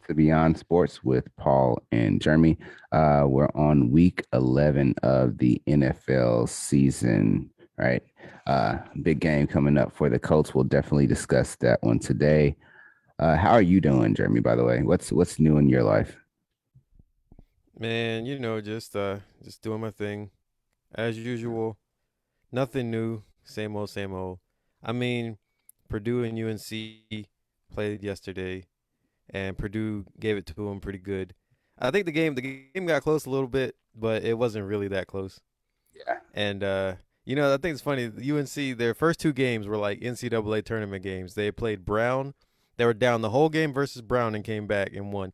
to Beyond Sports with Paul and Jeremy. We're on week 11 of the NFL season, right? Big game coming up for the Colts. We'll definitely discuss that one today. How are you doing, Jeremy, by the way? What's new in your life? Man, just doing my thing as usual. Nothing new, same old, same old. I mean, Purdue and UNC played yesterday, and Purdue gave it to them pretty good. I think the game got close a little bit, but it wasn't really that close. Yeah. And I think it's funny. UNC, their first two games were like NCAA tournament games. They played Brown. They were down the whole game versus Brown and came back and won.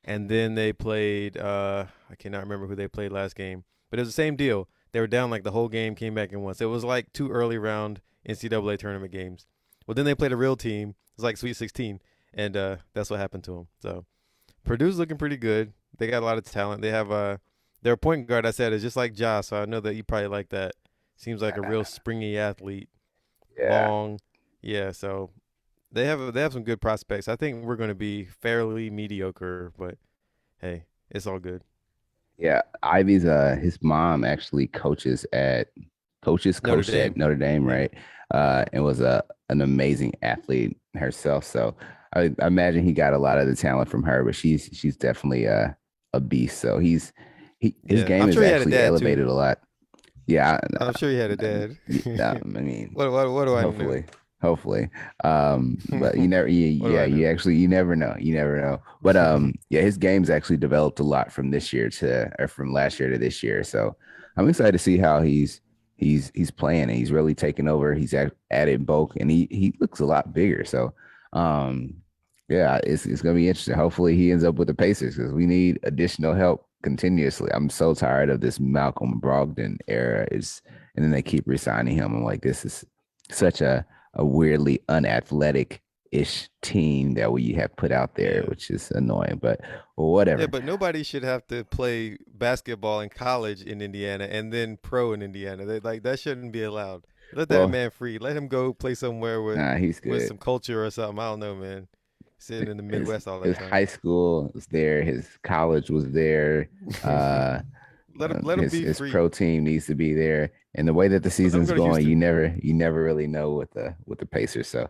And then they played I cannot remember who they played last game, but it was the same deal. They were down like the whole game, came back and won. So it was like two early round NCAA tournament games. Well, then they played a real team. It was like Sweet 16, and that's what happened to them. So Purdue's looking pretty good. They got a lot of talent. They have their point guard. I said is just like Josh, so I know that you probably like that. Seems like a real springy athlete, Yeah. long. Yeah, so they have some good prospects. I think we're going to be fairly mediocre, but hey, it's all good. Yeah. Ivy's his mom actually Notre coached at Dame. Notre Dame, Yeah. right? And was an amazing athlete herself. So I imagine he got a lot of the talent from her, but she's definitely a beast. So his Yeah. game I'm is sure he had a actually dad too. elevated a lot. Yeah, I'm sure he had a dad. I mean, What do I know? hopefully, hopefully. But you never, What do yeah, I know? you never know, you never know. But yeah, his game's actually developed a lot from this year to or from last year to this year. So I'm excited to see how he's playing and he's really taking over. He's added bulk and he looks a lot bigger. So um, yeah, it's gonna be interesting. Hopefully, he ends up with the Pacers because we need additional help continuously. I'm so tired of this Malcolm Brogdon era. Is and then they keep resigning him. I'm like, this is such a weirdly unathletic ish team that we have put out there, Yeah. which is annoying. But well, Yeah, whatever. but nobody should have to play basketball in college in Indiana and then pro in Indiana. Like that shouldn't be allowed. Let that Well, man free. Let him go play somewhere nah, he's with good. some culture or something. I don't know, man. Sitting in the Midwest all that His time. high school was there. His college was there. Uh, Let him be his free. pro team needs to be there. And the way that the Let him season's go to going, Houston. you never really know with the Pacers. So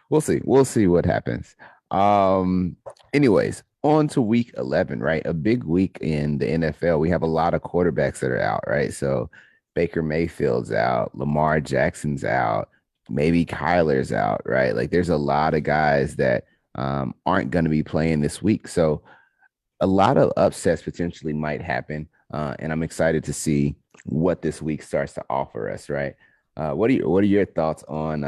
we'll see. We'll see what happens. Um, anyways, on to week 11, right? A big week in the NFL. We have a lot of quarterbacks that are out, right? So Baker Mayfield's out, Lamar Jackson's out, maybe Kyler's out, right? Like there's a lot of guys that aren't going to be playing this week. So a lot of upsets potentially might happen. And I'm excited to see what this week starts to offer us, right? What are your thoughts on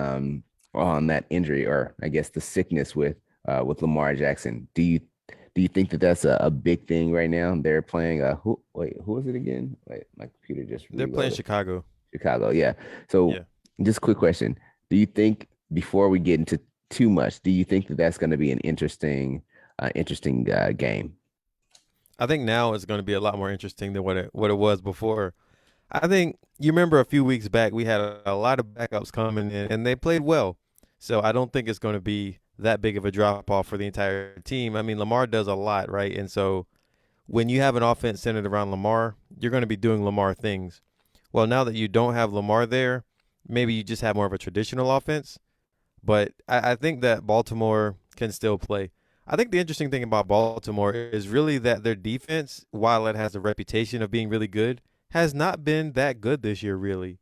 that injury or I guess the sickness with Lamar Jackson? Do you think that that's a big thing right now? They're playing who is it again? Wait, my computer just They're playing reloaded. Chicago. Chicago, yeah. So Yeah. just a quick question. Do you think before we get into too much, do you think that that's going to be an interesting game? I think now it's going to be a lot more interesting than what it was before. I think you remember a few weeks back we had a lot of backups coming in and they played well. So I don't think it's going to be that big of a drop off for the entire team. I mean, Lamar does a lot, right? And so when you have an offense centered around Lamar, you're going to be doing Lamar things. Well, now that you don't have Lamar there, maybe you just have more of a traditional offense. But I think that Baltimore can still play. I think the interesting thing about Baltimore is really that their defense, while it has a reputation of being really good, has not been that good this year, really.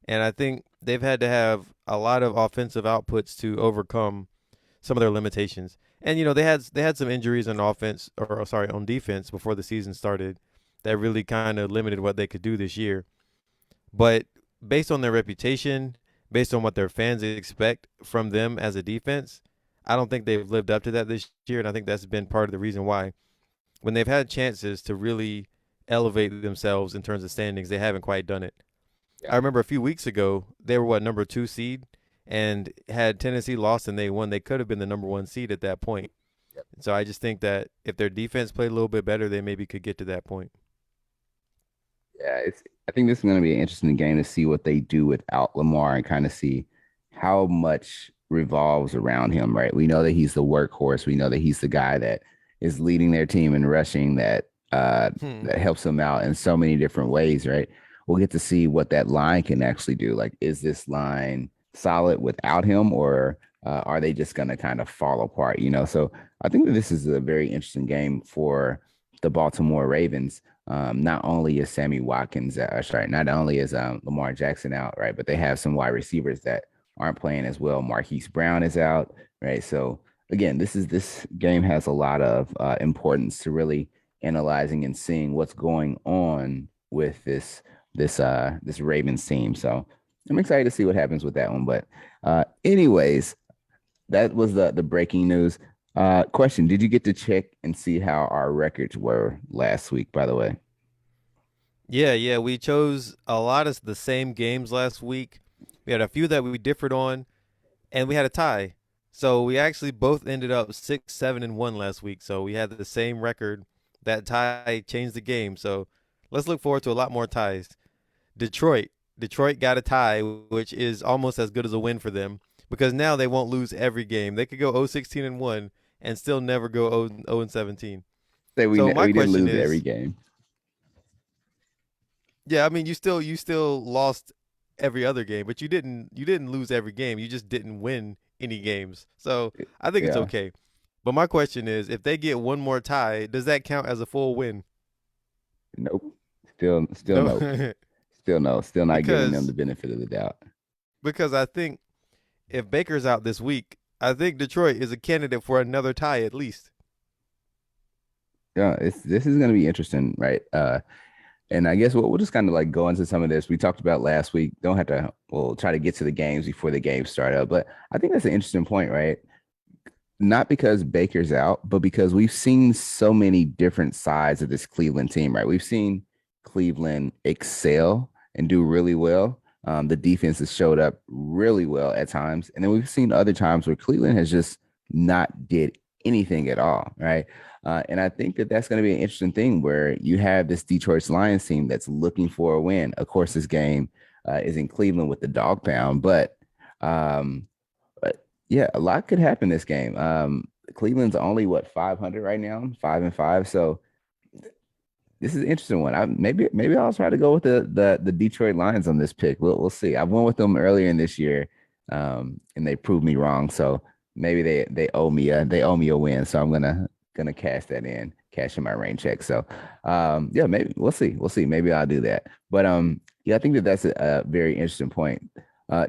And I think they've had to have a lot of offensive outputs to overcome some of their limitations. And they had some injuries on offense or sorry on defense before the season started that really kind of limited what they could do this year. But based on their reputation, based on what their fans expect from them as a defense, I don't think they've lived up to that this year. And I think that's been part of the reason why, when they've had chances to really elevate themselves in terms of standings, they haven't quite done it. Yeah. I remember a few weeks ago, they were number two seed, and had Tennessee lost and they won, they could have been the number one seed at that point. So I just think that if their defense played a little bit better, they maybe could get to that point. Yeah, it's. I think this is going to be an interesting game to see what they do without Lamar and kind of see how much revolves around him. Right, we know that he's the workhorse. We know that he's the guy that is leading their team in rushing Hmm. that helps them out in so many different ways, right? We'll get to see what that line can actually do. Like, is this line solid without him, or are they just going to kind of fall apart? So I think that this is a very interesting game for the Baltimore Ravens. Not only is Sammy Watkins, sorry, not only is Lamar Jackson out, right, but they have some wide receivers that aren't playing as well. Marquise Brown is out, right? So again, this game has a lot of importance to really analyzing and seeing what's going on with this Ravens team. So I'm excited to see what happens with that one. But anyways, that was the breaking news. Question: did you get to check and see how our records were last week? By the way, Yeah. We chose a lot of the same games last week. We had a few that we differed on, and we had a tie. So we actually both ended up 6-7-1 last week. So we had the same record. That tie changed the game. So let's look forward to a lot more ties. Detroit. Detroit got a tie, which is almost as good as a win for them because now they won't lose every game. They could go 0-16-1 and still never go 0-17. say So my we didn't question lose every is, game. yeah, I mean you still lost every other game, but you didn't lose every game. You just didn't win any games. So I think it's Yeah, okay. But my question is, if they get one more tie, does that count as a full win? nope. Still No, nope. Still no. Still not giving them the because benefit of the doubt. I think if Baker's out this week, I think Detroit is a candidate for another tie at least. Yeah, this is going to be interesting, right? And I guess we'll just kind of like go into some of this. We talked about last week. Don't have to. We'll try to get to the games before the games start up. But I think that's an interesting point, right? Not because Baker's out, but because we've seen so many different sides of this Cleveland team, right? We've seen Cleveland excel and do really well. The defense has showed up really well at times, and then we've seen other times where Cleveland has just not did anything at all, right? And I think that that's going to be an interesting thing where you have this Detroit Lions team that's looking for a win. Of course, this game is in Cleveland with the dog pound, um, but yeah, a lot could happen this game. Cleveland's only what 500 right now, 5-5. So this is an interesting one. Maybe I'll try to go with the Detroit Lions on this pick. We'll see. I went with them earlier in this year, and they proved me wrong. So maybe they owe me a win. So I'm gonna cash that in, cash in my rain check. So yeah, maybe we'll see. Maybe I'll do that. But yeah, I think that that's a very interesting point.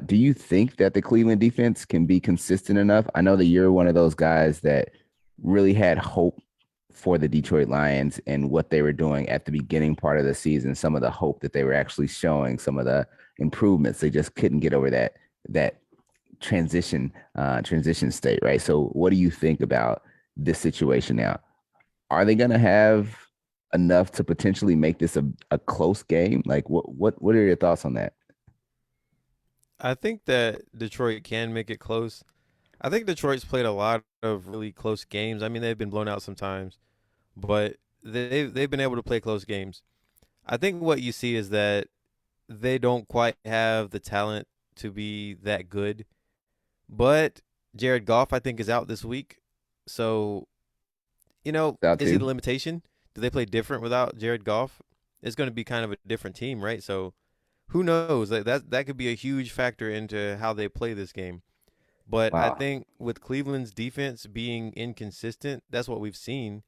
Do you think that the Cleveland defense can be consistent enough? I know that you're one of those guys that really had hope for the Detroit Lions and what they were doing at the beginning part of the season, some of the hope that they were actually showing, some of the improvements. They just couldn't get over that transition state, right? So what do you think about this situation now? Are they gonna have enough to potentially make this a close game? Like what are your thoughts on that? I think that Detroit can make it close. I think Detroit's played a lot of really close games. I mean, they've been blown out sometimes, but they've been able to play close games. I think what you see is that they don't quite have the talent to be that good. But Jared Goff, I think, is out this week. So, Out is he the too. limitation? Do they play different without Jared Goff? It's going to be kind of a different team, right? So, who knows? Like that could be a huge factor into how they play this game. But I Wow. think with Cleveland's defense being inconsistent, that's what we've seen.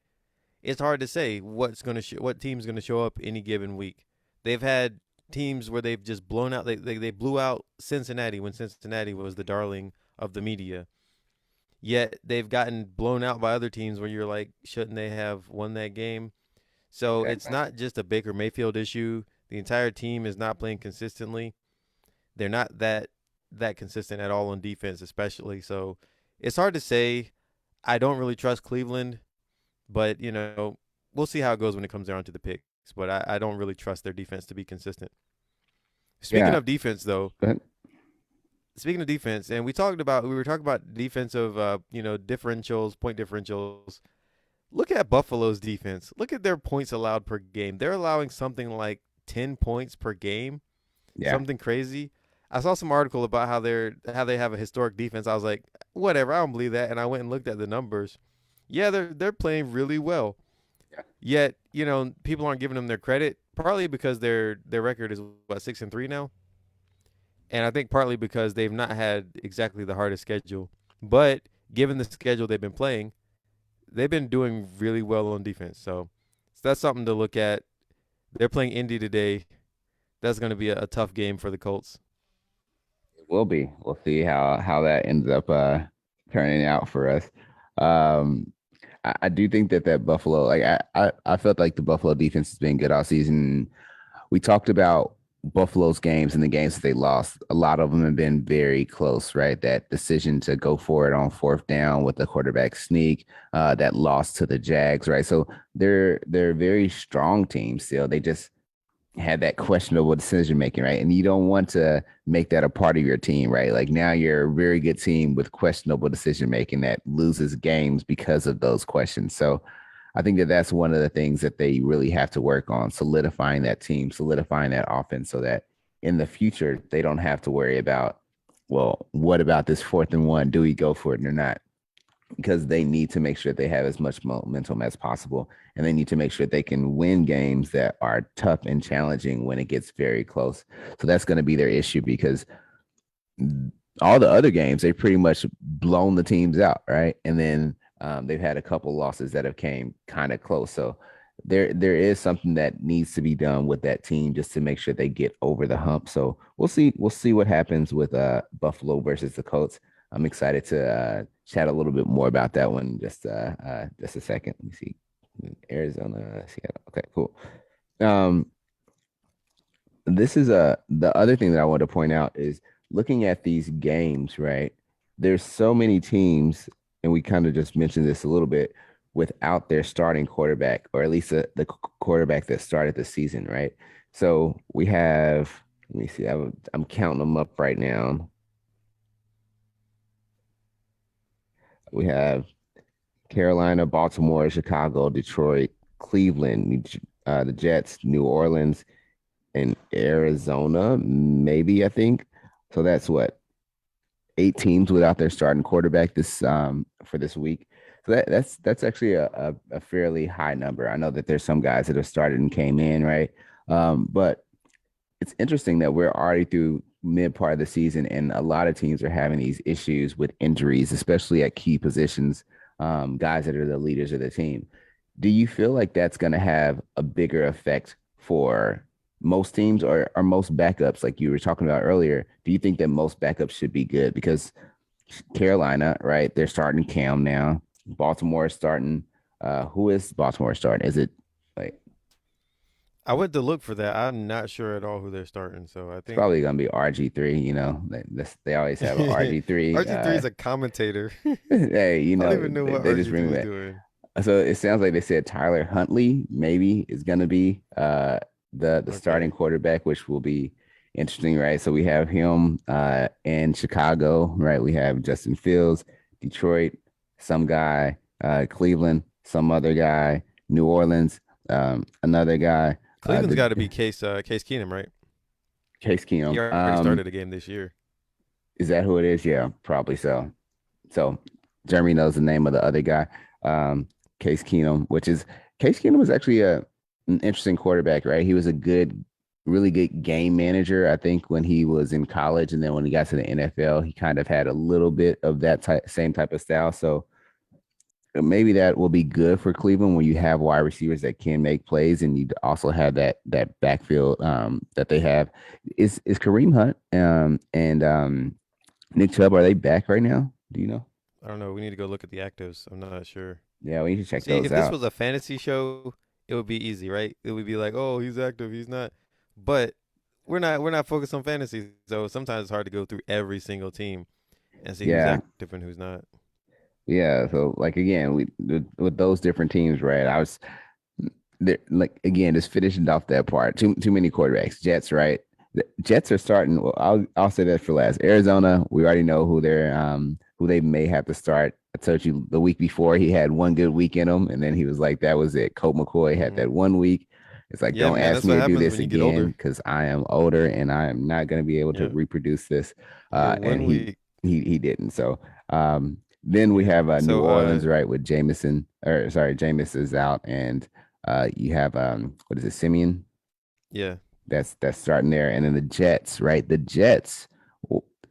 It's hard to say what team's going to show up any given week. They've had teams where they've just blown out. They blew out Cincinnati when Cincinnati was the darling of the media. Yet they've gotten blown out by other teams where you're like, shouldn't they have won that game? So it's Exactly. not just a Baker Mayfield issue. The entire team is not playing consistently. They're not that consistent at all on defense, especially. So it's hard to say. I don't really trust Cleveland, but we'll see how it goes when it comes down to the picks. But I don't really trust their defense to be consistent. Speaking Yeah. of defense, though, But speaking of defense, and we were talking about defensive, differentials, point differentials. Look at Buffalo's defense. Look at their points allowed per game. They're allowing something like 10 points per game, yeah. something crazy. I saw some article about how they have a historic defense. I was like, whatever, I don't believe that. And I went and looked at the numbers. Yeah, they're playing really well. Yeah. Yet, people aren't giving them their credit, partly because their record is what 6-3 now, and I think partly because they've not had exactly the hardest schedule. But given the schedule they've been playing, they've been doing really well on defense. So that's something to look at. They're playing Indy today. That's going to be a tough game for the Colts. It will be. We'll see how that ends up turning out for us. Um, I do think that Buffalo, like I felt like the Buffalo defense has been good all season. We talked about Buffalo's games and the games that they lost. A lot of them have been very close, right? That decision to go for it on fourth down with the quarterback sneak, that loss to the Jags, right? So they're a very strong team still. They just had that questionable decision making, right? And you don't want to make that a part of your team, right? Like now you're a very good team with questionable decision making that loses games because of those questions. So I think that that's one of the things that they really have to work on, solidifying that team, solidifying that offense so that in the future they don't have to worry about, well, what about this 4th and 1? Do we go for it or not? Because they need to make sure they have as much momentum as possible. And they need to make sure they can win games that are tough and challenging when it gets very close. So that's going to be their issue because all the other games, they've pretty much blown the teams out, right? And then they've had a couple losses that have came kind of close. So there is something that needs to be done with that team just to make sure they get over the hump. So we'll see what happens with Buffalo versus the Colts. I'm excited to chat a little bit more about that one in just a second. Let me see. Arizona, Seattle. Okay, cool. Um, this is the other thing that I want to point out is looking at these games, right? There's so many teams, and we kind of just mentioned this a little bit without their starting quarterback, or at least the quarterback that started the season, right? So we have, let me see, I'm counting them up right now. We have Carolina, Baltimore, Chicago, Detroit, Cleveland, the Jets, New Orleans, and Arizona, maybe I think. So that's what 8 teams without their starting quarterback this for this week. So that's actually a fairly high number. I know that there's some guys that have started and came in, right? But it's interesting that we're already through mid part of the season, and a lot of teams are having these issues with injuries, especially at key positions, guys that are the leaders of the team. Do you feel like that's going to have a bigger effect for most teams or most backups, like you were talking about earlier? Do you think that most backups should be good? Because Carolina, right? They're starting Cam now. Baltimore is starting. Who is Baltimore starting? Is it like I went to look for that. I'm not sure at all who they're starting. So I it's think probably gonna be RG3, they always have an RG3. RG3 is a commentator. Hey, I don't even know what they just bring RG3 him is back. doing. So it sounds like they said Tyler Huntley maybe is gonna be the starting Okay. quarterback, which will be interesting, right? So we have him in Chicago, right? We have Justin Fields, Detroit, some guy, Cleveland, some other guy, New Orleans, another guy, Cleveland's the got to be Case Keenum, right? Case He Keenum. already started a game this year. Is that who it is? Yeah, probably so. So Jeremy knows the name of the other guy, um, Case Keenum, which is Case Keenum was actually an interesting quarterback, right? He was a really good game manager, I think, when he was in college, and then when he got to the NFL, he kind of had a little bit of that same type of style. So maybe that will be good for Cleveland when you have wide receivers that can make plays, and you also have that backfield that they have. Is Kareem Hunt and Nick Chubb, are they back right now? Do you know? I don't know. We need to go look at the actives. I'm not sure. Yeah, we need to check See, those if this out. was a fantasy show, it would be easy, right? It would be like, oh, he's active, he's not. But we're not focused on fantasy, so sometimes it's hard to go through every single team and see who's Yeah, active and who's not. yeah. So like again, we with those different teams, right? I was there, like again, just finishing off that part. Too many quarterbacks. Jets, right? The Jets are starting. Well, I'll say that for last. Arizona, we already know who they may have to start. I told you the week before he had one good week in him, and then he was like, that was it. Colt McCoy had Hmm. that one week. It's like, Yeah, don't man, ask that's me what to do happens this when you get again older. because I am older and I am not going to be able to Yeah, reproduce this. your And one week. he didn't. So Then we Yeah. have New So Orleans, right, with Jameson, or sorry, Jameis is out, and you have what is it, Simeon? yeah. That's starting there, and then the Jets, right? The Jets.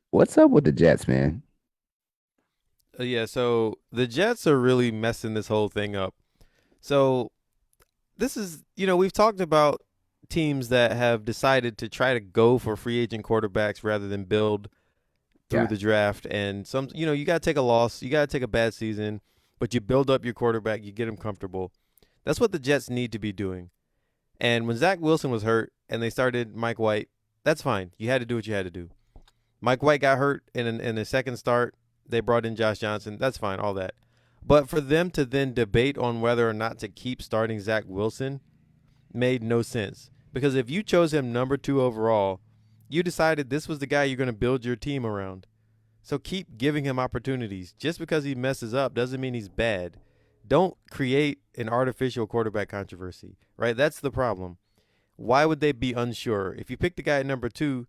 What's up with the Jets, man? Yeah, so the Jets are really messing this whole thing up. So this is, we've talked about teams that have decided to try to go for free agent quarterbacks rather than build through Yeah, the draft. And you got to take a loss, you got to take a bad season, but you build up your quarterback, you get him comfortable. That's what the Jets need to be doing. And when Zach Wilson was hurt and they started Mike White, that's fine. You had to do what you had to do. Mike White got hurt in the second start. They brought in Josh Johnson. That's fine, all that. But for them to then debate on whether or not to keep starting Zach Wilson made no sense. Because if you chose him number 2 overall, you decided this was the guy you're going to build your team around. So keep giving him opportunities. Just because he messes up doesn't mean he's bad. Don't create an artificial quarterback controversy, right? That's the problem. Why would they be unsure? If you pick the guy at number 2,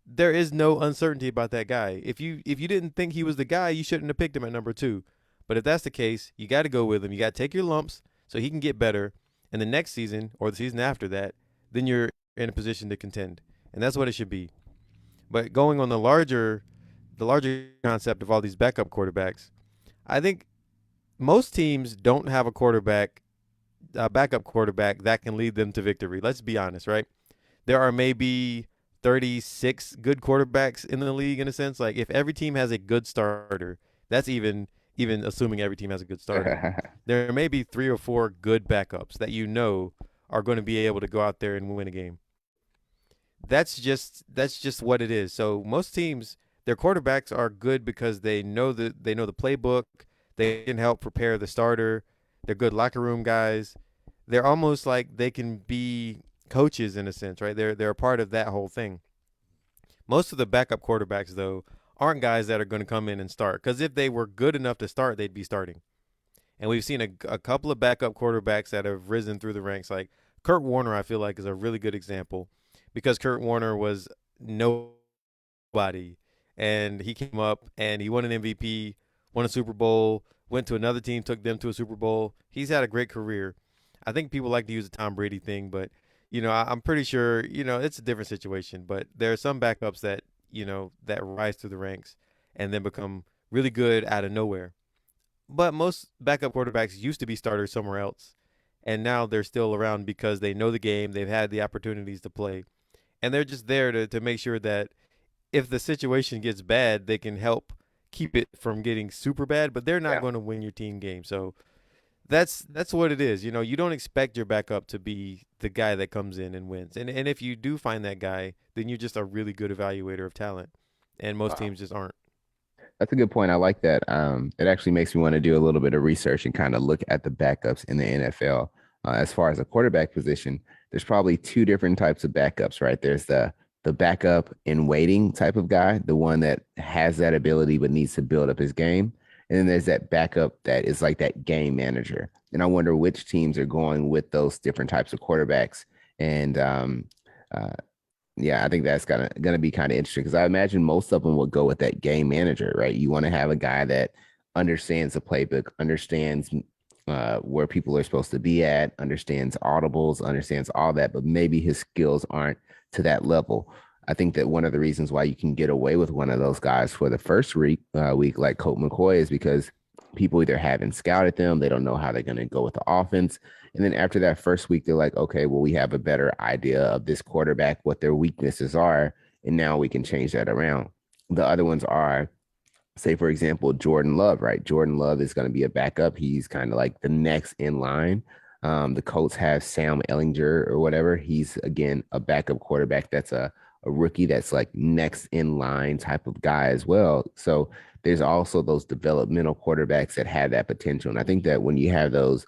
there is no uncertainty about that guy. If you didn't think he was the guy, you shouldn't have picked him at number 2. But if that's the case, you got to go with him. You got to take your lumps so he can get better. And the next season or the season after that, then you're in a position to contend. And that's what it should be. But going on the larger concept of all these backup quarterbacks, I think most teams don't have a backup quarterback that can lead them to victory. Let's be honest, right? There are maybe 36 good quarterbacks in the league in a sense. Like if every team has a good starter, that's even assuming every team has a good starter. There may be 3 or 4 good backups that are going to be able to go out there and win a game. That's just what it is. So most teams, their quarterbacks are good because they know the playbook. They can help prepare the starter. They're good locker room guys. They're almost like they can be coaches in a sense, right? They're a part of that whole thing. Most of the backup quarterbacks though aren't guys that are going to come in and start because if they were good enough to start, they'd be starting. And we've seen a couple of backup quarterbacks that have risen through the ranks. Like Kurt Warner, I feel like is a really good example because Kurt Warner was nobody, and he came up and he won an MVP, won a Super Bowl, went to another team, took them to a Super Bowl. He's had a great career. I think people like to use the Tom Brady thing, but I'm pretty sure it's a different situation. But there are some backups that rise through the ranks and then become really good out of nowhere. But most backup quarterbacks used to be starters somewhere else, and now they're still around because they know the game, they've had the opportunities to play, and they're just there to make sure that if the situation gets bad, they can help keep it from getting super bad, but they're not yeah. going to win your team game. So that's what it is. You don't expect your backup to be the guy that comes in and wins. And if you do find that guy, then you're just a really good evaluator of talent. And most Wow. teams just aren't. That's a good point. I like that. It actually makes me want to do a little bit of research and kind of look at the backups in the NFL. As far as a quarterback position, there's probably two different types of backups, right? There's the backup in waiting type of guy, the one that has that ability but needs to build up his game. And then there's that backup that is like that game manager. And I wonder which teams are going with those different types of quarterbacks. And uh, yeah, I think that's gonna be kind of interesting because I imagine most of them will go with that game manager, right? You want to have a guy that understands the playbook, understands where people are supposed to be at, understands audibles, understands all that, but maybe his skills aren't to that level. I think that one of the reasons why you can get away with one of those guys for the first week like Colt McCoy, is because people either haven't scouted them, they don't know how they're going to go with the offense, and then after that first week, they're like, okay, well, we have a better idea of this quarterback, what their weaknesses are, and now we can change that around. The other ones are, say, for example, Jordan Love, right? Jordan Love is going to be a backup. He's kind of like the next in line. The Colts have Sam Ellinger or whatever. He's, again, a backup quarterback that's a rookie that's like next in line type of guy as well. So there's also those developmental quarterbacks that have that potential. And I think that when you have those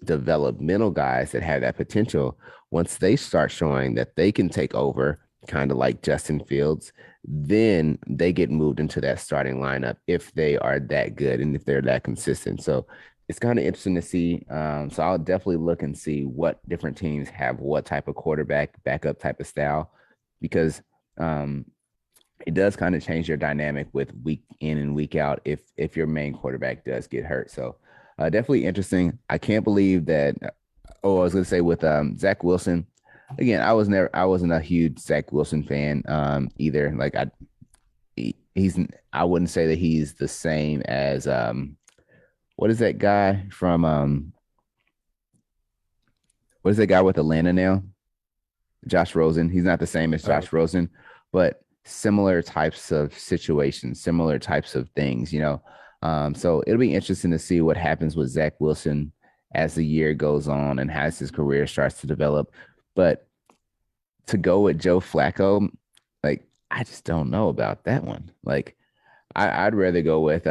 developmental guys that have that potential, once they start showing that they can take over, kind of like Justin Fields, then they get moved into that starting lineup if they are that good and if they're that consistent. So it's kind of interesting to see. So I'll definitely look and see what different teams have what type of quarterback backup type of style, because um, it does kind of change your dynamic with week in and week out if your main quarterback does get hurt. So definitely interesting. I can't believe that. Oh, I was gonna say with Zach Wilson. Again, I wasn't a huge Zach Wilson fan either. Like he's I wouldn't say that he's the same as what is that guy from what is that guy with Atlanta now? Josh Rosen. He's not the same as Oh, Josh Rosen, but similar types of situations, similar types of things, you know. So it'll be interesting to see what happens with Zach Wilson as the year goes on and as his career starts to develop. But to go with Joe Flacco, like I just don't know about that one. Like I'd yeah. rather go with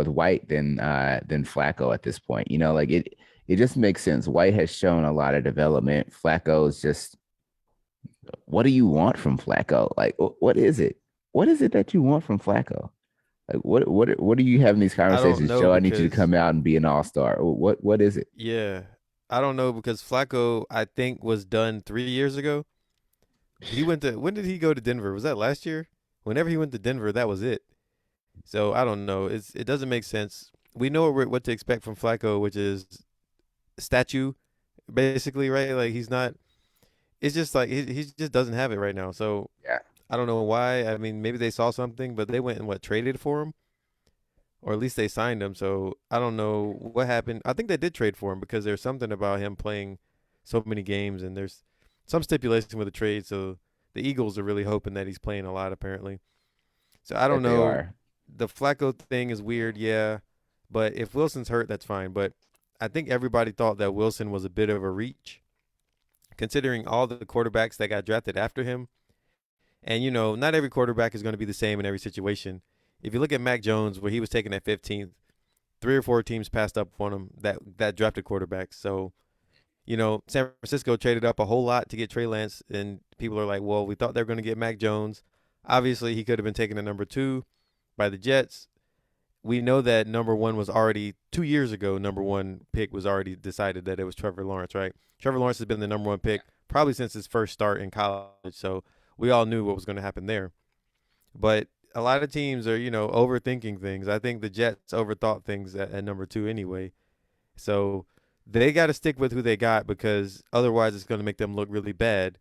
White than Flacco at this point. You know, like it just makes sense. White has shown a lot of development. Flacco is just what do you want from Flacco? Like what is it? What is it that you want from Flacco? Like what are you having these I don't conversations? know Joe, I need you to because come out and be an all-star. What is it? yeah, I don't know because Flacco I think was done 3 years ago. He went to when did he go to Denver? Was that last year? Whenever he went to Denver, that was it. So I don't know. It doesn't make sense. We know what to expect from Flacco, which is statue, basically, right? Like he's not. It's just like he just doesn't have it right now. So Yeah. I don't know why. I mean, maybe they saw something, but they went and what traded for him, or at least they signed him. So I don't know what happened. I think they did trade for him because there's something about him playing so many games, and there's some stipulation with the trade. So the Eagles are really hoping that he's playing a lot, apparently. So I don't That they know. are. The Flacco thing is weird, yeah. But if Wilson's hurt, that's fine. But I think everybody thought that Wilson was a bit of a reach, considering all the quarterbacks that got drafted after him. And, not every quarterback is going to be the same in every situation. If you look at Mac Jones, where he was taken at 15th, three or four teams passed up on him that drafted quarterbacks. So, San Francisco traded up a whole lot to get Trey Lance, and people are like, well, we thought they were going to get Mac Jones. Obviously, he could have been taken at number two by the Jets. We know that number one was already 2 years ago. Number one pick was already decided that it was Trevor Lawrence, right? Trevor Lawrence has been the number one pick probably since his first start in college. So we all knew what was going to happen there. But a lot of teams are, overthinking things. I think the Jets overthought things at number two anyway. So they got to stick with who they got because otherwise it's going to make them look really bad.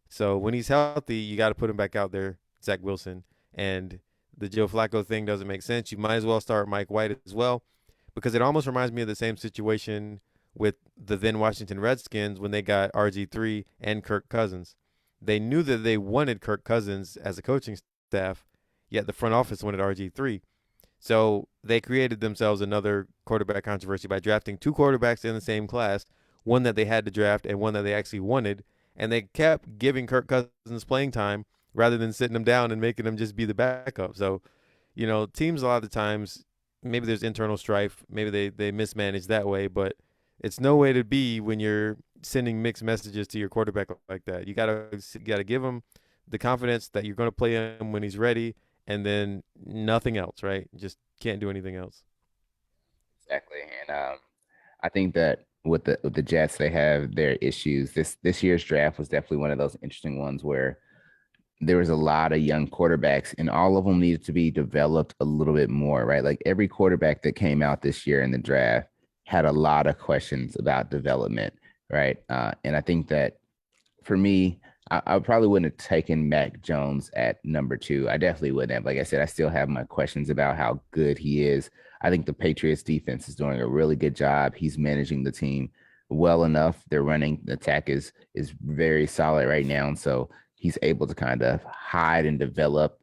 So when he's healthy, you got to put him back out there, Zach Wilson. And the Joe Flacco thing doesn't make sense. You might as well start Mike White as well because it almost reminds me of the same situation with the then Washington Redskins when they got RG3 and Kirk Cousins. They knew that they wanted Kirk Cousins as a coaching staff, yet the front office wanted RG3. So they created themselves another quarterback controversy by drafting two quarterbacks in the same class, one that they had to draft and one that they actually wanted. And they kept giving Kirk Cousins playing time rather than sitting him down and making him just be the backup. So, teams a lot of the times, maybe there's internal strife, maybe they mismanage that way, but it's no way to be when you're sending mixed messages to your quarterback like that. You gotta give him the confidence that you're going to play him when he's ready, and then nothing else, right? Just can't do anything else. Exactly. And I think that with the Jets, they have their issues. This year's draft was definitely one of those interesting ones where there was a lot of young quarterbacks, and all of them needed to be developed a little bit more, right? Like every quarterback that came out this year in the draft had a lot of questions about development, right? And I think that for me, I probably wouldn't have taken Mac Jones at number two. I definitely wouldn't have. Like I said, I still have my questions about how good he is. I think the Patriots defense is doing a really good job. He's managing the team well enough. Their running attack is very solid right now. And so he's able to kind of hide and develop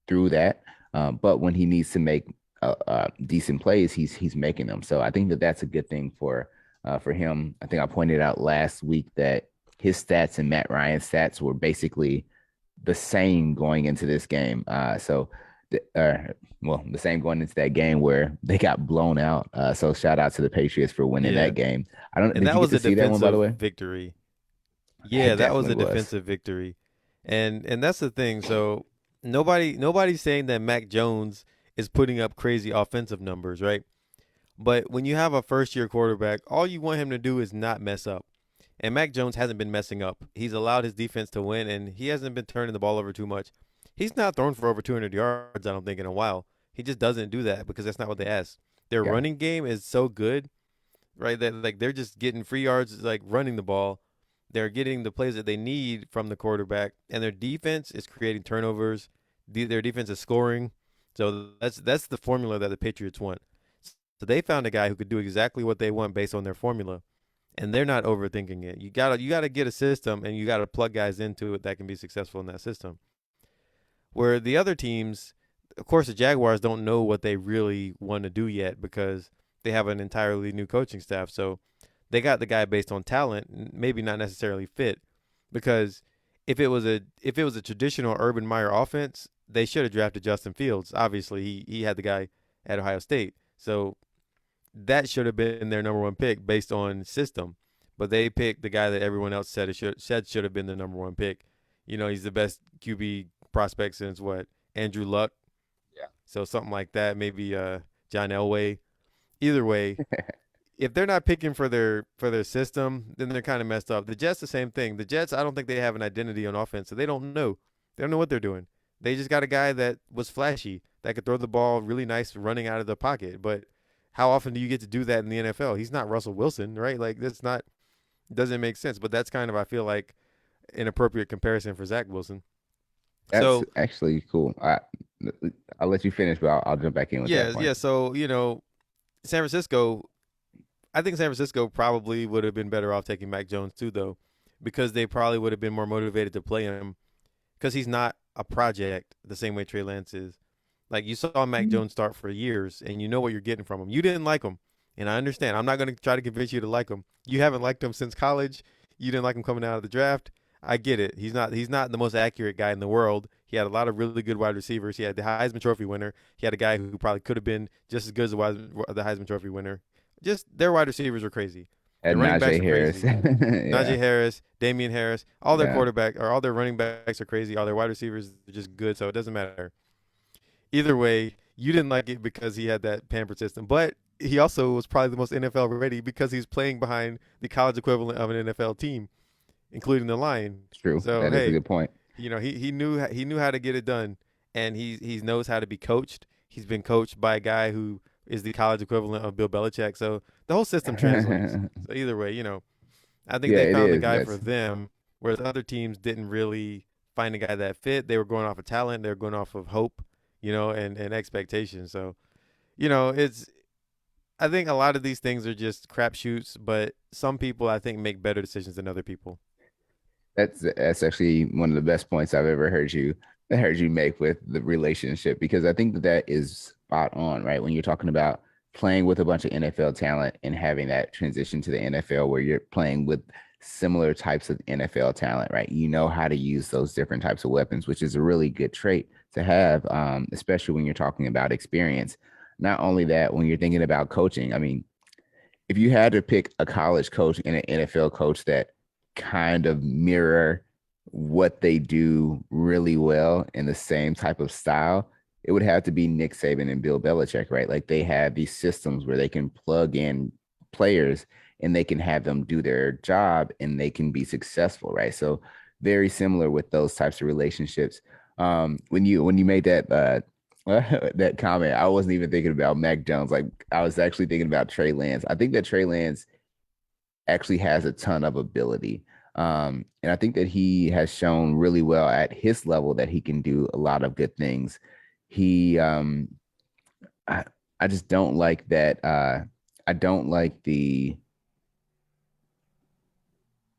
through that. But when he needs to make decent plays, he's making them. So I think that that's a good thing for him. I think I pointed out last week that his stats and Matt Ryan's stats were basically the same going into this game. The same going into that game where they got blown out. So shout out to the Patriots for winning Yeah. that game. I don't. And Did that you get was to a see that one by the defensive way? victory. Yeah, It that was definitely a was. defensive victory. And that's the thing. So nobody's saying that Mac Jones is putting up crazy offensive numbers, right? But when you have a first year quarterback, all you want him to do is not mess up. And Mac Jones hasn't been messing up. He's allowed his defense to win, and he hasn't been turning the ball over too much. He's not thrown for over 200 yards, I don't think, in a while. He just doesn't do that because that's not what they ask. Their Yeah. running game is so good, right? That like they're just getting free yards, like running the ball. They're getting the plays that they need from the quarterback, and their defense is creating turnovers. Their defense is scoring. So that's the formula that the Patriots want. So they found a guy who could do exactly what they want based on their formula, and they're not overthinking it. You gotta get a system, and you gotta plug guys into it that can be successful in that system. Where the other teams, of course, the Jaguars don't know what they really want to do yet because they have an entirely new coaching staff. So they got the guy based on talent, maybe not necessarily fit. Because if it was a traditional Urban Meyer offense, they should have drafted Justin Fields. Obviously, he had the guy at Ohio State, so that should have been their number one pick based on system. But they picked the guy that everyone else said should have been the number one pick. He's the best QB prospect since what, Andrew Luck. Yeah. So something like that, maybe John Elway. Either way, if they're not picking for their system, then they're kind of messed up. The Jets, the same thing. The Jets, I don't think they have an identity on offense, so they don't know. They don't know what they're doing. They just got a guy that was flashy, that could throw the ball really nice running out of the pocket. But how often do you get to do that in the NFL? He's not Russell Wilson, right? Like that's not doesn't make sense. But that's kind of, I feel like, an appropriate comparison for Zach Wilson. That's So actually cool. I'll let you finish, but I'll jump back in with that yeah, point. yeah. So San Francisco, I think San Francisco probably would have been better off taking Mac Jones too, though, because they probably would have been more motivated to play him because he's not a project the same way Trey Lance is. Like you saw Mac Mhm. Jones start for years, and you know what you're getting from him. You didn't like him, and I understand. I'm not going to try to convince you to like him. You haven't liked him since college. You didn't like him coming out of the draft. I get it. He's not the most accurate guy in the world. He had a lot of really good wide receivers. He had the Heisman Trophy winner. He had a guy who probably could have been just as good as the Heisman Trophy winner. Just their wide receivers are crazy. Their And running backs Najee are Harris. crazy. Yeah. Najee Harris, Damian Harris, all their Yeah. quarterback or all their running backs are crazy. All their wide receivers are just good, so it doesn't matter. Either way, you didn't like it because he had that pampered system, but he also was probably the most NFL ready because he's playing behind the college equivalent of an NFL team, including the line. It's true. So That is a hey, good point. he knew how to get it done, and he knows how to be coached. He's been coached by a guy who is the college equivalent of Bill Belichick. So the whole system translates. So either way, I think Yeah, they it found the is. guy for That's them, whereas other teams didn't really find a guy that fit. They were going off of talent. They were going off of hope, and expectation. So, it's I think a lot of these things are just crapshoots, but some people I think make better decisions than other people. that's actually one of the best points I've ever heard you make with the relationship because I think that that is spot on, right? When you're talking about playing with a bunch of NFL talent and having that transition to the NFL where you're playing with similar types of NFL talent, right? You know how to use those different types of weapons, which is a really good trait to have, especially when you're talking about experience. Not only that, when you're thinking about coaching, I mean, if you had to pick a college coach and an NFL coach that kind of mirror what they do really well in the same type of style, it would have to be Nick Saban and Bill Belichick, right? Like they have these systems where they can plug in players and they can have them do their job and they can be successful, right? So very similar with those types of relationships. When you made that that comment, I wasn't even thinking about Mac Jones. Like I was actually thinking about Trey Lance. I think that Trey Lance actually has a ton of ability. And I think that he has shown really well at his level that he can do a lot of good things. He, I, I just don't like that. I don't like the,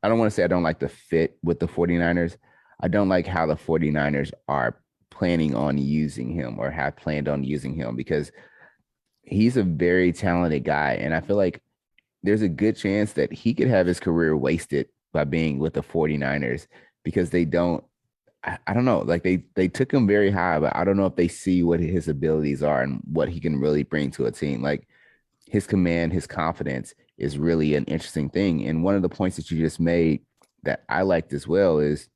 I don't want to say I don't like the fit with the 49ers. I don't like how the 49ers are planning on using him or have planned on using him because he's a very talented guy. And I feel like there's a good chance that he could have his career wasted by being with the 49ers because they don't I don't know, like they took him very high, but I don't know if they see what his abilities are and what he can really bring to a team. Like his command, his confidence is really an interesting thing. And one of the points that you just made that I liked as well is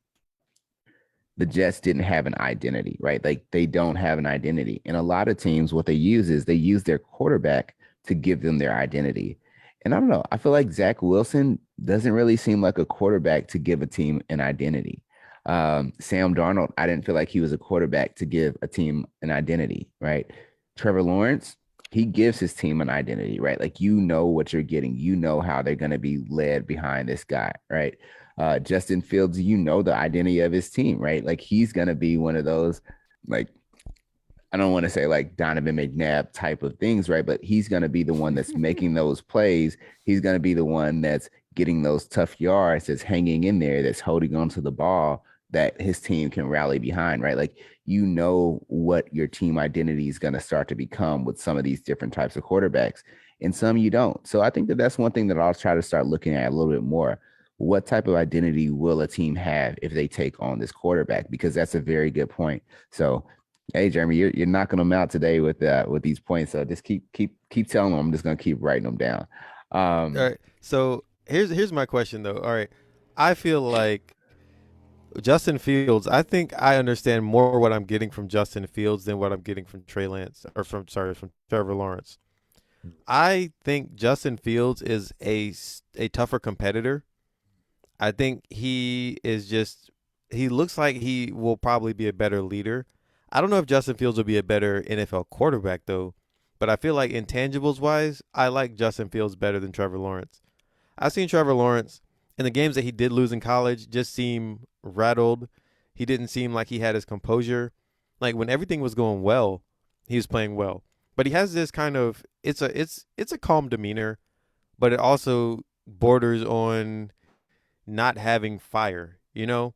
the Jets didn't have an identity, right? Like they don't have an identity. And a lot of teams, what they use is they use their quarterback to give them their identity. And I don't know, I feel like Zach Wilson doesn't really seem like a quarterback to give a team an identity. Sam Darnold, I didn't feel like he was a quarterback to give a team an identity, right? Trevor Lawrence, he gives his team an identity, right? Like you know what you're getting, you know how they're going to be led behind this guy, right? Justin Fields, you know the identity of his team, right? Like he's going to be one of those, like I don't want to say like Donovan McNabb type of things, right? But he's going to be the one that's making those plays. He's going to be the one that's getting those tough yards, that's hanging in there, that's holding on to the ball that his team can rally behind, right? Like you know what your team identity is going to start to become with some of these different types of quarterbacks, and some you don't. So I think that that's one thing that I'll try to start looking at a little bit more. What type of identity will a team have if they take on this quarterback? Because that's a very good point. So hey, Jeremy, you're knocking them out today with these points. So just keep telling them. I'm just gonna keep writing them down. All right. So here's my question though. All right. I feel like Justin Fields, I think I understand more what I'm getting from Justin Fields than what I'm getting from Trey Lance or from Trevor Lawrence. I think Justin Fields is a tougher competitor. I think he looks like he will probably be a better leader. I don't know if Justin Fields will be a better NFL quarterback though, but I feel like intangibles wise, I like Justin Fields better than Trevor Lawrence. I've seen Trevor Lawrence in the games that he did lose in college just seem rattled. He didn't seem like he had his composure. Like when everything was going well, he was playing well. But he has this kind of it's a calm demeanor, but it also borders on not having fire, you know?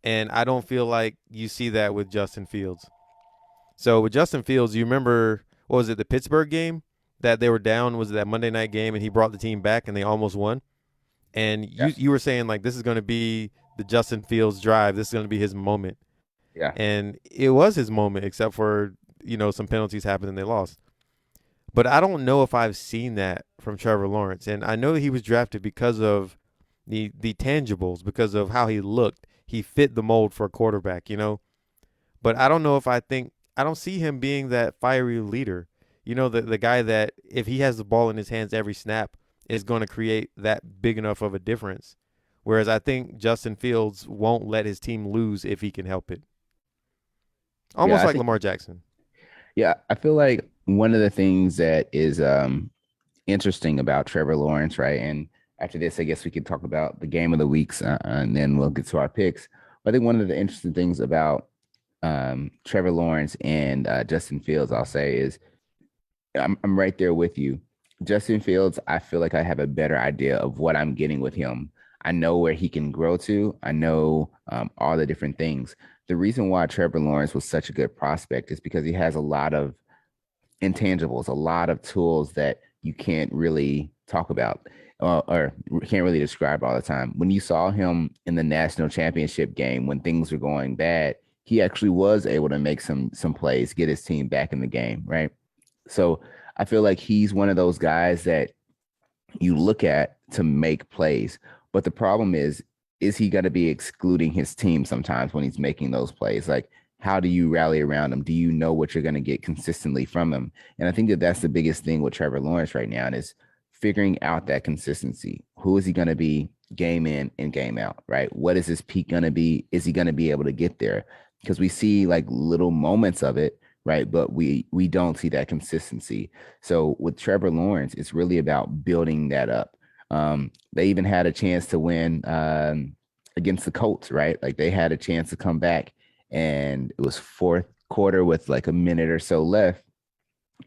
And I don't feel like you see that with Justin Fields. So with Justin Fields, you remember what was it, the Pittsburgh game that they were down? Was it that Monday night game and he brought the team back and they almost won? And Yeah, you were saying like this is going to be the Justin Fields drive. This is going to be his moment, yeah, and it was his moment, except for some penalties happened and they lost. But I don't know if I've seen that from Trevor Lawrence, and I know he was drafted because of the tangibles, because of how he looked. He fit the mold for a quarterback. But I don't know if I don't see him being that fiery leader. The guy that if he has the ball in his hands every snap is going to create that big enough of a difference. Whereas I think Justin Fields won't let his team lose if he can help it. yeah. Almost I like think Lamar Jackson. yeah. I feel like one of the things that is interesting about Trevor Lawrence, right? And after this, I guess we could talk about the game of the weeks, and then we'll get to our picks. But I think one of the interesting things about Trevor Lawrence and Justin Fields, I'll say, is I'm right there with you. Justin Fields, I feel like I have a better idea of what I'm getting with him. I know where he can grow to. I know all the different things. The reason why Trevor Lawrence was such a good prospect is because he has a lot of intangibles, a lot of tools that you can't really talk about or can't really describe all the time. When you saw him in the national championship game when things were going bad, he actually was able to make some plays, get his team back in the game, right? So I feel like he's one of those guys that you look at to make plays. But the problem is he going to be excluding his team sometimes when he's making those plays? Like, how do you rally around him? Do you know what you're going to get consistently from him? And I think that that's the biggest thing with Trevor Lawrence right now is figuring out that consistency. Who is he going to be game in and game out, right? What is his peak going to be? Is he going to be able to get there? Because we see like little moments of it, right? But we don't see that consistency. So with Trevor Lawrence, it's really about building that up. They even had a chance to win against the Colts, right? Like they had a chance to come back, and it was fourth quarter with like a minute or so left,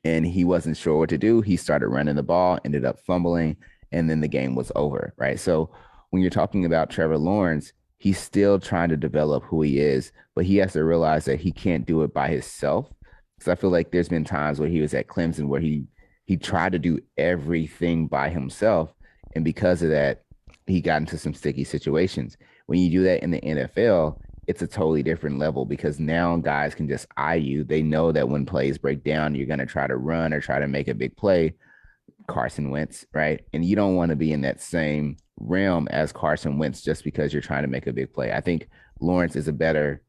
and he wasn't sure what to do. He started running the ball, ended up fumbling, and then the game was over, right? So when you're talking about Trevor Lawrence, he's still trying to develop who he is, but he has to realize that he can't do it by himself. So I feel like there's been times where he was at Clemson where he tried to do everything by himself, and because of that, he got into some sticky situations. When you do that in the NFL, it's a totally different level because now guys can just eye you. They know that when plays break down, you're going to try to run or try to make a big play. Carson Wentz, right? And you don't want to be in that same realm as Carson Wentz just because you're trying to make a big play. I think Lawrence has better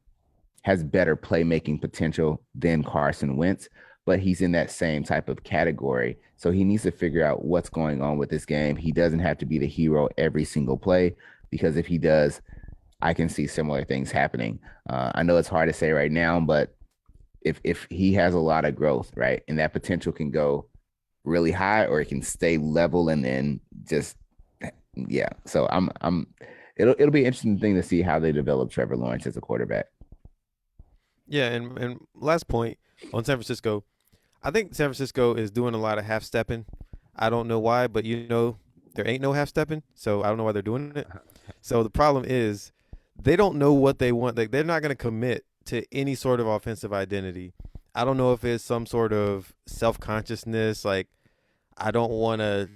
playmaking potential than Carson Wentz, but he's in that same type of category. So he needs to figure out what's going on with this game. He doesn't have to be the hero every single play because if he does, I can see similar things happening. I know it's hard to say right now, but if he has a lot of growth, right, and that potential can go really high or it can stay level and then just yeah. So I'm it'll be an interesting thing to see how they develop Trevor Lawrence as a quarterback. Yeah, and last point on San Francisco, I think San Francisco is doing a lot of half stepping. I don't know why, but there ain't no half stepping, so I don't know why they're doing it. So the problem is they don't know what they want. Like they're not going to commit to any sort of offensive identity. I don't know if it's some sort of self consciousness, like I don't want to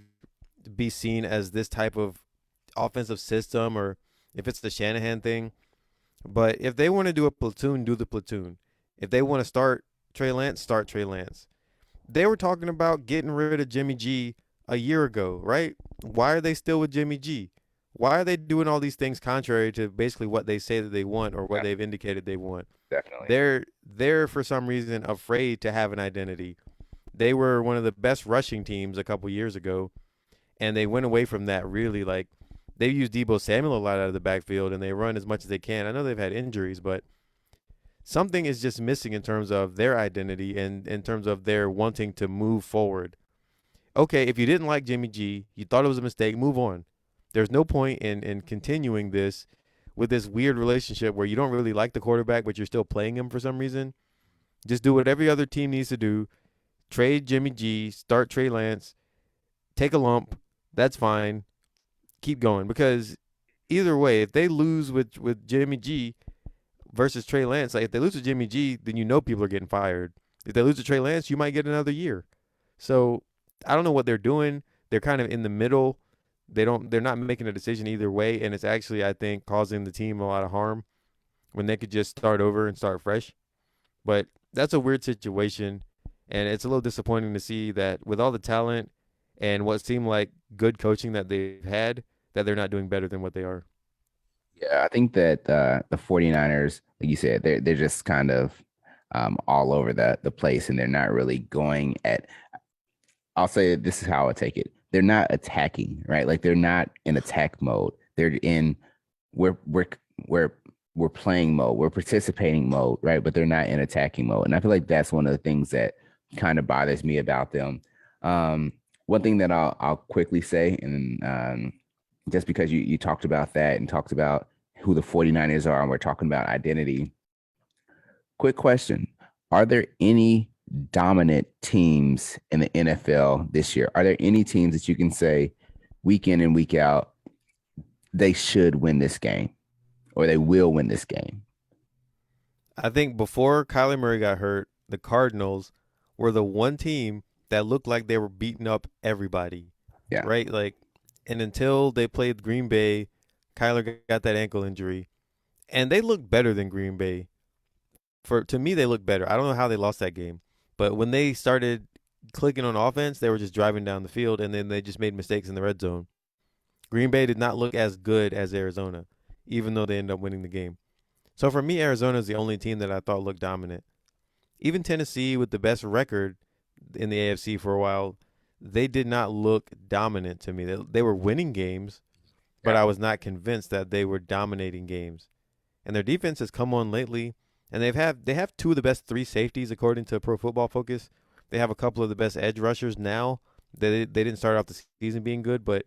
be seen as this type of offensive system, or if it's the Shanahan thing. But if they want to do a platoon, do the platoon. If they want to start Trey Lance. They were talking about getting rid of Jimmy G a year ago, right? Why are they still with Jimmy G? Why are they doing all these things contrary to basically what they say that they want or what Yeah, they've indicated they want? definitely. They're for some reason afraid to have an identity. They were one of the best rushing teams a couple years ago, and they went away from that really. Like they use Debo Samuel a lot out of the backfield and they run as much as they can. I know they've had injuries, but something is just missing in terms of their identity and in terms of their wanting to move forward. Okay, if you didn't like Jimmy G, you thought it was a mistake, move on. There's no point in continuing this with this weird relationship where you don't really like the quarterback, but you're still playing him for some reason. Just do what every other team needs to do. Trade Jimmy G, start Trey Lance, take a lump. That's fine. Keep going because either way, if they lose with Jimmy G versus Trey Lance, like if they lose to Jimmy G, then you know people are getting fired. If they lose to Trey Lance, you might get another year. So I don't know what they're doing. They're kind of in the middle. They're not making a decision either way, and it's actually I think causing the team a lot of harm when they could just start over and start fresh. But that's a weird situation, and it's a little disappointing to see that with all the talent and what seemed like good coaching that they've had, that they're not doing better than what they are. Yeah, I think that the 49ers, like you said, they're just kind of all over the place and they're not really going at I'll say this is how I take it. They're not attacking, right? Like they're not in attack mode. They're in we're we're we're we're playing mode. We're participating mode, right? But they're not in attacking mode. And I feel like that's one of the things that kind of bothers me about them. Um, one thing that I'll quickly say, and just because you talked about that and talked about who the 49ers are, and we're talking about identity. Quick question. Are there any dominant teams in the NFL this year? Are there any teams that you can say week in and week out, they should win this game or they will win this game? I think before Kyler Murray got hurt, the Cardinals were the one team that looked like they were beating up everybody, Yeah. right? Like, and until they played Green Bay, Kyler got that ankle injury, and they looked better than Green Bay. For to me, they looked better. I don't know how they lost that game, but when they started clicking on offense, they were just driving down the field, and then they just made mistakes in the red zone. Green Bay did not look as good as Arizona, even though they ended up winning the game. So for me, Arizona is the only team that I thought looked dominant. Even Tennessee, with the best record in the AFC for a while, they did not look dominant to me. They were winning games, but Yeah. I was not convinced that they were dominating games. And their defense has come on lately, and they have two of the best three safeties according to Pro Football Focus. They have a couple of the best edge rushers now. They didn't start off the season being good, but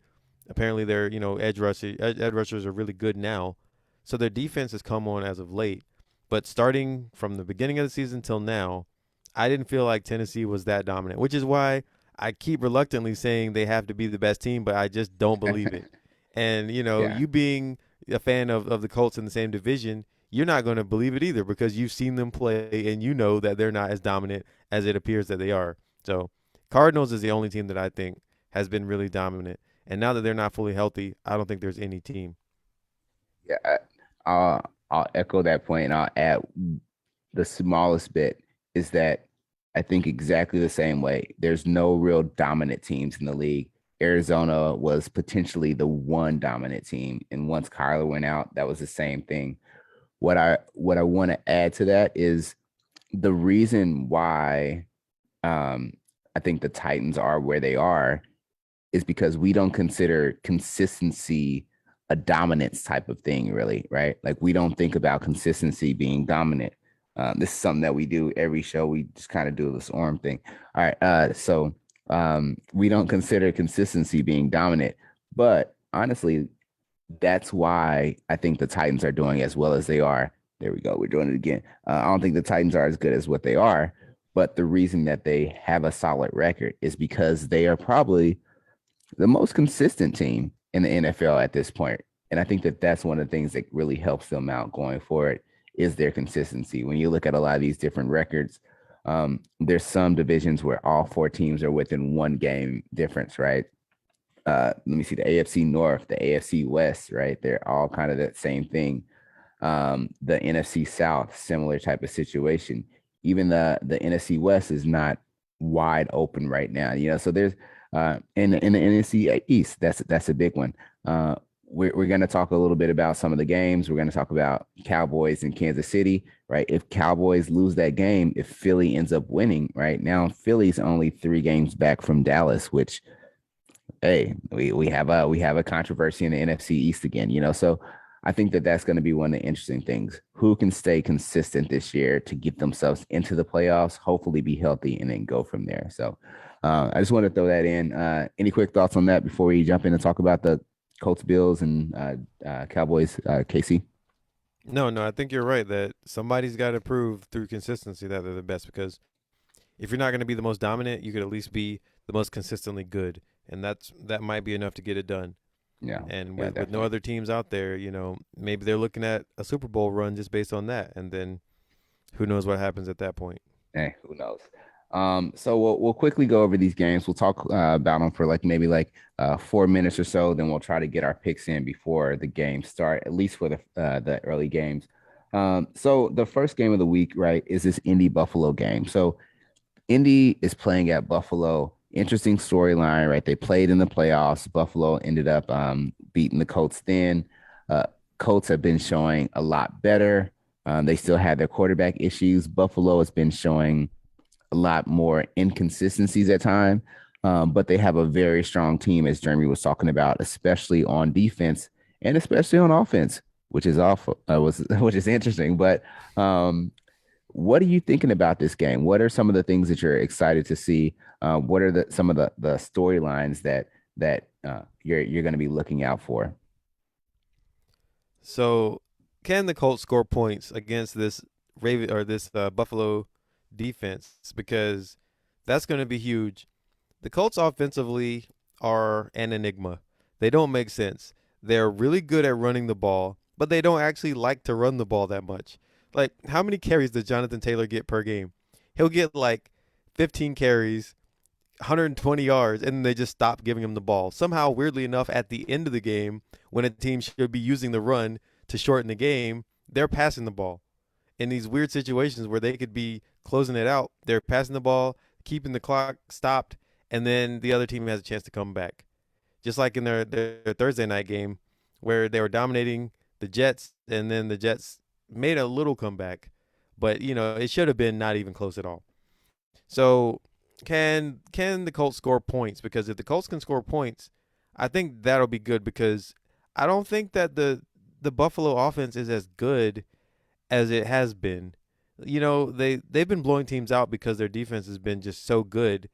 apparently their edge rushers are really good now. So their defense has come on as of late. But starting from the beginning of the season till now, I didn't feel like Tennessee was that dominant, which is why I keep reluctantly saying they have to be the best team, but I just don't believe it. And, Yeah. you being a fan of the Colts in the same division, you're not going to believe it either because you've seen them play and you know that they're not as dominant as it appears that they are. So, Cardinals is the only team that I think has been really dominant. And now that they're not fully healthy, I don't think there's any team. Yeah. I'll echo that point and I'll add the smallest bit is that I think exactly the same way. There's no real dominant teams in the league. Arizona was potentially the one dominant team. And once Kyler went out, that was the same thing. What I want to add to that is the reason why I think the Titans are where they are is because we don't consider consistency a dominance type of thing, really, right? Like we don't think about consistency being dominant. This is something that we do every show. We just kind of do this arm thing. All right. We don't consider consistency being dominant, but honestly, that's why I think the Titans are doing as well as they are. There we go. We're doing it again. I don't think the Titans are as good as what they are, but the reason that they have a solid record is because they are probably the most consistent team in the NFL at this point. And I think that that's one of the things that really helps them out going forward is their consistency. When you look at a lot of these different records, there's some divisions where all four teams are within one game difference, right? Let me see the AFC North, the AFC West, right? They're all kind of that same thing. The NFC South, similar type of situation. Even the NFC West is not wide open right now, So there's in the NFC East, that's a big one. We're going to talk a little bit about some of the games. We're going to talk about Cowboys and Kansas City, right? If Cowboys lose that game, if Philly ends up winning, right now, Philly's only 3 games back from Dallas, which hey, we have a controversy in the NFC East again, So I think that that's going to be one of the interesting things. Who can stay consistent this year to get themselves into the playoffs, hopefully be healthy, and then go from there. So I just want to throw that in. Any quick thoughts on that before we jump in and talk about the Colts, Bills, and Cowboys, KC? No, no, I think you're right that somebody's got to prove through consistency that they're the best because if you're not going to be the most dominant, you could at least be the most consistently good, and that might be enough to get it done. Yeah, And yeah, with no definitely. other teams out there, maybe they're looking at a Super Bowl run just based on that, and then who knows what happens at that point. Hey, who knows? So we'll quickly go over these games. We'll talk about them for like maybe like 4 minutes or so. Then we'll try to get our picks in before the games start, at least for the early games. So the first game of the week, right, is this Indy Buffalo game. So Indy is playing at Buffalo. Interesting storyline, right? They played in the playoffs. Buffalo ended up beating the Colts then. Uh, Colts have been showing a lot better. They still had their quarterback issues. Buffalo has been showing a lot more inconsistencies at time, but they have a very strong team, as Jeremy was talking about, especially on defense and especially on offense, which is awful. Which is interesting. But what are you thinking about this game? What are some of the things that you're excited to see? What are some of the storylines that you're going to be looking out for? So, can the Colts score points against this Raven or this Buffalo defense? Because that's going to be huge. The Colts offensively are an enigma. They don't make sense. They're really good at running the ball, but they don't actually like to run the ball that much. Like, how many carries does Jonathan Taylor get per game? He'll get like 15 carries, 120 yards, and then they just stop giving him the ball. Somehow, weirdly enough, at the end of the game, when a team should be using the run to shorten the game, they're passing the ball. In these weird situations where they could be closing it out, they're passing the ball, keeping the clock stopped, and then the other team has a chance to come back. Just like in their Thursday night game where they were dominating the Jets, and then the Jets made a little comeback, but it should have been not even close at all. So can the Colts score points? Because if the Colts can score points, I think that'll be good because I don't think that the Buffalo offense is as good as it has been. They've been blowing teams out because their defense has been just so good.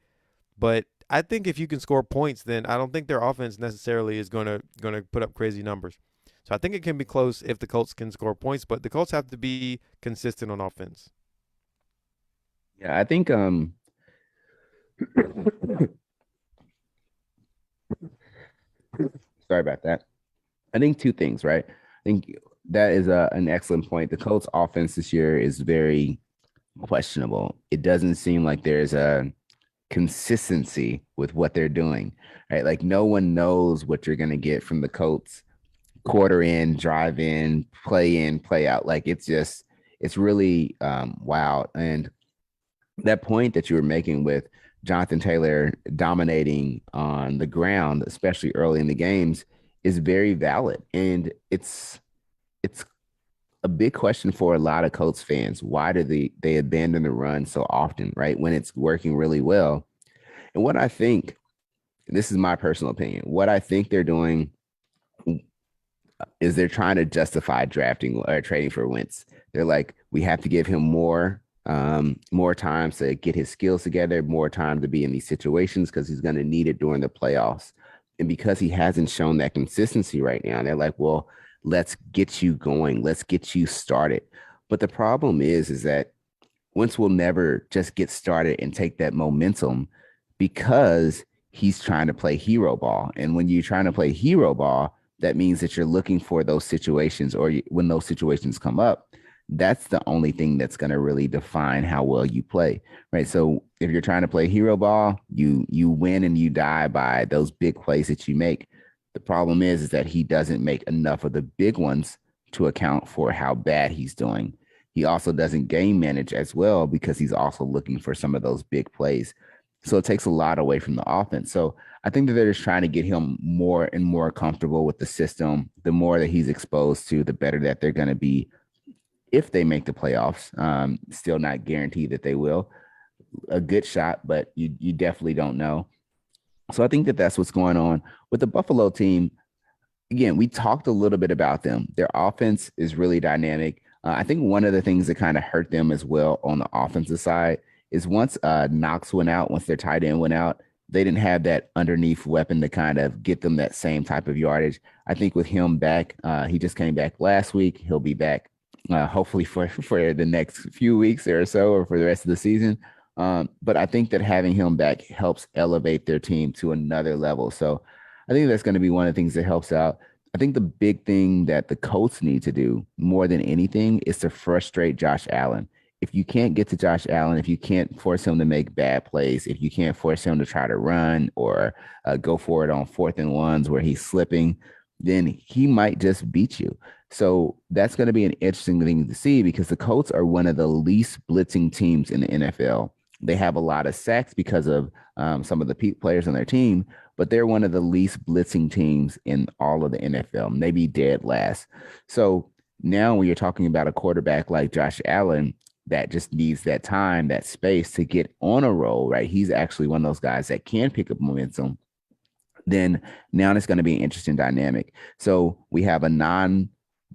But I think if you can score points, then I don't think their offense necessarily is gonna put up crazy numbers. So I think it can be close if the Colts can score points, but the Colts have to be consistent on offense. Yeah, I think sorry about that. I think two things, right? I think that is an excellent point. The Colts offense this year is very questionable. It doesn't seem like there's a consistency with what they're doing, right? Like no one knows what you're going to get from the Colts quarter in, play out. Like it's really wild. And that point that you were making with Jonathan Taylor dominating on the ground, especially early in the games, is very valid. And it's a big question for a lot of Colts fans. Why do they abandon the run so often, right? When it's working really well. And what I think, this is my personal opinion, what I think they're doing is they're trying to justify drafting or trading for Wentz. They're like, we have to give him more time to get his skills together, more time to be in these situations because he's going to need it during the playoffs. And because he hasn't shown that consistency right now, they're like, well, let's get you going, let's get you started. But the problem is that Wentz will never just get started and take that momentum because he's trying to play hero ball. And when you're trying to play hero ball, that means that you're looking for those situations, or when those situations come up, that's the only thing that's going to really define how well you play, right? So if you're trying to play hero ball, you win and you die by those big plays that you make. The problem is that he doesn't make enough of the big ones to account for how bad he's doing. He also doesn't game manage as well because he's also looking for some of those big plays. So it takes a lot away from the offense. So I think that they're just trying to get him more and more comfortable with the system. The more that he's exposed to, the better that they're going to be if they make the playoffs. Still not guaranteed that they will. A good shot, but you definitely don't know. So I think that that's what's going on with the Buffalo team. Again, we talked a little bit about them. Their offense is really dynamic. I think one of the things that kind of hurt them as well on the offensive side is once Knox went out, once their tight end went out, they didn't have that underneath weapon to kind of get them that same type of yardage. I think with him back, he just came back last week. He'll be back hopefully for the next few weeks or so, or for the rest of the season. But I think that having him back helps elevate their team to another level. So I think that's going to be one of the things that helps out. I think the big thing that the Colts need to do more than anything is to frustrate Josh Allen. If you can't get to Josh Allen, if you can't force him to make bad plays, if you can't force him to try to run or go for it on 4th and 1s where he's slipping, then he might just beat you. So that's going to be an interesting thing to see because the Colts are one of the least blitzing teams in the NFL. They have a lot of sacks because of some of the players on their team, but they're one of the least blitzing teams in all of the NFL, maybe dead last. So now when you're talking about a quarterback like Josh Allen that just needs that time, that space to get on a roll, right? He's actually one of those guys that can pick up momentum. Then now it's going to be an interesting dynamic. So we have a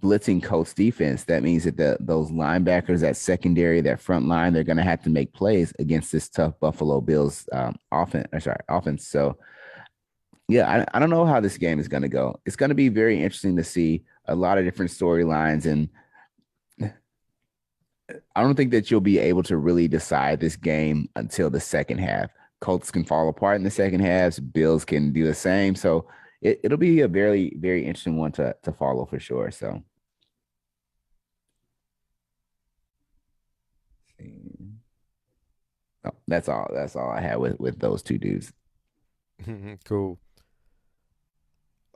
blitzing Colts defense. That means that those linebackers, that secondary, that front line, they're going to have to make plays against this tough Buffalo Bills offense. So yeah, I don't know how this game is going to go. It's going to be very interesting to see a lot of different storylines, and I don't think that you'll be able to really decide this game until the second half. Colts can fall apart in the second half. Bills can do the same. So it'll be a very, very interesting one to follow for sure. So oh, that's all. That's all I had with those two dudes. Cool.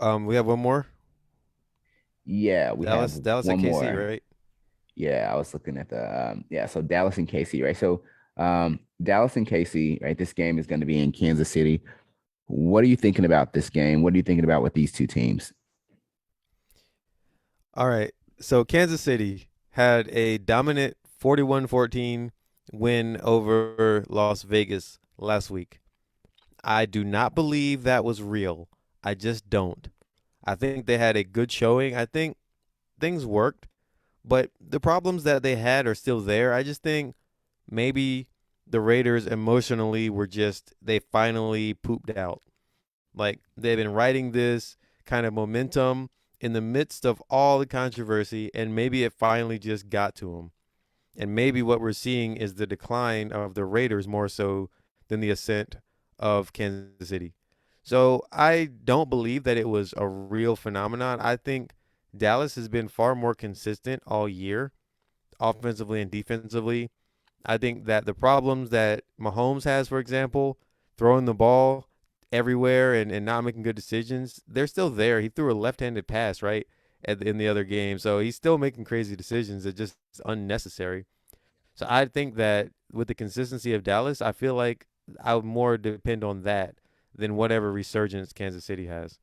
We have one more. Yeah, we have Dallas and one KC, more. right? Yeah, I was looking at the yeah, so Dallas and KC, right? So Dallas and KC, right? This game is going to be in Kansas City. What are you thinking about this game? What are you thinking about with these two teams? All right. So Kansas City had a dominant 41-14 win over Las Vegas last week. I do not believe that was real. I just don't. I think they had a good showing. I think things worked, but the problems that they had are still there. I just think maybe the Raiders emotionally were just, they finally pooped out. Like they've been riding this kind of momentum in the midst of all the controversy, and maybe it finally just got to them. And maybe what we're seeing is the decline of the Raiders more so than the ascent of Kansas City. So I don't believe that it was a real phenomenon. I think Dallas has been far more consistent all year, offensively and defensively. I think that the problems that Mahomes has, for example, throwing the ball everywhere and not making good decisions, they're still there. He threw a left-handed pass, right, in the other game. So he's still making crazy decisions that just unnecessary. So I think that with the consistency of Dallas, I feel like I would more depend on that than whatever resurgence Kansas City has.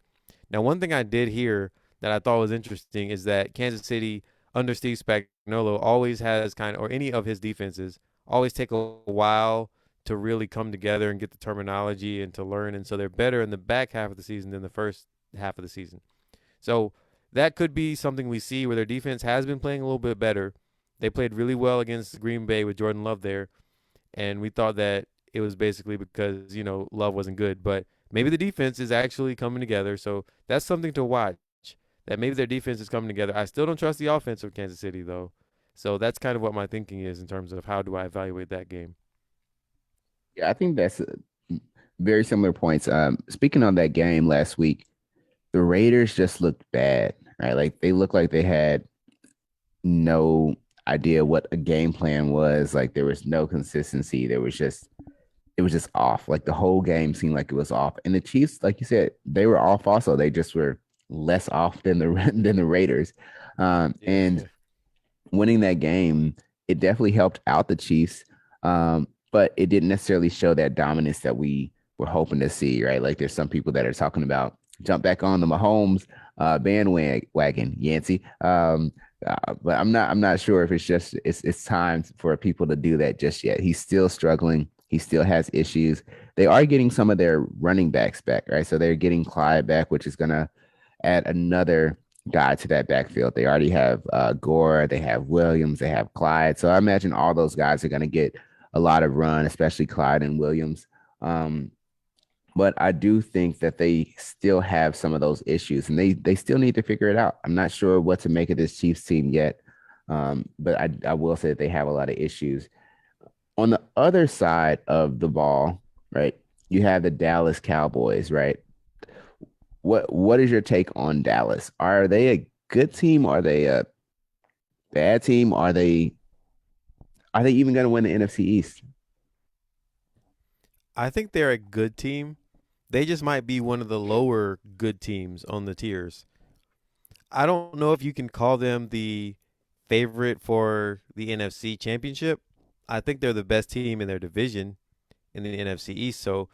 Now, one thing I did hear that I thought was interesting is that Kansas City under Steve Spagnuolo always has kind of, or any of his defenses, always take a while to really come together and get the terminology and to learn. And so they're better in the back half of the season than the first half of the season. So that could be something we see where their defense has been playing a little bit better. They played really well against Green Bay with Jordan Love there, and we thought that it was basically because Love wasn't good, but maybe the defense is actually coming together. So that's something to watch. That maybe their defense is coming together. I still don't trust the offense of Kansas City though. So that's kind of what my thinking is in terms of how do I evaluate that game. Yeah, I think that's very similar points. Speaking on that game last week, the Raiders just looked bad, right? Like they looked like they had no idea what a game plan was. Like there was no consistency. It was just off. Like the whole game seemed like it was off. And the Chiefs, like you said, they were off also. They just were less off than the than the Raiders. And Yeah. winning that game, it definitely helped out the Chiefs. But it didn't necessarily show that dominance that we were hoping to see, right? Like there's some people that are talking about jump back on the Mahomes bandwagon, Yancey. But I'm not sure if it's time for people to do that just yet. He's still struggling. He still has issues. They are getting some of their running backs back, right? So they're getting Clyde back, which is gonna add another guy to that backfield. They already have Gore, they have Williams, they have Clyde. So I imagine all those guys are gonna get a lot of run, especially Clyde and Williams. Um, but I do think that they still have some of those issues, and they still need to figure it out. I'm not sure what to make of this Chiefs team yet, but I will say that they have a lot of issues. On the other side of the ball, right? You have the Dallas Cowboys, right? What is your take on Dallas? Are they a good team? Are they a bad team? Are they even going to win the NFC East? I think they're a good team. They just might be one of the lower good teams on the tiers. I don't know if you can call them the favorite for the NFC championship. I think they're the best team in their division in the NFC East. So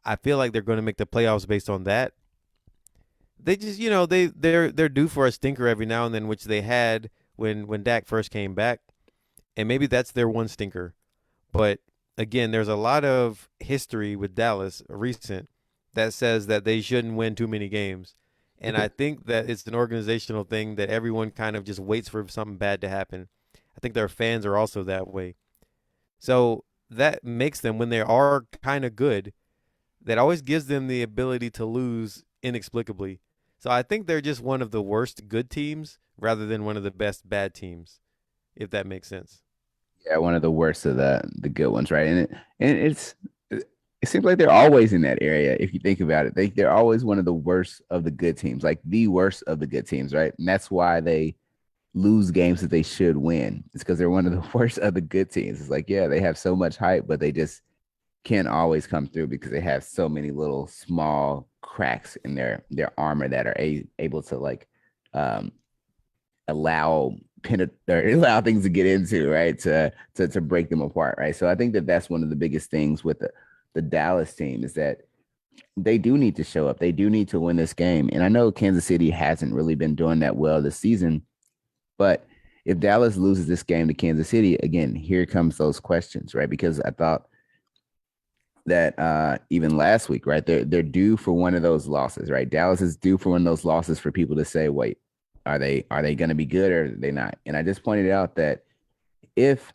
I feel like they're going to make the playoffs based on that. They just, they're due for a stinker every now and then, which they had when Dak first came back, and maybe that's their one stinker. But again, there's a lot of history with Dallas recent that says that they shouldn't win too many games. And I think that it's an organizational thing that everyone kind of just waits for something bad to happen. I think their fans are also that way. So that makes them, when they are kind of good, that always gives them the ability to lose inexplicably. So I think they're just one of the worst good teams rather than one of the best bad teams, if that makes sense. Yeah, one of the worst of the good ones, right? And it seems like they're always in that area. If you think about it, they're always one of the worst of the good teams, like the worst of the good teams, right? And that's why they lose games that they should win. It's because they're one of the worst of the good teams. It's like, yeah, they have so much hype, but they just can't always come through because they have so many little small cracks in their armor that are able to like um allow or allow things to get into, right? To break them apart, right? So I think that that's one of the biggest things with the Dallas team is that they do need to show up. They do need to win this game. And I know Kansas City hasn't really been doing that well this season, but if Dallas loses this game to Kansas City, again, here comes those questions, right? Because I thought that even last week, right? They're due for one of those losses, right? Dallas is due for one of those losses for people to say, wait, are they going to be good or are they not? And I just pointed out that if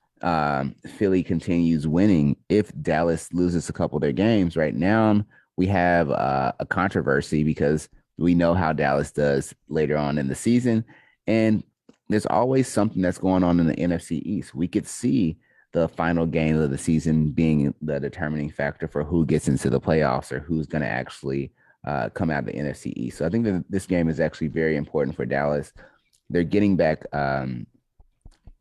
Philly continues winning, if Dallas loses a couple of their games, right now we have a controversy because we know how Dallas does later on in the season, and there's always something that's going on in the NFC East. We could see the final game of the season being the determining factor for who gets into the playoffs or who's going to actually come out of the NFC East. So I think that this game is actually very important for Dallas. They're getting back.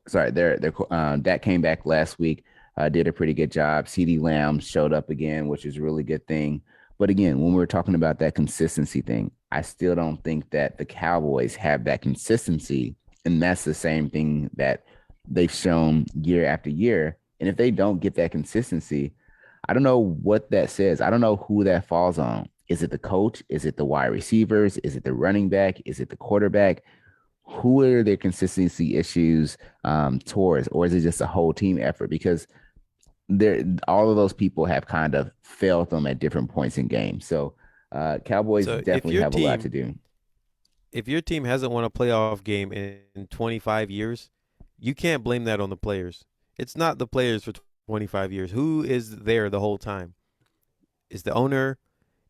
Sorry, they're that came back last week. Did a pretty good job. CD Lamb showed up again, which is a really good thing. But again, when we're talking about that consistency thing, I still don't think that the Cowboys have that consistency, and that's the same thing that they've shown year after year. And if they don't get that consistency, I don't know what that says. I don't know who that falls on. Is it the coach? Is it the wide receivers? Is it the running back? Is it the quarterback? Who are their consistency issues towards, or is it just a whole team effort? Because they're all of those people have kind of failed them at different points in games. So Cowboys So if definitely your have a lot to team do. if your team hasn't won a playoff game in 25 years, you can't blame that on the players. It's not the players for 25 years. Who is there the whole time? It's the owner.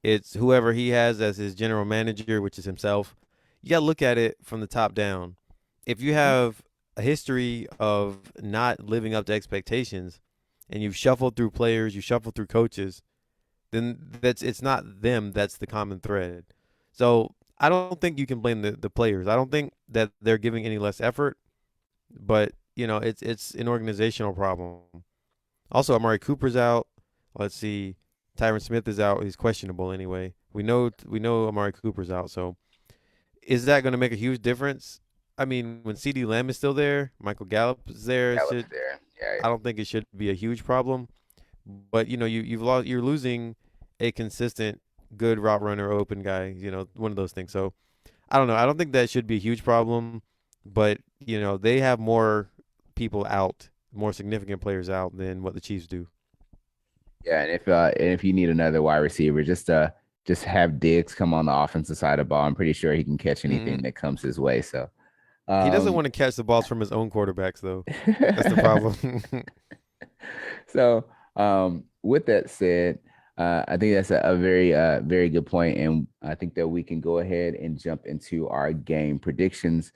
It's whoever he has as his general manager, which is himself. You got to look at it from the top down. If you have a history of not living up to expectations and you've shuffled through players, you shuffled through coaches, then it's not them that's the common thread. So I don't think you can blame the players. I don't think that they're giving any less effort, but it's an organizational problem. Also, Amari Cooper's out. Let's see, Tyron Smith is out. He's questionable anyway. We know Amari Cooper's out. So is that going to make a huge difference? I mean, when CD Lamb is still there, Michael Gallup is there. Gallup's there. Yeah, I don't think it should be a huge problem. But you're losing a consistent good route runner, open guy. One of those things. So I don't know. I don't think that should be a huge problem. But they have more people out, more significant players out than what the Chiefs do. yeah. And if you need another wide receiver, just have Diggs come on the offensive side of the ball. I'm pretty sure he can catch anything Mm. that comes his way. So, He doesn't um, want to catch the balls from his own quarterbacks, though. That's the problem. so with that said, I think that's a very very good point, and I think that we can go ahead and jump into our game predictions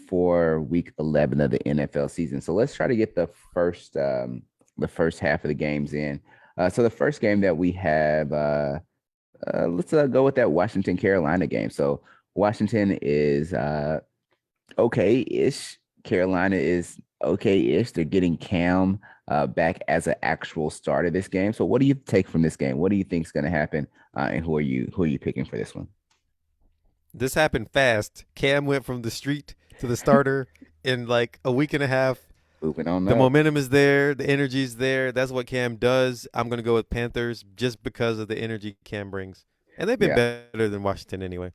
for Week 11 of the NFL season. So let's try to get the first half of the games in. So the first game that we have, let's go with that Washington Carolina game. So Washington is okay-ish. Carolina is okay-ish. They're getting Cam back as an actual starter this game. So what do you take from this game? What do you think is going to happen? And who are you picking for this one? This happened fast. Cam went from the street to the starter in like a week and a half. Moving on The up. momentum is there. The energy is there. That's what Cam does. I'm going to go with Panthers just because of the energy Cam brings. And they've been Yeah, better than Washington anyway.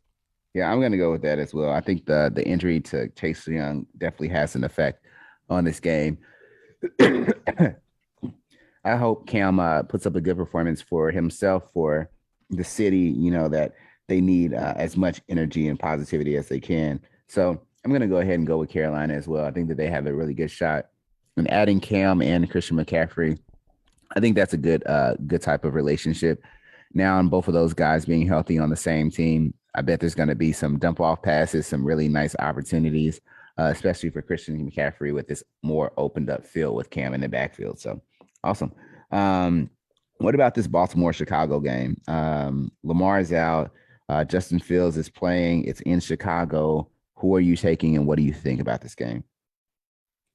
yeah, I'm going to go with that as well. I think the injury to Chase Young definitely has an effect on this game. I hope Cam puts up a good performance for himself, for the city, that they need as much energy and positivity as they can. So I'm going to go ahead and go with Carolina as well. I think that they have a really good shot. And adding Cam and Christian McCaffrey, I think that's a good type of relationship. Now, on both of those guys being healthy on the same team, I bet there's going to be some dump off passes, some really nice opportunities, especially for Christian McCaffrey with this more opened up field with Cam in the backfield. So awesome. Um, what about this Baltimore Chicago game? Lamar is out. Justin Fields is playing. It's in Chicago. Who are you taking, and what do you think about this game?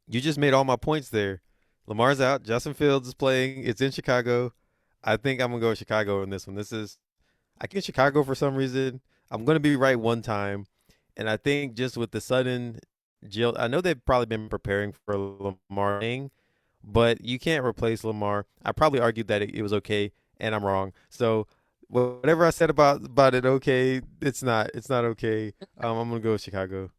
You just made all my points there. Lamar's out. Justin Fields is playing. It's in Chicago. I think I'm going to go with Chicago in this one. I get Chicago for some reason. I'm going to be right one time. And I think just with the sudden Jill, I know they've probably been preparing for Lamar, but you can't replace Lamar. I probably argued that it was okay, and I'm wrong. So whatever I said about it, okay, it's not. It's not okay. I'm gonna go with Chicago.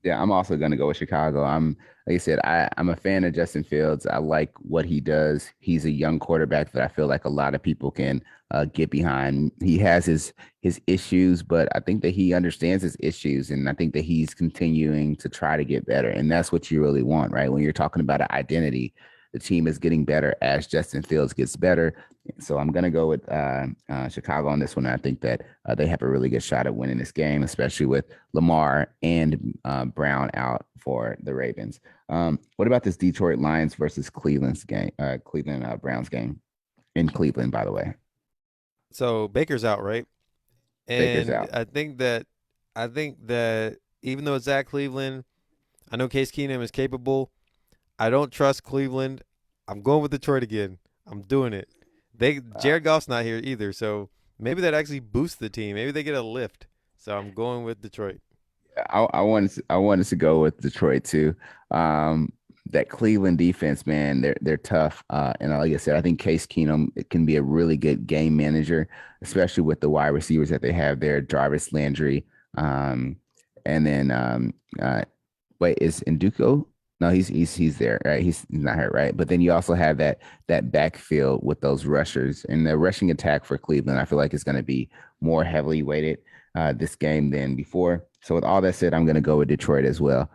Yeah, I'm also going to go with Chicago. Like I said, I'm a fan of Justin Fields. I like what he does. He's a young quarterback that I feel like a lot of people can get behind. He has his issues, but I think that he understands his issues, and I think that he's continuing to try to get better. And that's what you really want, right? When you're talking about an identity, the team is getting better as Justin Fields gets better. So I'm going to go with Chicago on this one. I think that they have a really good shot at winning this game, especially with Lamar and Brown out for the Ravens. What about this Detroit Lions versus Cleveland's game? Cleveland Browns game in Cleveland, by the way. So Baker's out, right? Baker's And out. I think that even though it's at Cleveland, I know Case Keenum is capable. I don't trust Cleveland. I'm going with Detroit again. I'm doing it. Uh, Jared Goff's not here either, so maybe that actually boosts the team. Maybe they get a lift. So I'm going with Detroit. I wanted to go with Detroit too. That Cleveland defense, man, they're tough. And like I said, I think Case Keenum it can be a really good game manager, especially with the wide receivers that they have there, Jarvis Landry, and then wait, is Nduko? No, he's there, right? He's not hurt, right? But then you also have that backfield with those rushers and the rushing attack for Cleveland. I feel like it's going to be more heavily weighted. this game than before. So with all that said, I'm going to go with Detroit as well.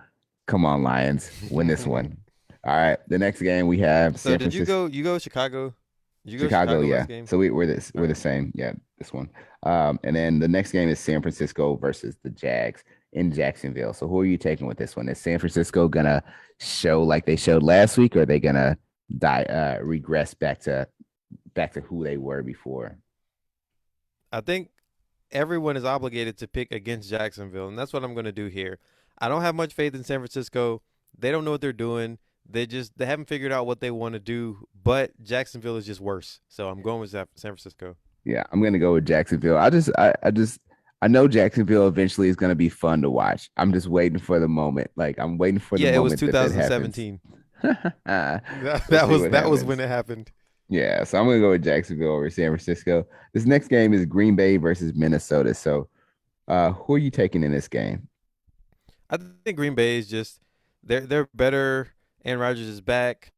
Come on, Lions, win this one. All right, the next game we have So San did you Francisco, go? You go Chicago? Did you go Chicago. Chicago last Yeah, game? so we're All the right. same. Yeah, this one. And then the next game is San Francisco versus the Jags in Jacksonville. So who are you taking with this one? Is San Francisco gonna show like they showed last week, or are they gonna regress back to who they were before? I think everyone is obligated to pick against Jacksonville, and that's what I'm going to do here. I don't have much faith in San Francisco. They don't know what they're doing. They haven't figured out what they want to do, but Jacksonville is just worse. So I'm going with San Francisco. Yeah, I'm gonna go with Jacksonville. I know Jacksonville eventually is gonna be fun to watch. I'm just waiting for the moment. Like I'm waiting for the Yeah, it was moment that that happens. 2017. That, We'll that see was what that was when happens. it happened. Yeah, so I'm gonna go with Jacksonville over San Francisco. This next game is Green Bay versus Minnesota. So, who are you taking in this game? I think Green Bay is just they're better. Aaron Rodgers is back.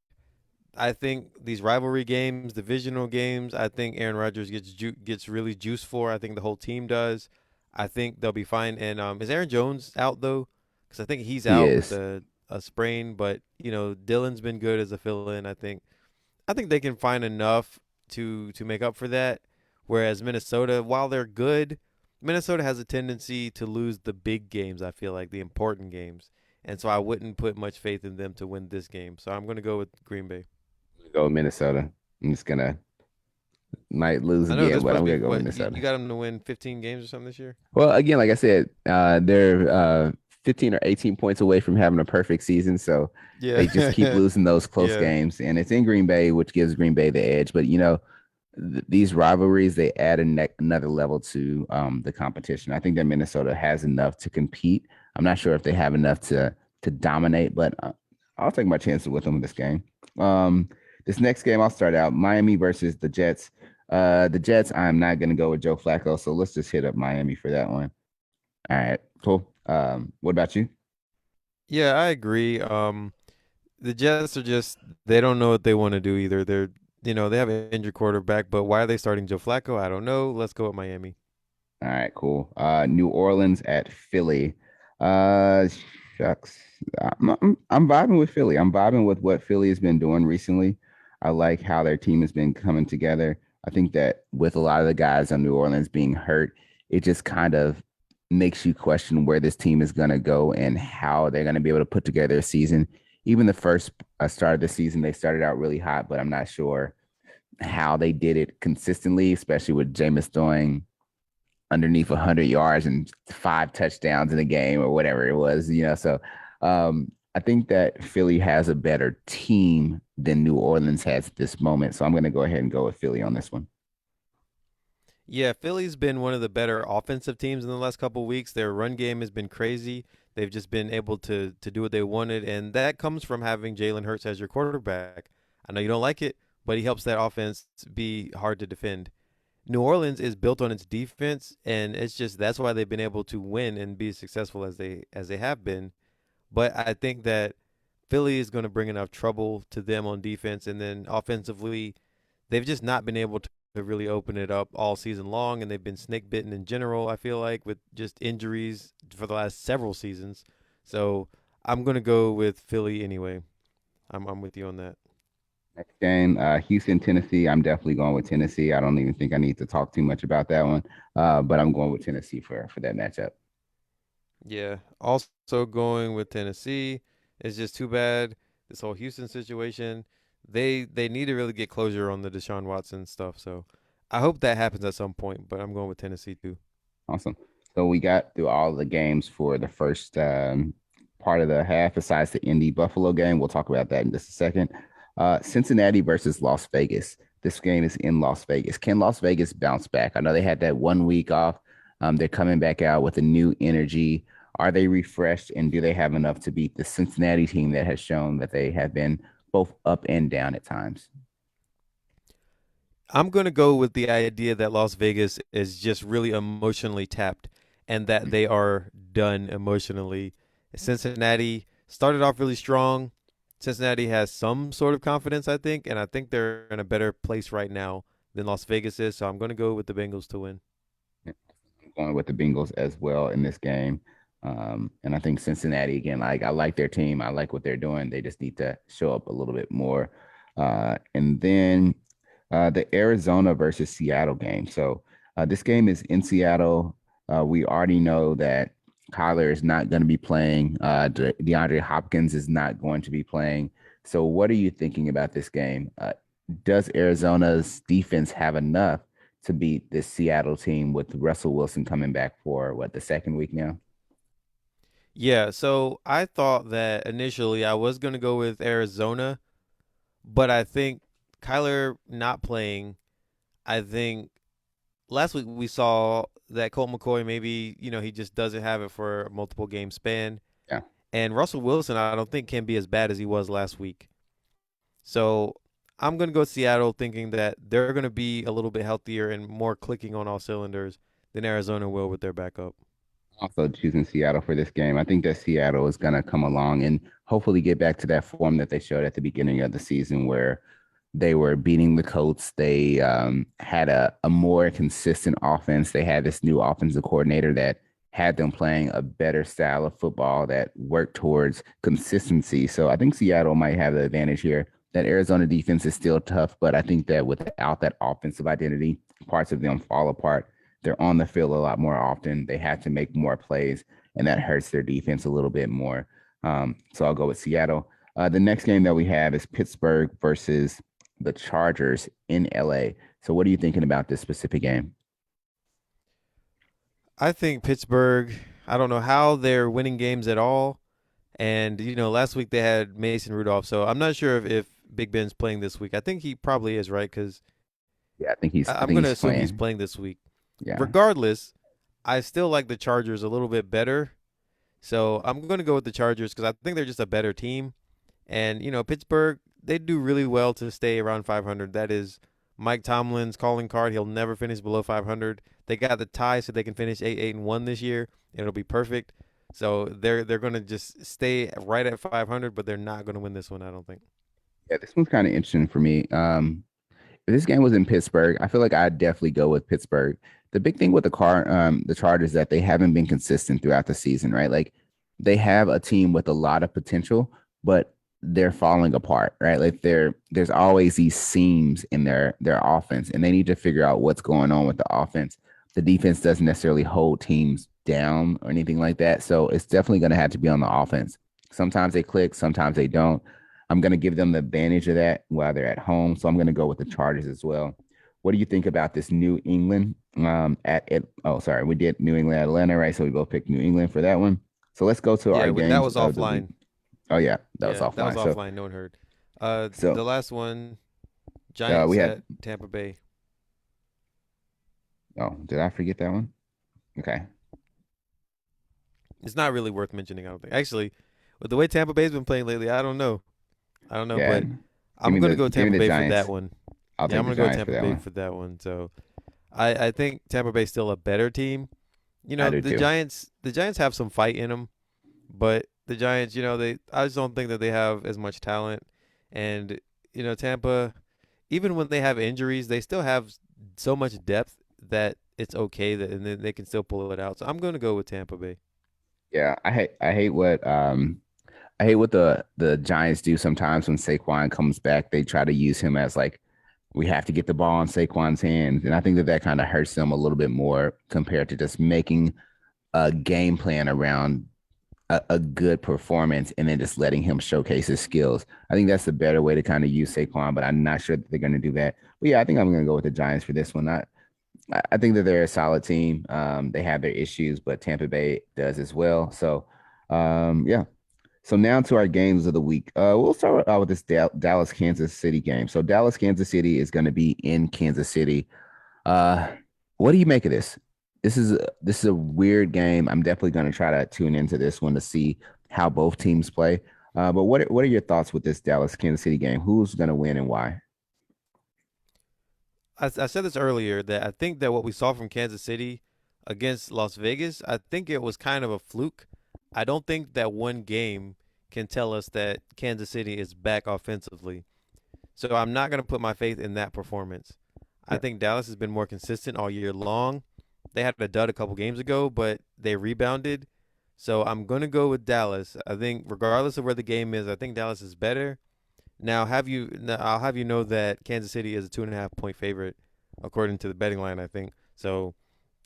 I think these rivalry games, divisional games, I think Aaron Rodgers gets really juiced for. I think the whole team does. I think they'll be fine. And is Aaron Jones out though? Because I think he's He out with is. a sprain. But Dylan's been good as a fill-in. I think they can find enough to make up for that. Whereas Minnesota, while they're good, Minnesota has a tendency to lose the big games. I feel like the important games, and so I wouldn't put much faith in them to win this game. So I'm going to go with Green Bay. Go with Minnesota. I'm just gonna might lose I know they're again, but supposed I'm to be gonna go with what you Minnesota. got them to win 15 games or something this year. Well, again, like I said, they're 15 or 18 points away from having a perfect season. So they just keep Yeah, losing those close yeah, games. And it's in Green Bay, which gives Green Bay the edge. But, these rivalries, they add another level to the competition. I think that Minnesota has enough to compete. I'm not sure if they have enough to dominate, but I'll take my chances with them in this game. This next game, I'll start out Miami versus the Jets. The Jets, I'm not going to go with Joe Flacco, so let's just hit up Miami for that one. All right, cool. What about you? yeah. I agree. The Jets are just they don't know what they want to do either. They have an injured quarterback, but why are they starting Joe Flacco? I don't know. Let's go with Miami. All right, cool. New Orleans at Philly. Uh, Shucks. I'm vibing with Philly. I'm vibing with what Philly has been doing recently. I like how their team has been coming together. I think that with a lot of the guys on New Orleans being hurt, it just kind of makes you question where this team is going to go and how they're going to be able to put together a season. Even the first start of the season, they started out really hot, but I'm not sure how they did it consistently, especially with Jameis doing underneath 100 yards and 5 touchdowns in a game or whatever it was, So I think that Philly has a better team than New Orleans has at this moment. So I'm going to go ahead and go with Philly on this one. Yeah, Philly's been one of the better offensive teams in the last couple of weeks. Their run game has been crazy. They've just been able to do what they wanted, and that comes from having Jalen Hurts as your quarterback. I know you don't like it, but he helps that offense be hard to defend. New Orleans is built on its defense, and it's just that's why they've been able to win and be as successful as they have been. But I think that Philly is going to bring enough trouble to them on defense, and then offensively, they've just not been able to really open it up all season long, and they've been snake bitten in general. I feel like with just injuries for the last several seasons. So I'm going to go with Philly anyway. I'm with you on that. Next game, Houston, Tennessee. I'm definitely going with Tennessee. I don't even think I need to talk too much about that one, but I'm going with Tennessee for that matchup. Yeah. Also going with Tennessee. It's just too bad this whole Houston situation. They need to really get closure on the Deshaun Watson stuff. So I hope that happens at some point. But I'm going with Tennessee too. Awesome. So we got through all the games for the first part of the half, besides the Indy Buffalo game. We'll talk about that in just a second. Cincinnati versus Las Vegas. This game is in Las Vegas. Can Las Vegas bounce back? I know they had that 1 week off. They're coming back out with a new energy. Are they refreshed, and do they have enough to beat the Cincinnati team that has shown that they have been both up and down at times? I'm going to go with the idea that Las Vegas is just really emotionally tapped and that they are done emotionally. Cincinnati started off really strong. Cincinnati has some sort of confidence, I think, and I think they're in a better place right now than Las Vegas is. So I'm going to go with the Bengals to win. going with the Bengals as well in this game. And I think Cincinnati again, like I like their team. I like what they're doing. They just need to show up a little bit more. And then the Arizona versus Seattle game. So this game is in Seattle. We already know that Kyler is not going to be playing. DeAndre Hopkins is not going to be playing. So what are you thinking about this game? Does Arizona's defense have enough to beat this Seattle team with Russell Wilson coming back for what, the second week now? Yeah, so I thought that initially I was going to go with Arizona, but I think Kyler not playing, I think last week we saw that Colt McCoy maybe, he just doesn't have it for a multiple game span. Yeah. And Russell Wilson, I don't think can be as bad as he was last week. So I'm going to go Seattle thinking that they're going to be a little bit healthier and more clicking on all cylinders than Arizona will with their backup. Also choosing Seattle for this game. I think that Seattle is going to come along and hopefully get back to that form that they showed at the beginning of the season where they were beating the Colts. They had a more consistent offense. They had this new offensive coordinator that had them playing a better style of football that worked towards consistency. So I think Seattle might have the advantage here. That Arizona defense is still tough, but I think that without that offensive identity, parts of them fall apart. They're on the field a lot more often. They have to make more plays, and that hurts their defense a little bit more. So I'll go with Seattle. The next game that we have is Pittsburgh versus the Chargers in LA. So what are you thinking about this specific game? I think Pittsburgh, I don't know how they're winning games at all. And, last week they had Mason Rudolph. So I'm not sure if Big Ben's playing this week. I think he probably is, right? Because Yeah, I I'm think going to he's assume he's playing. playing this week. Yeah. Regardless, I still like the Chargers a little bit better. So I'm going to go with the Chargers because I think they're just a better team. And, Pittsburgh, they do really well to stay around 500. That is Mike Tomlin's calling card. He'll never finish below 500. They got the tie so they can finish 8-1 this year. It'll be perfect. So they're going to just stay right at 500, but they're not going to win this one, I don't think. Yeah, this one's kind of interesting for me. If this game was in Pittsburgh, I feel like I'd definitely go with Pittsburgh. The big thing with the Chargers is that they haven't been consistent throughout the season, right? Like they have a team with a lot of potential, but they're falling apart, right? Like there's always these seams in their offense, and they need to figure out what's going on with the offense. The defense doesn't necessarily hold teams down or anything like that, so it's definitely going to have to be on the offense. Sometimes they click, sometimes they don't. I'm going to give them the advantage of that while they're at home. So I'm going to go with the Chargers as well. What do you think about this New England oh, sorry, we did New England Atlanta, right? So we both picked New England for that one. So let's go to Yeah, our that games was of the week. offline. Oh yeah, that was Yeah, that was offline. So offline. No one heard. so The last one, we Giants had. at Tampa Bay. Oh, did I forget that one? Okay. It's not really worth mentioning, I don't think. Actually, with the way Tampa Bay's been playing lately, I don't know. I don't know, Yeah. but I'm gonna go Give me Tampa the Bay for that Giants. one. I'll Yeah, I'm take the gonna go Giants for Tampa that Bay one. for that one. So I think Tampa Bay's still a better team. I do The too. Giants have some fight in them, but the Giants, they I just don't think that they have as much talent. And Tampa, even when they have injuries, they still have so much depth that it's okay that and then they can still pull it out. So I'm gonna go with Tampa Bay. Yeah, I hate what the Giants do sometimes when Saquon comes back. They try to use him as like we have to get the ball in Saquon's hands, and I think that that kind of hurts them a little bit more compared to just making a game plan around a good performance and then just letting him showcase his skills. I think that's the better way to kind of use Saquon, but I'm not sure that they're going to do that. But yeah, I think I'm going to go with the Giants for this one. I think that they're a solid team. They have their issues, but Tampa Bay does as well. So, yeah. So now to our games of the week. We'll start out with this Dallas Kansas City game. So Dallas Kansas City is going to be in Kansas City. Uh, what do you make of this? This is a weird game. I'm definitely going to try to tune into this one to see how both teams play. But what are your thoughts with this Dallas Kansas City game? Who's going to win and why? I said this earlier that I think that what we saw from Kansas City against Las Vegas, I think it was kind of a fluke. I don't think that one game can tell us that Kansas City is back offensively. So I'm not going to put my faith in that performance. I Yeah. think Dallas has been more consistent all year long. They had a dud a couple games ago, but they rebounded. So I'm gonna go with Dallas. I think regardless of where the game is, I think Dallas is better. I'll have you know that Kansas City is a 2.5 point favorite according to the betting line. I think so.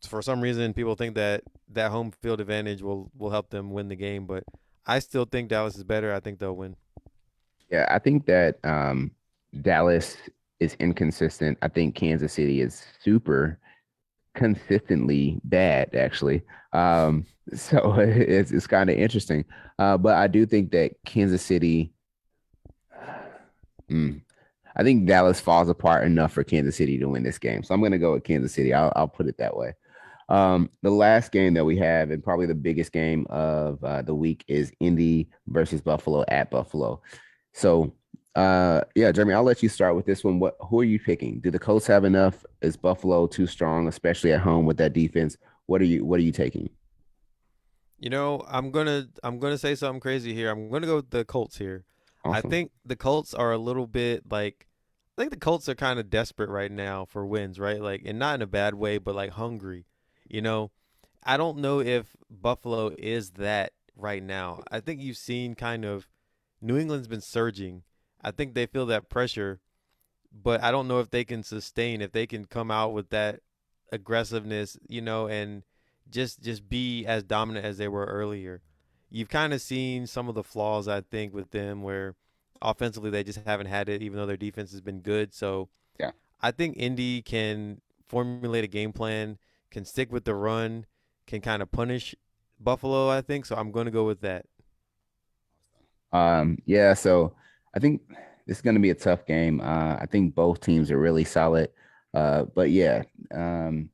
For some reason, people think that that home field advantage will help them win the game, but I still think Dallas is better. I think they'll win. Yeah, I think that Dallas is inconsistent. I think Kansas City is super consistently bad, actually. So it's kind of interesting. But I do think that Kansas City, mm, I think Dallas falls apart enough for Kansas City to win this game. So I'm going to go with Kansas City. I'll put it that way. The last game that we have, and probably the biggest game of the week, is Indy versus Buffalo at Buffalo. So, yeah, Jeremy, I'll let you start with this one. Who are you picking? Do the Colts have enough? Is Buffalo too strong, especially at home with that defense? What are you taking? I'm gonna say something crazy here. I'm gonna go with the Colts here. I Awesome. think the Colts are a little bit like I think the Colts are kind of desperate right now for wins, right? Like, and not in a bad way, but like hungry. You know, I don't know if Buffalo is that right now. I think you've seen kind of New England's been surging. I think they feel that pressure, but I don't know if they can sustain, if they can come out with that aggressiveness, and just be as dominant as they were earlier. You've kind of seen some of the flaws I think with them where offensively they just haven't had it even though their defense has been good. So Yeah. I think Indy can formulate a game plan, can stick with the run, can kind of punish Buffalo, I think. So I'm going to go with that. Yeah, so I think this is going to be a tough game. I think both teams are really solid. But yeah, um,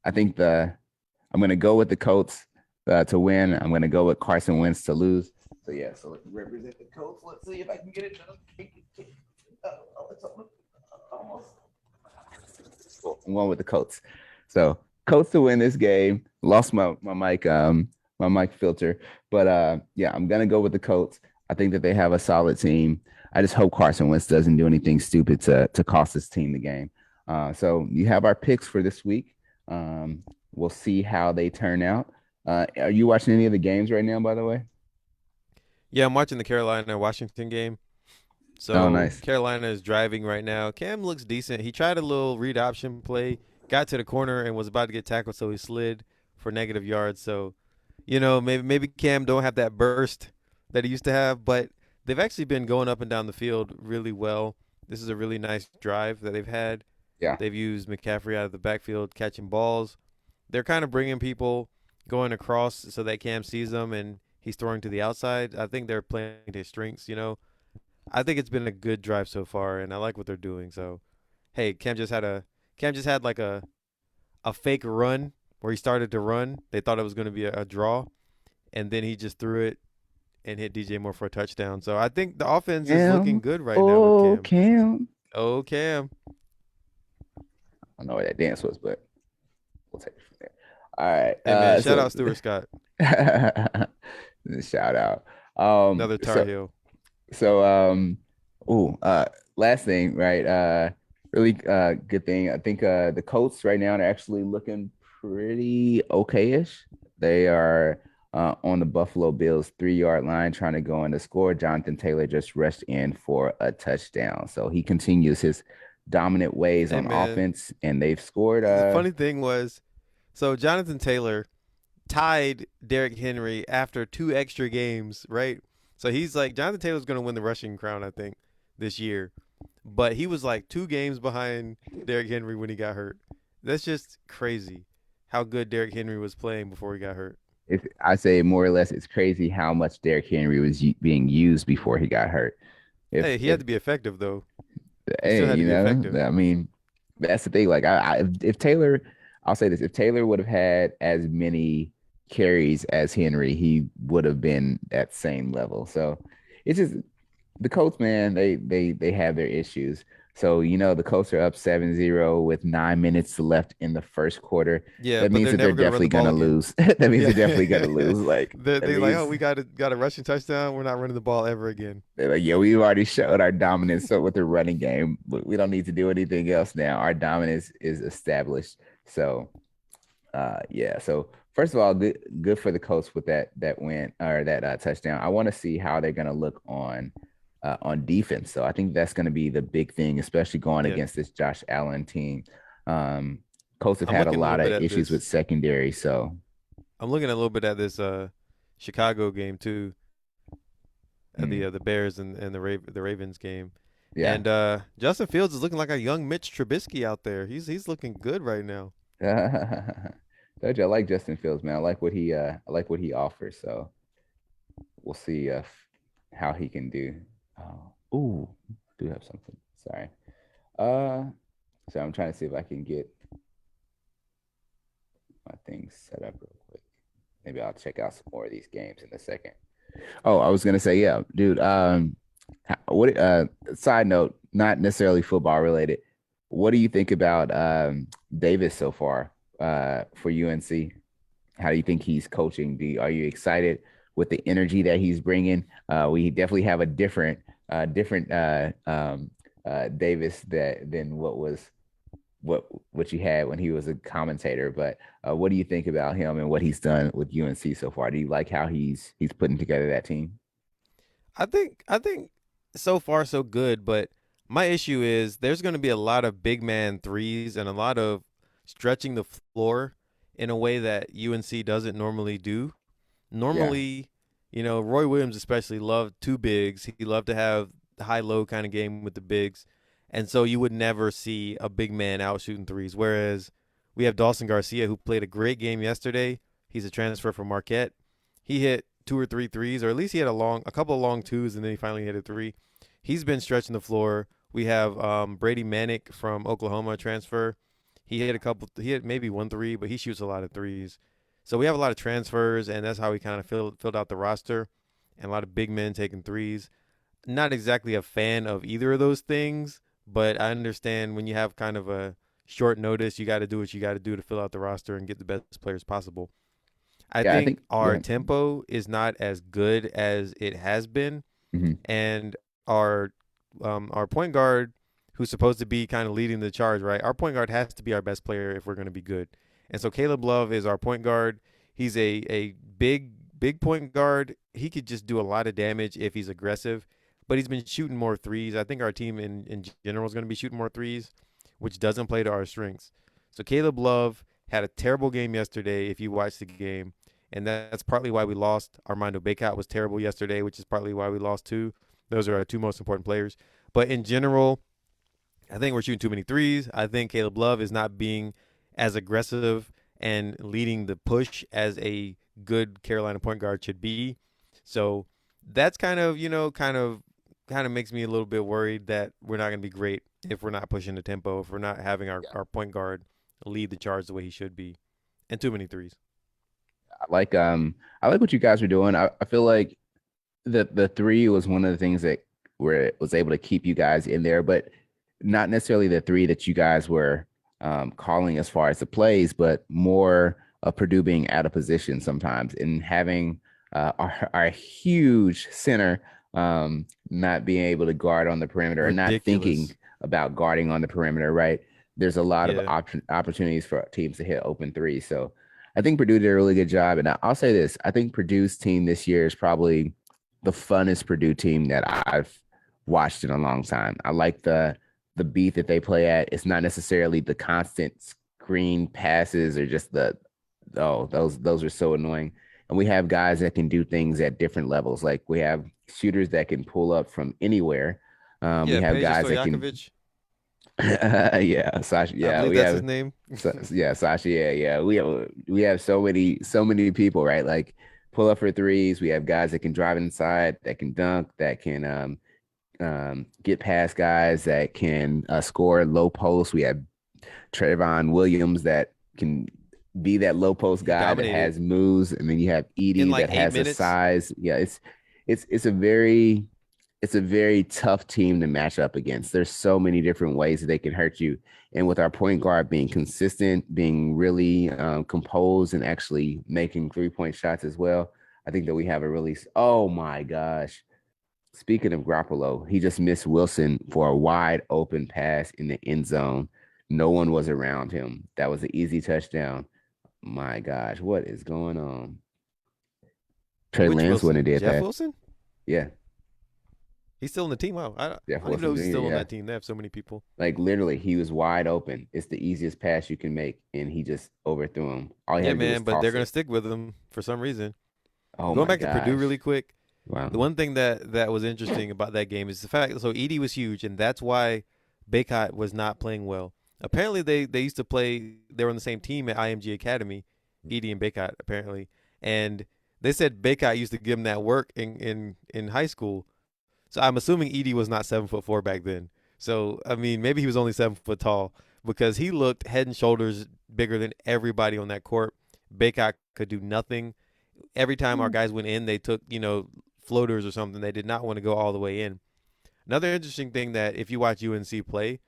I think I'm going to go with the Colts to win. I'm going to go with Carson Wentz to lose. So yeah, so let's represent the Colts. Let's see if I can get it done. It's almost. Cool. I'm going with the Colts. So Colts to win this game. Lost my mic filter, but yeah, I'm gonna go with the Colts. I think that they have a solid team. I just hope Carson Wentz doesn't do anything stupid to cost his team the game. So you have our picks for this week. We'll see how they turn out. Are you watching any of the games right now, by the way? Yeah, I'm watching the Carolina Washington game. Oh, So nice. Carolina is driving right now. Cam looks decent. He tried a little read option play, got to the corner and was about to get tackled, so he slid for negative yards. So, maybe Cam don't have that burst that he used to have, but they've actually been going up and down the field really well. This is a really nice drive that they've had. Yeah. They've used McCaffrey out of the backfield catching balls. They're kind of bringing people going across so that Cam sees them and he's throwing to the outside. I think they're playing to his strengths. I think it's been a good drive so far, and I like what they're doing. So, hey, Cam just had like a fake run where he started to run. They thought it was going to be a draw, and then he just threw it and hit DJ Moore for a touchdown. So I think the offense is looking Cam. good right now with Oh, Cam. Cam. Oh, Cam. I don't know what that dance was, but we'll take it from there. All right. Hey man, shout So out Stuart Scott, shout out. another Tar So Heel. so ooh, last thing, right? Really good thing. I think the Colts right now are actually looking pretty okay-ish. They are on the Buffalo Bills 3 yard line trying to go in to score. Jonathan Taylor just rushed in for a touchdown. So he continues his dominant ways Hey on man, offense, and they've scored the funny thing was, so Jonathan Taylor tied Derrick Henry after 2 extra games, right? So he's like Jonathan Taylor's going to win the rushing crown, I think, this year. But he was like 2 games behind Derrick Henry when he got hurt. That's just crazy how good Derrick Henry was playing before he got hurt. I say more or less it's crazy how much Derrick Henry was being used before he got hurt. Hey, he If had to be effective though. He still hey, had to be effective. I mean, that's the thing. Like, if Taylor, I'll say this: if Taylor would have had as many carries as Henry, he would have been at same level. So it's just the Colts, man. They have their issues. So the Colts are up 7-0 with 9 minutes left in the first quarter. Yeah, That but means they're that they're never gonna run definitely the ball gonna again. lose. That means Yeah, they're definitely gonna lose. Like that they're like, oh, means we got a rushing touchdown. We're not running the ball ever again. they're like, yeah, we've already showed our dominance with the running game, but we don't need to do anything else now. Our dominance is established. So Yeah. So first of all, good for the Colts with that win or that touchdown. I want to see how they're going to look on defense. So I think that's going to be the big thing, especially going Yeah, against this Josh Allen team. Um, Colts have I'm had a looking a little lot bit of at issues with this. secondary. So I'm looking a little bit at this Chicago game too, at mm, the Bears and the Ravens game. yeah. And Justin Fields is looking like a young Mitch Trubisky out there. He's looking good right now. Told you, I like Justin Fields, man. I like what he offers. So we'll see if how he can do. Ooh, do have something. Sorry. Uh, so I'm trying to see if I can get my things set up real quick. Maybe I'll check out some more of these games in a second. Oh, I was gonna say, yeah, dude. What? Side note, not necessarily football related. What do you think about Davis so far for UNC? How do you think he's coaching? Are you excited with the energy that he's bringing? We definitely have a different Davis than what you had when he was a commentator. But what do you think about him and what he's done with UNC so far? Do you like how he's putting together that team? I think so far so good, but my issue is there's going to be a lot of big man threes and a lot of stretching the floor in a way that UNC doesn't normally do. Yeah, Normally, Roy Williams especially loved two bigs. He loved to have the high low kind of game with the bigs. And so you would never see a big man out shooting threes. Whereas we have Dawson Garcia, who played a great game yesterday. He's a transfer from Marquette. He hit two or three threes, or at least he had a couple of long twos, and then he finally hit a three. He's been stretching the floor. We have Brady Manick from Oklahoma transfer. He hit a couple. He hit maybe one three, but he shoots a lot of threes. So we have a lot of transfers, and that's how we kind of filled out the roster, and a lot of big men taking threes. Not exactly a fan of either of those things, but I understand when you have kind of a short notice, you got to do what you got to do to fill out the roster and get the best players possible. I yeah. I think think go our ahead. tempo is not as good as it has been, Mhm. and our our point guard, who's supposed to be kind of leading the charge, right? Our point guard has to be our best player if we're going to be good. And so Caleb Love is our point guard. He's a big point guard. He could just do a lot of damage if he's aggressive, but he's been shooting more threes. I think our team in general is going to be shooting more threes, which doesn't play to our strengths. So Caleb Love had a terrible game yesterday if you watched the game, and that's partly why we lost. Armando Bacot was terrible yesterday, which is partly why we lost too. Those are our two most important players. But in general, I think we're shooting too many threes. I think Caleb Love is not being as aggressive and leading the push as a good Carolina point guard should be. So that's kind of makes me a little bit worried that we're not going to be great if we're not pushing the tempo, if we're not having our point guard lead the charge the way he should be, and too many threes. I like what you guys are doing. I feel like the three was one of the things that where it was able to keep you guys in there, but not necessarily the three that you guys were calling as far as the plays, but more of Purdue being out of position sometimes and having our huge center not being able to guard on the perimeter and not thinking Ridiculous. about guarding on the perimeter, right? There's a lot of Yeah. opportunities for teams to hit open threes. So I think Purdue did a really good job. And I'll say this, I think Purdue's team this year is probably the funnest Purdue team that I've watched in a long time. I like the beat that they play at. It's not necessarily the constant screen passes or just the those are so annoying. And we have guys that can do things at different levels. Like we have shooters that can pull up from anywhere. We Yeah, have Peja guys that can Stojakovic. yeah, Sasha. I Yeah, believe we that's his have name. yeah, Sasha. Yeah, yeah. We have so many people, right? Like pull up for threes. We have guys that can drive inside, that can dunk, that can get past guys, that can score low post. We have Trayvon Williams that can be that low post He guy that dominated has moves, and then you have in Edie like that eight has the minutes. size. Yeah, it's a very tough team to match up against. There's so many different ways that they can hurt you, and with our point guard being consistent, being really composed, and actually making 3-point shots as well, I think that we have a really. Oh my gosh! Speaking of Garoppolo, he just missed Wilson for a wide open pass in the end zone. No one was around him. That was an easy touchdown. My gosh, what is going on? Trey Which Lance wouldn't Wilson? have did Jeff that. Wilson? Yeah, He's still in the team. Wow, I Jeff don't even know Wilson he's Jr. still on Yeah, that team. They have so many people. like literally, he was wide open. It's the easiest pass you can make, and he just overthrew him. All he Yeah, had to do was man, but they're toss gonna it. stick with him for some reason. Oh Going my back to Purdue gosh! really quick, Wow. the one thing that was interesting about that game is the fact. So Edie was huge, and that's why Baycott was not playing well. Apparently, they used to play. They were on the same team at IMG Academy, Edie and Baycott apparently, and they said Baycott used to give him that work in high school. So I'm assuming Edie was not 7'4" back then. So I mean, maybe he was only 7 foot tall because he looked head and shoulders bigger than everybody on that court. Baycott could do nothing. Every time our guys went in, they took floaters or something. They did not want to go all the way in. Another interesting thing that if you watch UNC play,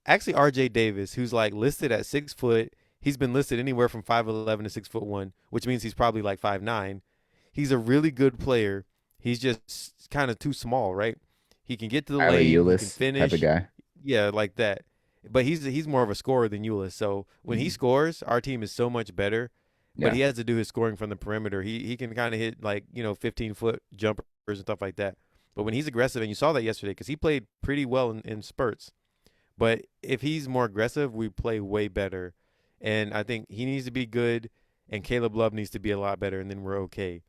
actually RJ Davis, who's like listed at 6 foot, he's been listed anywhere from 5'11" to 6'1", which means he's probably like 5'9". He's a really good player. He's just kind of too small, right? He can get to the Tyler lane. He can Eulis type of finish. guy. Yeah, like that. But he's more of a scorer than Euless. So when he Mhm. scores, our team is so much better. But Yeah, he has to do his scoring from the perimeter. He can kind of hit like 15-foot jumpers and stuff like that. But when he's aggressive, and you saw that yesterday because he played pretty well in spurts. But if he's more aggressive, we play way better. And I think he needs to be good, and Caleb Love needs to be a lot better, and then we're okay.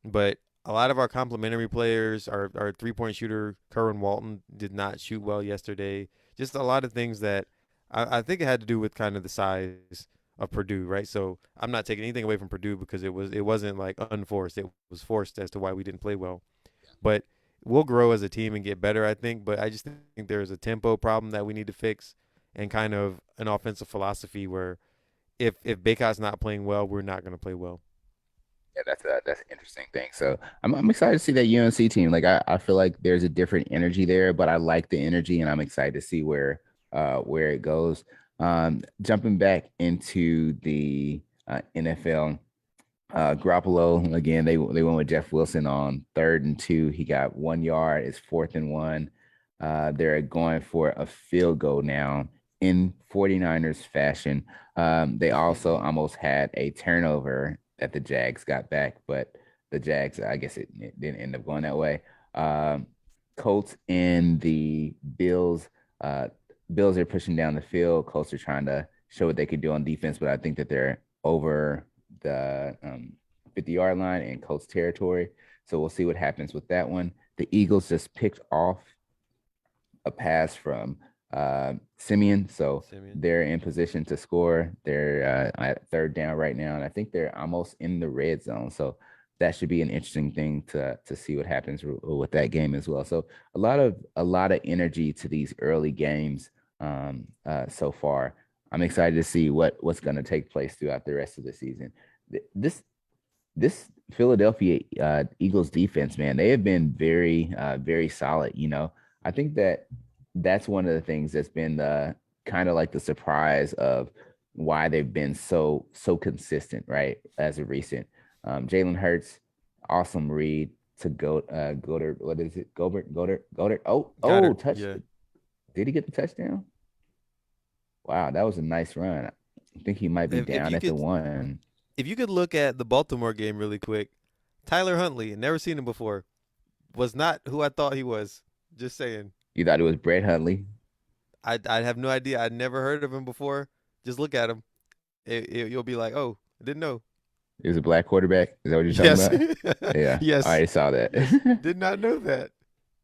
But a lot of our complementary players, our 3 point shooter, Kerwin Walton, did not shoot well yesterday. Just a lot of things that I think it had to do with kind of the size of Purdue, right? So I'm not taking anything away from Purdue because it wasn't like unforced. It was forced as to why we didn't play well. But we'll grow as a team and get better, I think. But I just think there's a tempo problem that we need to fix and kind of an offensive philosophy where if Baycott's not playing well, we're not going to play well. yeah, that's an interesting thing. So I'm excited to see that UNC team. Like I feel like there's a different energy there, but I like the energy, and I'm excited to see where it goes. Jumping back into the NFL. Garoppolo again. They went with Jeff Wilson on 3rd and 2. He got 1 yard. It's 4th and 1. They're going for a field goal now in 49ers fashion. They also almost had a turnover that the Jags got back, but the Jags, I guess it didn't end up going that way. Um, Colts and the Bills. Bills are pushing down the field. Colts are trying to show what they could do on defense, but I think that they're over the 50-yard line in Colts territory. So we'll see what happens with that one. The Eagles just picked off a pass from Simeon, so Simeon. they're in position to score. They're at 3rd down right now, and I think they're almost in the red zone. So that should be an interesting thing to see what happens with that game as well. So a lot of energy to these early games so far. I'm excited to see what's going to take place throughout the rest of the season. This Philadelphia Eagles defense, man, they have been very solid. I think that's one of the things that's been the kind of like the surprise of why they've been so consistent, right? As of recent, Jalen Hurts, awesome read to Goddard. What is it? Goddard. Oh, Goddard. touch. Yeah. Did he get the touchdown? Wow, that was a nice run. I think he might be If down you at the could one. look at the Baltimore game really quick, Tyler Huntley, never seen him before, was not who I thought he was. Just saying. You thought it was Brett Hundley? I have no idea. I'd never heard of him before. Just look at him. You'll be like, oh, I didn't know. It was a black quarterback. Is that what you're talking Yes. about? Yeah, I Yes. already saw that. Yes. Did not know that.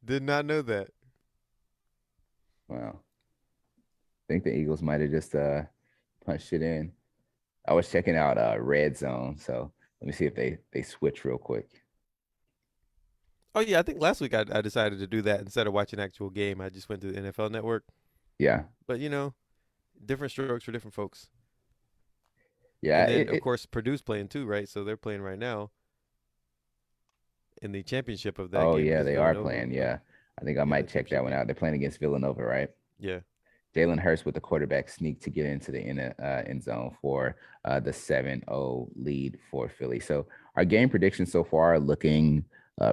Did not know that. Wow. I think the Eagles might have just punched it in. I was checking out Red Zone, so let me see if they switch real quick. Oh yeah, I think last week I decided to do that instead of watching actual game. I just went to the NFL Network. Yeah, But different strokes for different folks. yeah. And then of course Purdue's playing too, right? So they're playing right now in the championship of that Oh game yeah, against they are Villanova. playing. Yeah, I think I Yeah, the might check that championship one game. out. They're playing against Villanova, right? Yeah. Jalen Hurts with the quarterback sneak to get into the end zone for the 7-0 lead for Philly. So our game predictions so far are looking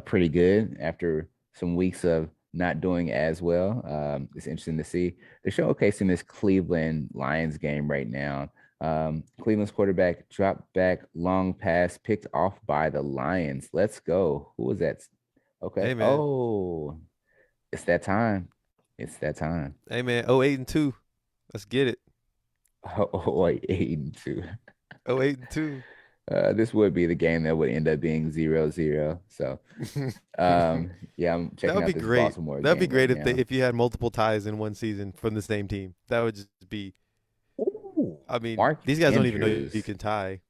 pretty good after some weeks of not doing as well. It's interesting to see. They're showcasing this Cleveland Lions game right now. Cleveland's quarterback dropped back, long pass picked off by the Lions. Let's go. Who was that? Okay. Hey man, Oh, it's that time. It's that time. hey man. 0-8-2. Let's get it. Oh, wait, 8-2. 0-8-2. This would be the game that would end up being 0-0. So, yeah, I'm That checking would out be this great. Baltimore That'd be game right great now. if you had multiple ties in one season from the same team. That would just be. Ooh, I mean, Mark these guys don't even know you Andrews. can tie.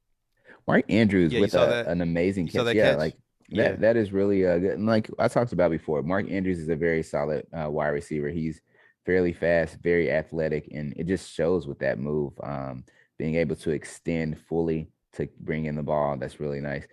Mark Andrews Yeah, you with saw that. an amazing You saw catch. that Yeah, catch. like Yeah. that is really good. And like I talked about before, Mark Andrews is a very solid wide receiver. He's fairly fast, very athletic, and it just shows with that move. Being able to extend fully to bring in the ball, that's really nice.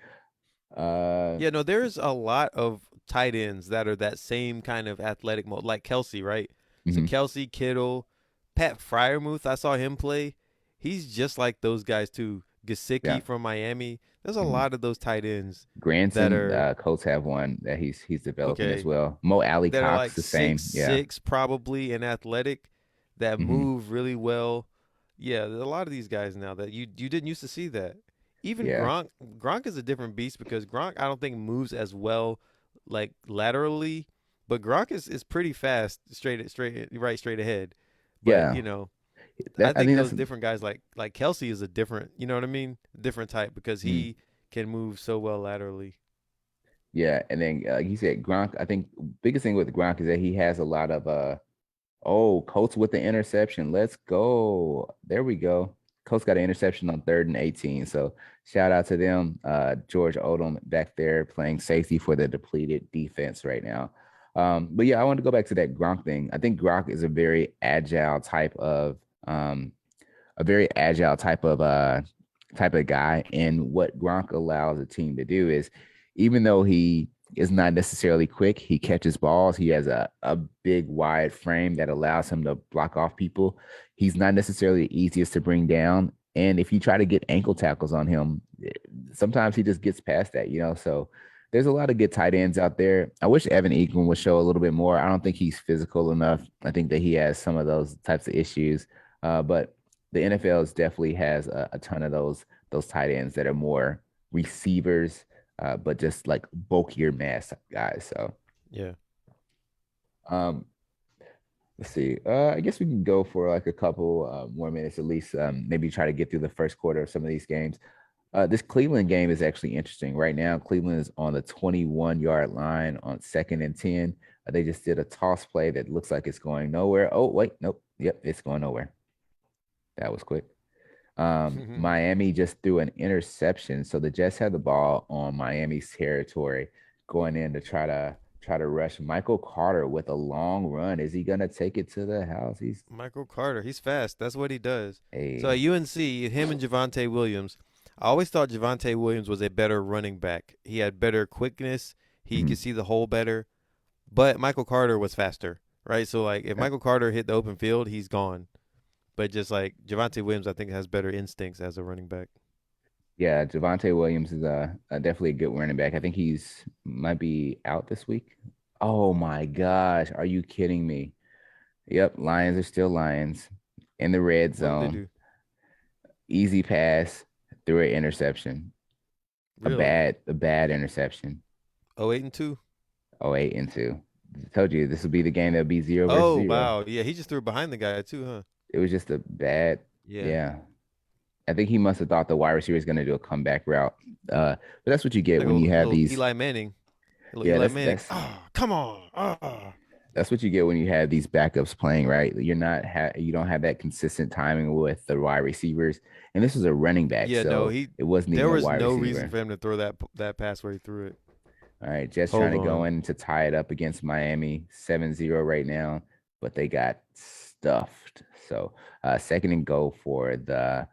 Uh, Yeah. No, there's a lot of tight ends that are that same kind of athletic mode, like Kelsey, right? So mhm, Kelsey, Kittle, Pat Fryermuth. I saw him play. He's just like those guys too. yeah. Gasicki from Miami. There's a Mhm. lot of those tight ends that Granson, are Colts have one that he's developing as okay. well. Mo Alley That are Cox, like the six same. Yeah. six probably and athletic that Hmm. move really well. Yeah, there's a lot of these guys now that you didn't used to see that. Even Yeah. Gronk is a different beast because Gronk I don't think moves as well like laterally, but Gronk is pretty fast straight ahead. But Yeah. I I think think those that's different guys like Kelsey is a different, you know what I mean? Different type because mhm. he can move so well laterally. Yeah. And then he said Gronk. I think biggest thing with Gronk is that he has a lot of oh, Colts with the interception. Let's go. There we go. Colts got an interception on 3rd and 18. So shout out to them. George Odom back there playing safety for the depleted defense right now. But yeah, I want to go back to that Gronk thing. I think Gronk is um, a very agile type of guy. And what Gronk allows a team to do is, even though he is not necessarily quick, he catches balls. He has a big wide frame that allows him to block off people. He's not necessarily the easiest to bring down. And if you try to get ankle tackles on him, sometimes he just gets past that, you know. So there's a lot of good tight ends out there. I wish Evan Ingram would show a little bit more. I don't think he's physical enough. I think that he has some of those types of issues. But the NFL definitely has a ton of those tight ends that are more receivers, but just like bulkier mass guys. So Yeah. um, let's see. I guess we can go for like a couple more minutes at least. Maybe try to get through the first quarter of some of these games. This Cleveland game is actually interesting. Right now, Cleveland is on the 21-yard line on 2nd and 10. They just did a toss play that looks like it's going nowhere. Oh, wait, nope. Yep, it's going nowhere. That was quick. Miami just threw an interception, so the Jets had the ball on Miami's territory, going in to try to rush Michael Carter with a long run. Is he gonna take it to the house? He's Michael Carter, he's fast. That's what he does. So at a UNC, him and Javante Williams, I always thought Javante Williams was a better running back. He had better quickness. He mhm, could see the hole better. But Michael Carter was faster, right? So like if yeah, Michael Carter hit the open field, he's gone. But just like Javante Williams, I think has better instincts as a running back. yeah. Javante Williams is definitely a good running back. I think he's might be out this week. Oh my gosh, are you kidding me? Yep, Lions are still Lions in the red What did they zone. do? Easy pass through an interception. Really? A bad interception. Oh 8-2. Oh, 8-2. I told you this would be the game that would be 0 versus Oh 0. wow, yeah, he just threw behind the guy too, huh? It was just a bad, Yeah. yeah. I think he must have thought the wide receiver was going to do a comeback route. But that's what you get Like a when you have little these. Eli Manning. Little Yeah, Eli that's Manning. that's Ah, oh, come on. Ah. that's what you get when you have these backups playing, right? You don't have that consistent timing with the wide receivers, and this was a running back, Yeah, no, so he it wasn't there even a was wide no reason receiver. for him to throw that pass where he threw it. All right, Jets trying Hold to go on. in to tie it up against Miami 7-0 right now, but they got stuffed. So 2nd and goal for the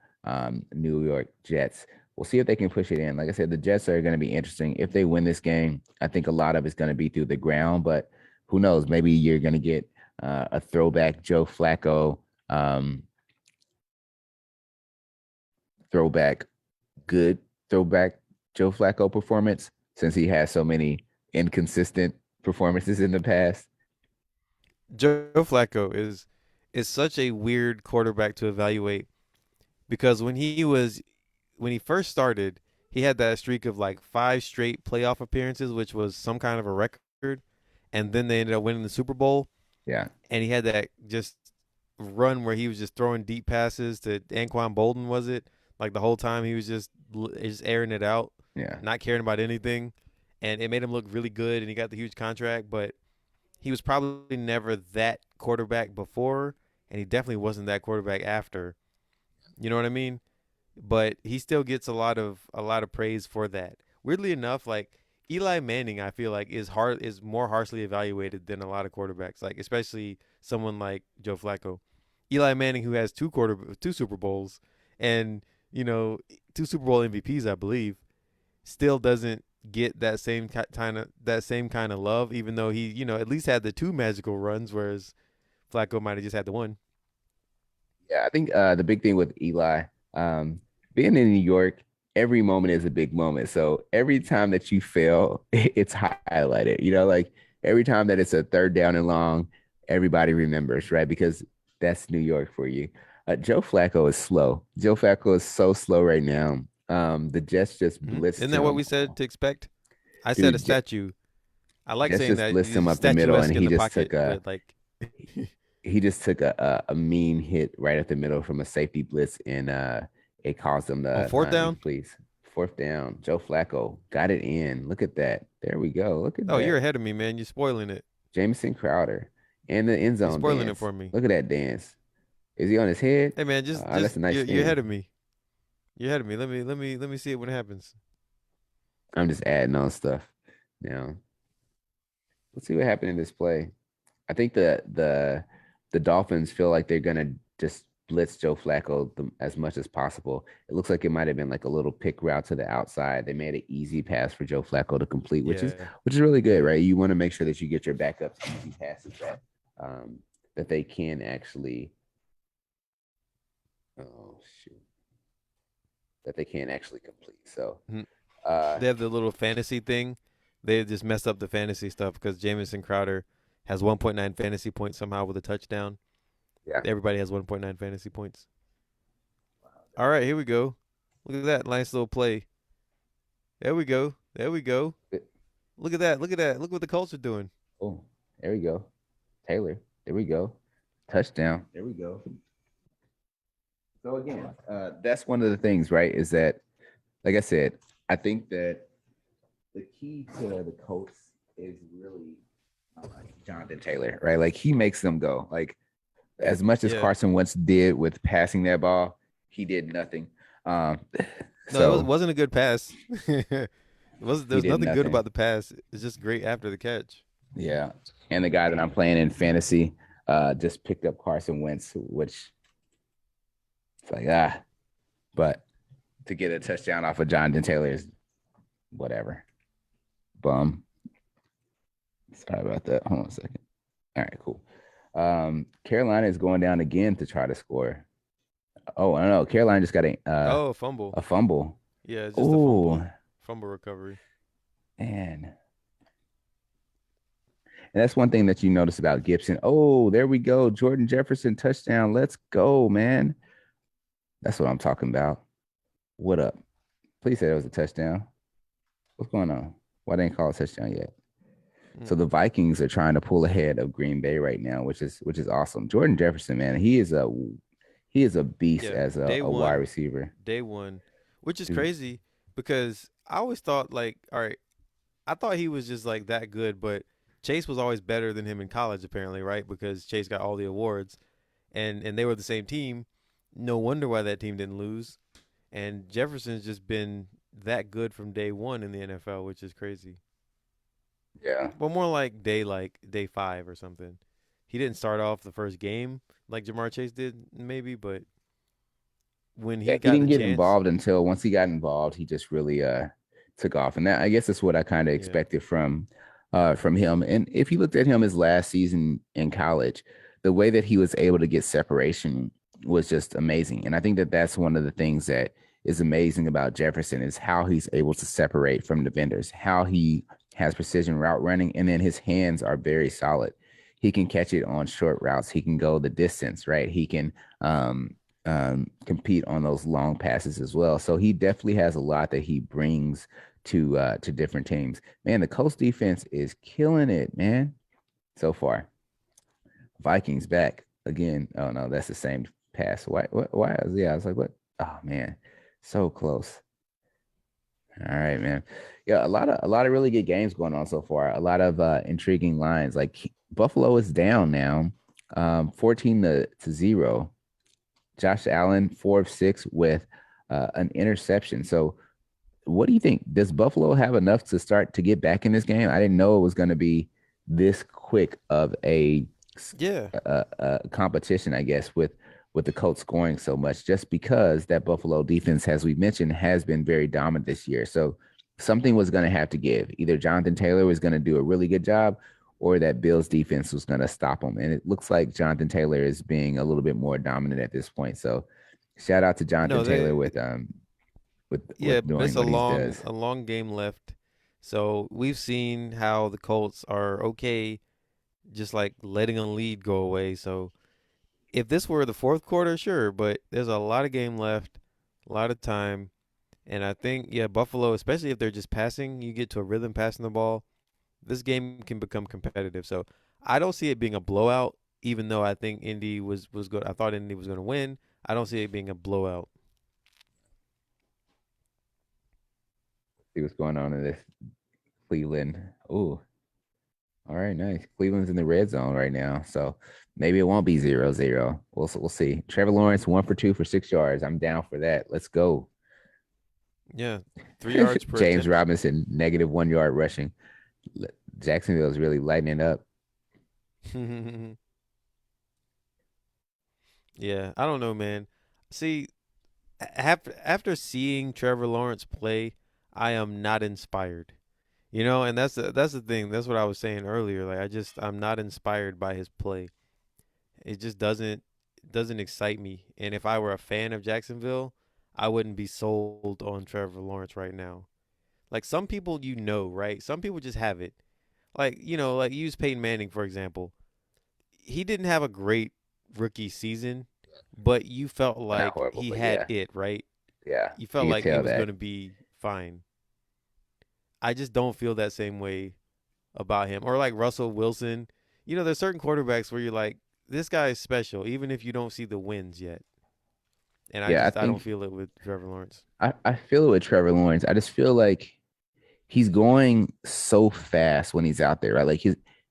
New York Jets. We'll see if they can push it in. Like I said, the Jets are going to be interesting. If they win this game, I think a lot of it's going to be through the ground, but who knows? Maybe you're going to get a throwback Joe Flacco, um, throwback good throwback Joe Flacco performance since he has so many inconsistent performances in the past. Joe Flacco is such a weird quarterback to evaluate because when he first started, he had that streak of like 5 straight playoff appearances, which was some kind of a record, and then they ended up winning the Super Bowl, Yeah. and he had that just run where he was just throwing deep passes to Anquan Bolden, was it? Like the whole time he was just airing it out, Yeah. not caring about anything, and it made him look really good, and he got the huge contract, but he was probably never that quarterback before, and he definitely wasn't that quarterback after. You know what I mean? But he still gets a lot of praise for that. Weirdly enough, like Eli Manning, I feel like is more harshly evaluated than a lot of quarterbacks, like especially someone like Joe Flacco. Eli Manning, who has two Super Bowls and two Super Bowl MVPs, I believe, still doesn't get that same kind of love, even though he at least had the two magical runs, whereas Flacco might have just had the one. Yeah, I think the big thing with Eli, um, being in New York, every moment is a big moment. So every time that you fail, it's highlighted. Like every time that it's a third down and long, everybody remembers, right? Because that's New York for you. Joe Flacco is slow. Joe Flacco is so slow right now. The Jets just blitzed Isn't that what him. we said to expect? I said a Dude, statue. I like Jets saying just that blitzed him he's up the middle, and statuesque in the pocket, but like, he just took a mean hit right at the middle from a safety blitz, and it caused them on to fourth down. please. Fourth down. Joe Flacco got it in. Look at that. There we go. Look at Oh, you're that. ahead of me, man. You're spoiling it. Jamison Crowder and the end You're zone spoiling it dance. for me. Look at that dance. Is he on his head? Hey, man, just That's just a nice you're ahead spin. of me. You're ahead of me. Let me see it when it happens. I'm just adding on stuff now. Let's see what happened in this play. I think the Dolphins feel like they're gonna just blitz Joe Flacco as much as possible. It looks like it might have been like a little pick route to the outside. They made an easy pass for Joe Flacco to complete, Yeah. which is really good, right? You want to make sure that you get your backups easy passes um, that they can actually. Oh shoot, that they can actually complete. So, Mhm. uh, They have the little fantasy thing. They just messed up the fantasy stuff because Jamison Crowder has 1.9 fantasy points somehow with a touchdown. yeah, Everybody has 1.9 fantasy points. All right, here we go. Look at that nice little play. There we go. There we go. Look at that. Look at that. Look what the Colts are doing. oh, there we go, Taylor. There we go, touchdown. There we go. So again, that's one of the things, right? Is that, like I said, I think that the key to the Colts is really Jonathan Taylor, right? Like he makes them go. Like as much as Yeah. Carson Wentz did with passing that ball, he did nothing. Um, No, so wasn't a good pass. It was he There's did nothing good nothing. about the pass. It's just great after the catch. Yeah, and the guy that I'm playing in fantasy just picked up Carson Wentz, which it's like but to get a touchdown off of Jonathan Taylor is whatever. Bum. Sorry about that. Hold on a second. All right, cool. Carolina is going down again to try to score. Oh, I don't know. Carolina just got Oh, fumble. a fumble. Yeah, it's just a Oh, fumble recovery. man. And that's one thing that you notice about Gibson. Oh, there we go. Jordan Jefferson touchdown. Let's go, man. That's what I'm talking about. What up? Please say that was a touchdown. What's going on? Why didn't call a touchdown yet? So Mm. the Vikings are trying to pull ahead of Green Bay right now, which is awesome. Jordan Jefferson, man, he is a beast Yeah, as day a wide one, receiver. day one, which is Dude, crazy because I always thought like, all right, I thought he was just like that good, but Chase was always better than him in college apparently, right? Because Chase got all the awards, and they were the same team. No wonder why that team didn't lose. And Jefferson's just been that good from day one in the NFL, which is crazy. yeah. Well, more like day five or something. He didn't start off the first game like Jamar Chase did, maybe, but when Yeah, he he got the didn't get chance, involved until once he got involved, he just really took off. And that I guess that's what I kind of yeah, expected from him. And if you looked at him his last season in college, the way that he was able to get separation was just amazing. And I think that that's one of the things that is amazing about Jefferson is how he's able to separate from defenders, how he has precision route running, and then his hands are very solid. He can catch it on short routes. He can go the distance, right? He can compete on those long passes as well. So he definitely has a lot that he brings to different teams. Man, the Colts defense is killing it, man, so far. Vikings back again. Oh no, that's the same pass. Why yeah, I was like, what? Oh man, so close. All right, man. Yeah, a lot of really good games going on so far. A lot of intriguing lines. Like Buffalo is down now, 14 to 0. Josh Allen, 4 of 6 with an interception. So what do you think? Does Buffalo have enough to start to get back in this game? I didn't know it was going to be this quick of Yeah. a competition, I guess, with the Colts scoring so much, just because that Buffalo defense, as we mentioned, has been very dominant this year. So something was going to have to give. Either Jonathan Taylor was going to do a really good job, or that Bills defense was going to stop him. And it looks like Jonathan Taylor is being a little bit more dominant at this point. So shout out to Jonathan No, Taylor they with yeah, but doing it's a what he long does. a long game left. So we've seen how the Colts are okay just like letting a lead go away. So if this were the fourth quarter, sure, but there's a lot of game left, a lot of time. And I think, yeah, Buffalo, especially if they're just passing, you get to a rhythm passing the ball, this game can become competitive. So I don't see it being a blowout, even though I think Indy was good. I thought Indy was going to win. I don't see it being a blowout. See what's going on in this Cleveland. Oh, all right, nice. Cleveland's in the red zone right now, so maybe it won't be 0-0. We'll see. Trevor Lawrence 1 for 2 for 6 yards. I'm down for that. Let's go. Yeah, 3 yards per James attempt. Robinson -1 yard rushing. Jacksonville is really lighting it up. Yeah, I don't know, man. See, after seeing Trevor Lawrence play, I am not inspired. You know, and that's the thing. That's what I was saying earlier. Like I'm not inspired by his play. It just doesn't excite me. And if I were a fan of Jacksonville, I wouldn't be sold on Trevor Lawrence right now. Like some people right? Some people just have it. Like, like use Peyton Manning for example. He didn't have a great rookie season, but you felt Not like horrible, he but had yeah, it, right? yeah, You felt you could like it tell was going that. to be fine. I just don't feel that same way about him. Or like Russell Wilson. There's certain quarterbacks where you're like, this guy is special, even if you don't see the wins yet. And Yeah, I don't feel it with Trevor Lawrence. I feel it with Trevor Lawrence. I just feel like he's going so fast when he's out there, right? Like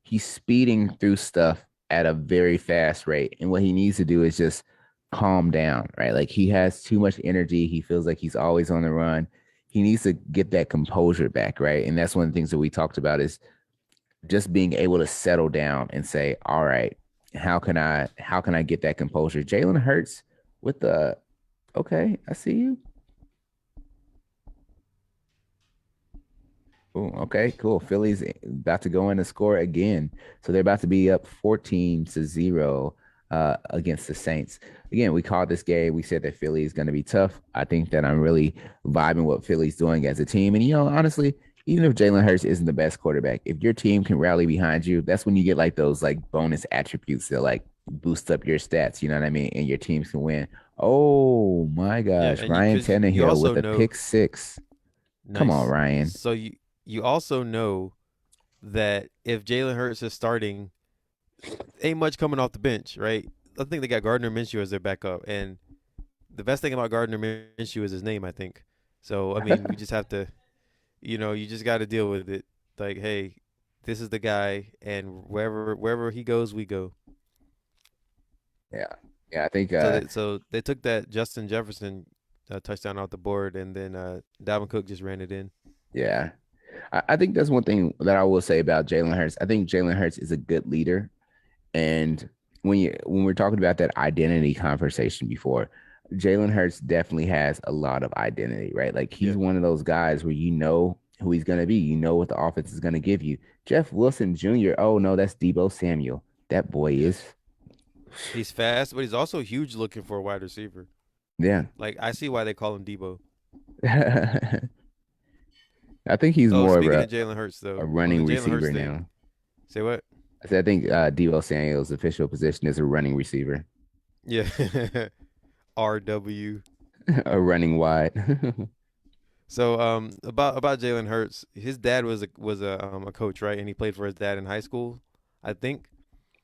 he's speeding through stuff at a very fast rate. And what he needs to do is just calm down, right? Like he has too much energy. He feels like he's always on the run. He needs to get that composure back, right? And that's one of the things that we talked about is just being able to settle down and say, all right, how can I get that composure? Jalen Hurts with the okay, I see you. Ooh, okay, cool. Philly's about to go in and score again. So they're about to be up 14-0 against the Saints. Again, we called this game. We said that Philly is going to be tough. I think that I'm really vibing what Philly's doing as a team. And, honestly, even if Jalen Hurts isn't the best quarterback, if your team can rally behind you, that's when you get like those like bonus attributes that like boost up your stats. You know what I mean? And your teams can win. Oh my Yeah, gosh. and Ryan you Tannehill also with a know pick six. Come on, nice. Ryan. So you also know that if Jalen Hurts is starting, ain't much coming off the bench, right? I think they got Gardner Minshew as their backup, and the best thing about Gardner Minshew is his name, I think. So I mean, we just have to, you just got to deal with it. Like, hey, this is the guy, and wherever he goes, we go. Yeah. Yeah, I think So they took that Justin Jefferson touchdown off the board, and then Dalvin Cook just ran it in. yeah. I think that's one thing that I will say about Jalen Hurts. I think Jalen Hurts is a good leader. And when we're talking about that identity conversation before, Jalen Hurts definitely has a lot of identity, right? Like he's Yeah, one of those guys where you know who he's gonna be, you know what the offense is gonna give you. Jeff Wilson Jr. Oh no, that's Debo Samuel. That boy yeah. is He's fast, but he's also huge looking for a wide receiver. yeah. Like I see why they call him Debo. I think he's Oh, more of speaking a, of Jalen Hurts, a though, on the running Jalen Hurts receiver thing, now. say what? I said I think Debo Samuel's official position is a running receiver. Yeah. RW. A running wide. So about Jalen Hurts, his dad was a coach, right? And he played for his dad in high school, I think.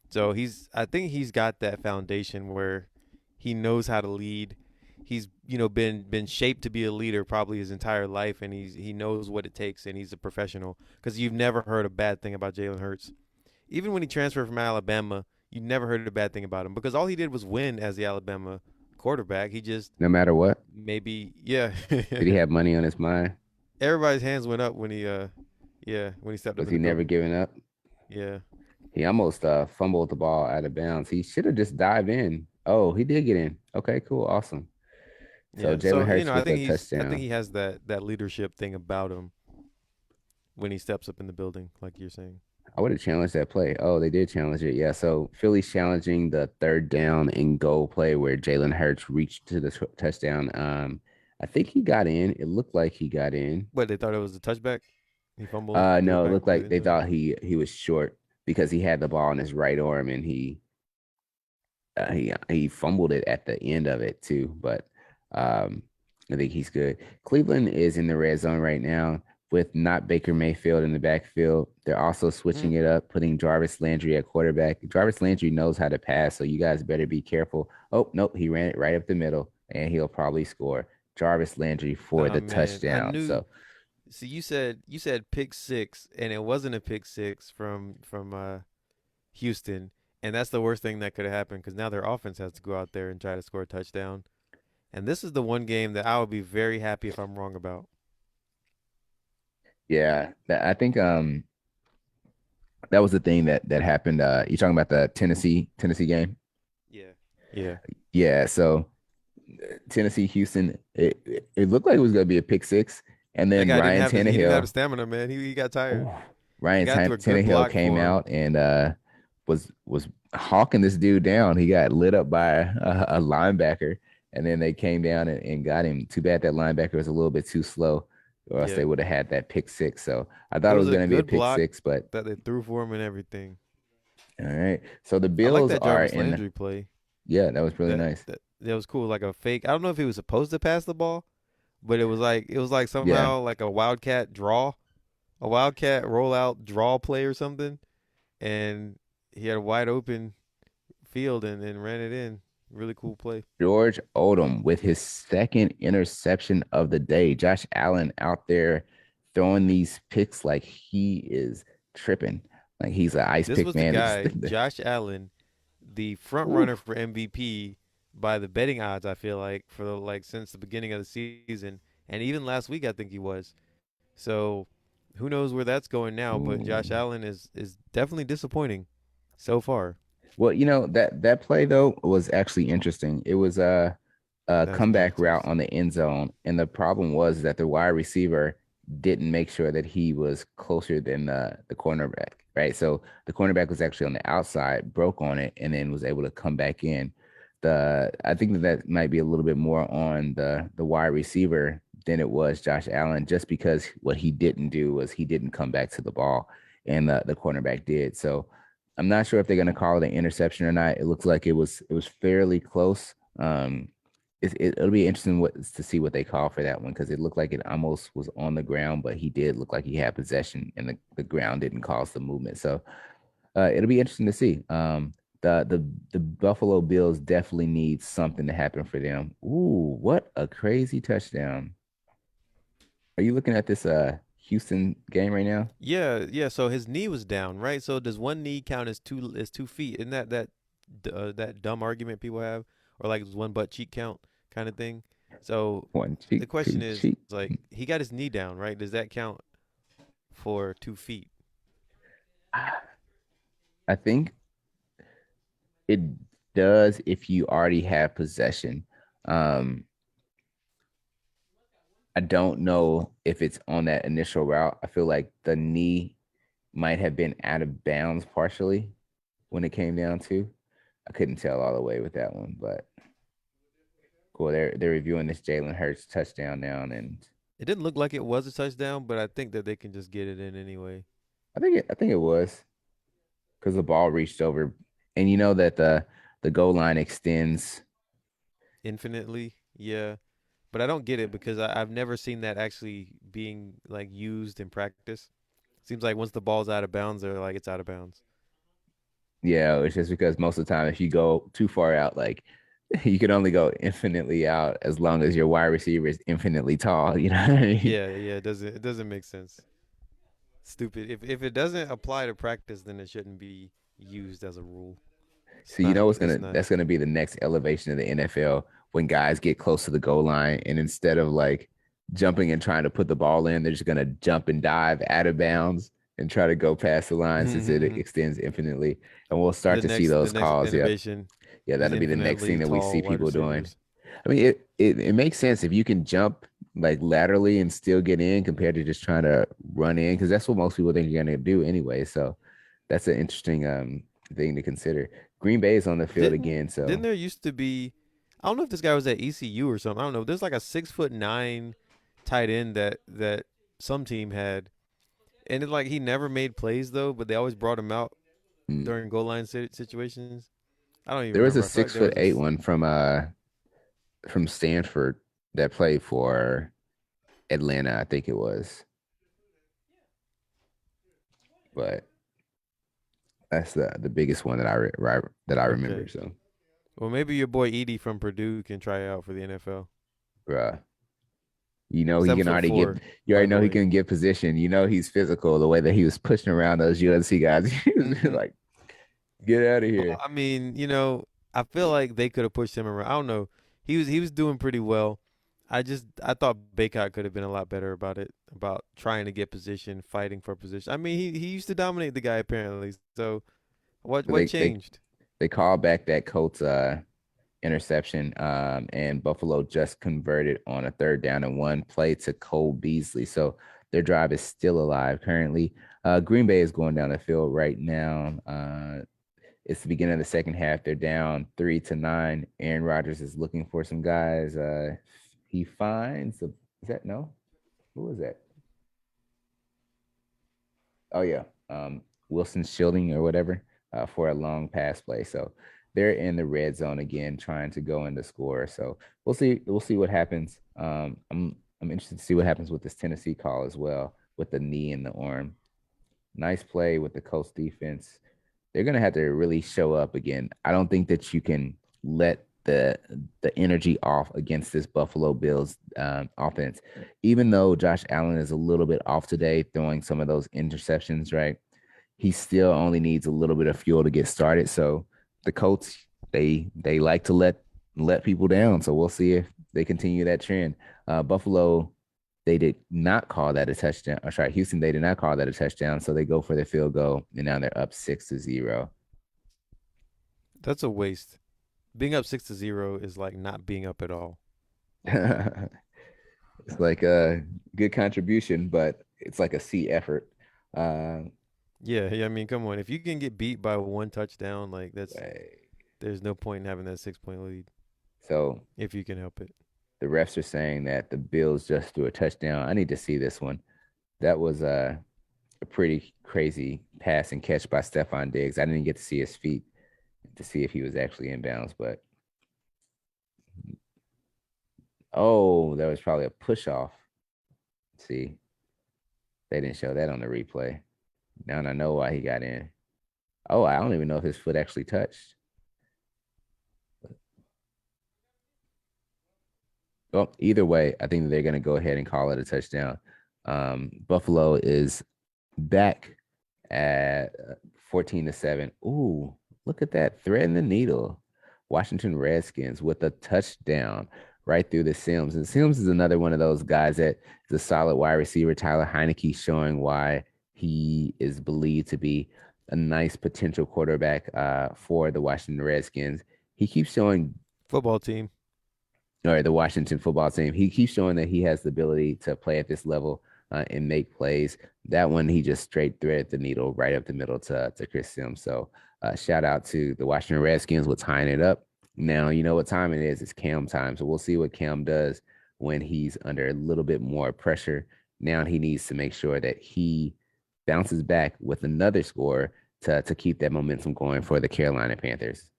So I think he's got that foundation where he knows how to lead. He's been shaped to be a leader probably his entire life, and he knows what it takes, and he's a professional. Because you've never heard a bad thing about Jalen Hurts. Even when he transferred from Alabama, you never heard a bad thing about him because all he did was win as the Alabama quarterback. He just No matter what. maybe yeah. Did he have money on his mind? Everybody's hands went up when he stepped up Was in he the never building. giving up? Yeah. He almost fumbled the ball out of bounds. He should have just dived in. Oh, he did get in. Okay, cool, awesome. So Yeah. Jalen So, Hurts I with think a he touchdown. has that leadership thing about him when he steps up in the building, like you're saying. I would have challenged that play. Oh, they did challenge it. Yeah. So Philly's challenging the third down and goal play where Jalen Hurts reached to the touchdown. I think he got in. It looked like he got in. But they thought it was a touchback. He fumbled, threw it No, it back looked to the like end they zone. thought he was short because he had the ball in his right arm and he fumbled it at the end of it too. But um, I think he's good. Cleveland is in the red zone right now with not Baker Mayfield in the backfield. They're also switching Mm. it up, putting Jarvis Landry at quarterback. Jarvis Landry knows how to pass, so you guys better be careful. Oh, nope, he ran it right up the middle, and he'll probably score. Jarvis Landry for Oh the man, I touchdown. knew. So See, you said pick six, and it wasn't a pick six from Houston, and that's the worst thing that could have happened because now their offense has to go out there and try to score a touchdown. And this is the one game that I would be very happy if I'm wrong about. yeah, I think that was the thing that happened. You talking about the Tennessee game? Yeah. Yeah. Yeah, so Tennessee, Houston, it looked like it was going to be a pick six. And That then guy didn't Ryan have the he didn't have the Tannehill, stamina, man. He got tired. oh, They Ryan got through a good Tannehill block came for him. out and was hawking this dude down. He got lit up by a linebacker, and then they came down and got him. Too bad that linebacker was a little bit too slow, or else they Yeah. would have had that pick six. So I It thought it was was a going to be a good pick block six, but that they threw for him and everything. all right. So the I like Bills that are Jarvis in. Landry play. Yeah, that was really nice. That was cool. Like a fake. I don't know if he was supposed to pass the ball, but it was like Yeah, somehow like a wildcat rollout draw play or something, and he had a wide open field and ran it in. Really cool play. George Odom with his second interception of the day. Josh Allen out there throwing these picks like he is tripping, like he's an ice This pick was the man. guy, Josh Allen, the front Ooh, runner for MVP by the betting odds. I feel like for since the beginning of the season, and even last week, I think he was. So who knows where that's going now? But Josh ooh. Allen is definitely disappointing so far. Well, that play though was actually interesting. It was a That was very comeback route interesting. on the end zone, and the problem was that the wide receiver didn't make sure that he was closer than the cornerback, right? So the cornerback was actually on the outside, broke on it, and then was able to come back in. The I think that might be a little bit more on the wide receiver than it was Josh Allen, just because what he didn't do was he didn't come back to the ball, and the cornerback did. So I'm not sure if they're going to call it an interception or not. It looks like it was fairly close. It'll be interesting to see what they call for that one because it looked like it almost was on the ground, but he did look like he had possession and the ground didn't cause the movement. So it'll be interesting to see. The Buffalo Bills definitely need something to happen for them. Ooh, what a crazy touchdown! Are you looking at this Houston game right now? Yeah, yeah. So his knee was down, right? So does one knee count as 2 feet? Isn't that dumb argument people have, or like does one butt cheek count kind of thing? So One the cheek, question two is cheek. like he got his knee down, right? Does that count for 2 feet? I think it does if you already have possession. Um, I don't know if it's on that initial route. I feel like the knee might have been out of bounds partially when it came down to. I couldn't tell all the way with that one, but cool. They're reviewing this Jalen Hurts touchdown now, and It didn't look like it was a touchdown, but I think that they can just get it in anyway. I think it was because the ball reached over, and you know that the goal line extends infinitely. Yeah, but I don't get it because I've never seen that actually being like used in practice. Seems like once the ball's out of bounds, they're like it's out of bounds. Yeah, it's just because most of the time, if you go too far out, like you can only go infinitely out as long as your wide receiver is infinitely tall. You know what I mean? Yeah, yeah, it doesn't make sense. Stupid. If it doesn't apply to practice, then it shouldn't be used as a rule. It's So you know not. what's It's gonna not. that's gonna be the next elevation of the NFL when guys get close to the goal line and instead of like jumping and trying to put the ball in, they're just gonna jump and dive out of bounds and try to go past the line since it the extends infinitely. And we'll start to see next the those next calls. Yep. innovation Yeah, is that'll be the next thing infinitely that we see tall wide people doing. receivers. I mean, it makes sense if you can jump like laterally and still get in compared to just trying to run in because that's what most people think you're gonna do anyway. So that's an interesting thing to consider. Green Bay is on the field Didn't again, so didn't there used to be? I don't know if this guy was at ECU or something. I don't know. There's like a 6'9" tight end that some team had, and it like he never made plays though, but they always brought him out mm. during goal line situations. I don't even There was a remember. I feel like six there foot was eight this. one from Stanford that played for Atlanta, I think it was. But that's the biggest one that that I remember. Okay. So, Well, maybe your boy Edie from Purdue can try out for the NFL. bruh, you know he Seven can foot already get. four, You by already the know he way. can get position. You know he's physical. The way that he was pushing around those UNC guys, he was Hmm. like, "Get out of Well, here." I mean, I feel like they could have pushed him around. I don't know. He was doing pretty well. I thought Baycott could have been a lot better about it, about trying to get position, fighting for position. I mean, he used to dominate the guy apparently. So So what changed? they call back that Colts interception, and Buffalo just converted on a third down and one play to Cole Beasley. So their drive is still alive currently. Green Bay is going down the field right now. It's the beginning of the second half. They're down 3-9. Aaron Rodgers is looking for some guys. He finds is that no? Who was that? Oh yeah, Wilson Shielding or whatever for a long pass play. So they're in the red zone again, trying to go in the score. So we'll see. We'll see what happens. I'm interested to see what happens with this Tennessee call as well, with the knee and the arm. Nice play with the Colts defense. They're gonna have to really show up again. I don't think that you can let the energy off against this Buffalo Bills offense. Even though Josh Allen is a little bit off today, throwing some of those interceptions, right? He still only needs a little bit of fuel to get started. So the Colts, they like to let people down. So we'll see if they continue that trend. Buffalo, they did not call that a touchdown. Or sorry, Houston, they did not call that a touchdown. So they go for the field goal, and now they're up 6-0. That's a waste. Being up 6-0 is like not being up at all. It's like a good contribution, but it's like a C effort. Uh, Yeah, yeah. I mean, come on. If you can get beat by one touchdown, like there's no point in having that 6 point lead so if you can help it. the refs are saying that the Bills just threw a touchdown. I need to see this one. That was a pretty crazy pass and catch by Stephon Diggs. I didn't get to see his feet to see if he was actually inbounds, but oh, that was probably a push off. See, they didn't show that on the replay. Now I know why he got in. Oh, I don't even know if his foot actually touched. Well, either way, I think they're going to go ahead and call it a touchdown. Buffalo is back at 14-7. Ooh, look at that. Threading the needle. Washington Redskins with a touchdown right through the Sims. And Sims is another one of those guys that is a solid wide receiver. Tyler Heineke showing why he is believed to be a nice potential quarterback for the Washington Redskins. He keeps showing, Football team. or the Washington football team, he keeps showing that he has the ability to play at this level and make plays. That one, he just straight threaded the needle right up the middle to Chris Sims. So shout out to the Washington Redskins with tying it up. Now, you know what time it is. It's Cam time. So we'll see what Cam does when he's under a little bit more pressure. Now he needs to make sure that he bounces back with another score to keep that momentum going for the Carolina Panthers.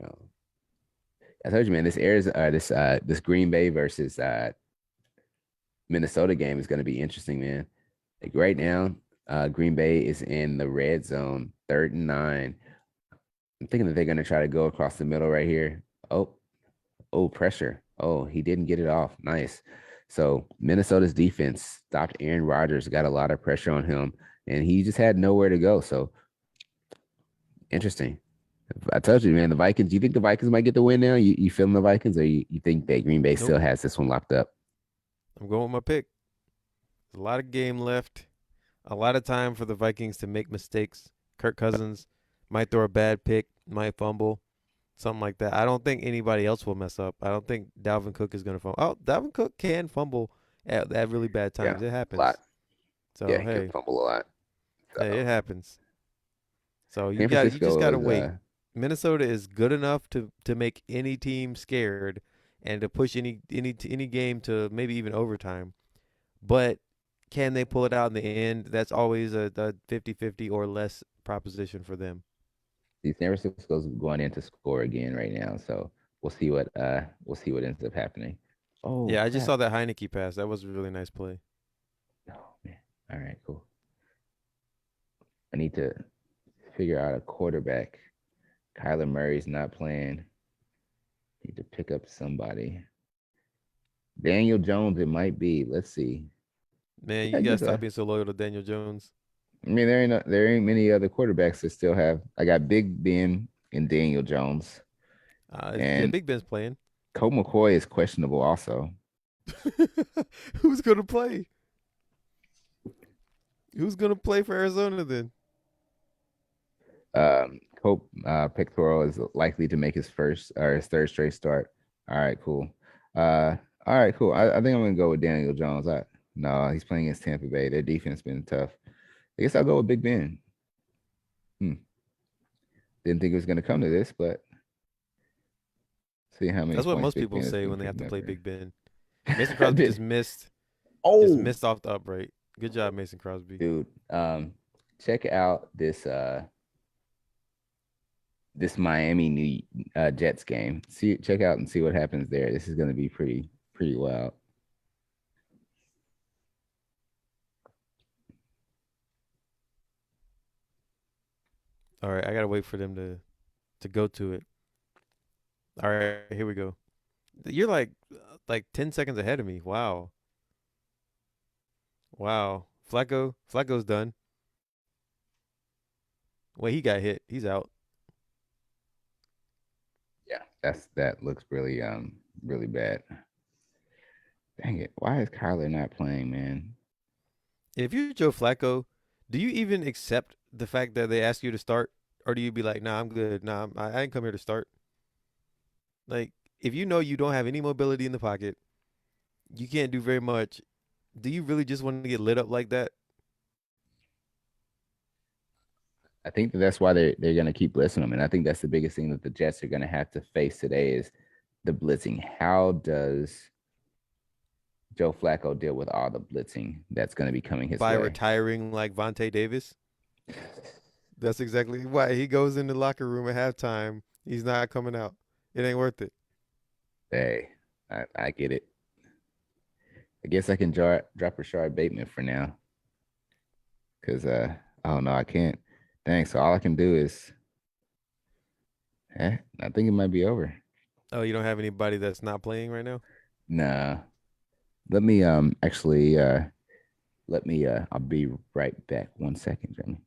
Um, I told you, man. This Green Bay versus Minnesota game is going to be interesting, man. Like right now, Green Bay is in the red zone, 3rd and 9. I'm thinking that they're going to try to go across the middle right here. Oh, oh, pressure. Oh, he didn't get it off. Nice. So Minnesota's defense stopped Aaron Rodgers, got a lot of pressure on him, and he just had nowhere to go. So interesting. I told you, man, the Vikings. Do you think the Vikings might get the win now? You feeling the Vikings, or you think that Green Bay Nope. still has this one locked up? I'm going with my pick. There's a lot of game left. A lot of time for the Vikings to make mistakes. Kirk Cousins might throw a bad pick, might fumble, something like that. I don't think anybody else will mess up. I don't think Dalvin Cook is going to fumble. Oh, Dalvin Cook can fumble at really bad Yeah, times. It a lot. happens. Yeah, So he can fumble a lot. hey, it happens. So San you just Francisco gotta was wait. Minnesota is good enough to make any team scared and to push any game to maybe even overtime. But can they pull it out in the end? That's always a 50-50 or less proposition for them. see San Francisco's going in to score again right now. So we'll see what ends up happening. Oh Yeah, I just crap. saw that Heineke pass. That was a really nice play. Oh man. All right, cool. I need to figure out a quarterback. Kyler Murray's not playing. Need to pick up somebody. Daniel Jones, it might be. Let's see. Man, I you gotta get stop a. being so loyal to Daniel Jones. I mean, there ain't many other quarterbacks that still have. I got Big Ben and Daniel Jones, Yeah, and Big Ben's playing. Colt McCoy is questionable also. Who's gonna play? Who's gonna play for Arizona then? Colt Pectoral is likely to make his first or his third straight start. All right, cool. All right, cool. I think I'm gonna go with Daniel Jones. No, he's playing against Tampa Bay. Their defense been tough. I guess I'll go with Big Ben. Hmm. Didn't think it was gonna come to this, but see how many That's what points most Big people Ben has say been when they have putting to up play here. Big Ben. Mason I Crosby did. just Oh, missed off the upright. Good job, Mason Crosby. dude. Check out this Miami New Jets game. Check out and see what happens there. This is gonna be pretty wild. All right, I gotta wait for them to go to it. All right, here we go. You're like 10 seconds ahead of me. Wow, wow. Flacco's done. Wait, he got hit. He's out. Yeah, that looks really bad. Dang it. Why is Kyler not playing, man? If you're Joe Flacco, do you even accept the fact that they ask you to start, or do you be like, Nah, I'm good. Nah, I ain't come here to start. Like, if you know you don't have any mobility in the pocket, you can't do very much. Do you really just want to get lit up like that? I think that's why they're gonna keep blitzing him. And I think that's the biggest thing that the Jets are gonna have to face today is the blitzing. How does Joe Flacco deal with all the blitzing that's gonna be coming his By way? retiring like Vontae Davis? That's exactly why he goes in the locker room at halftime. He's not coming out. It ain't worth it. Hey, I get it. I guess I can drop Rashard Bateman for now. Cause I don't know, I can't. Dang, so all I can do is I think it might be over. Oh, you don't have anybody that's not playing right now? Nah. Let me actually let me I'll be right back. 1 second, Jeremy.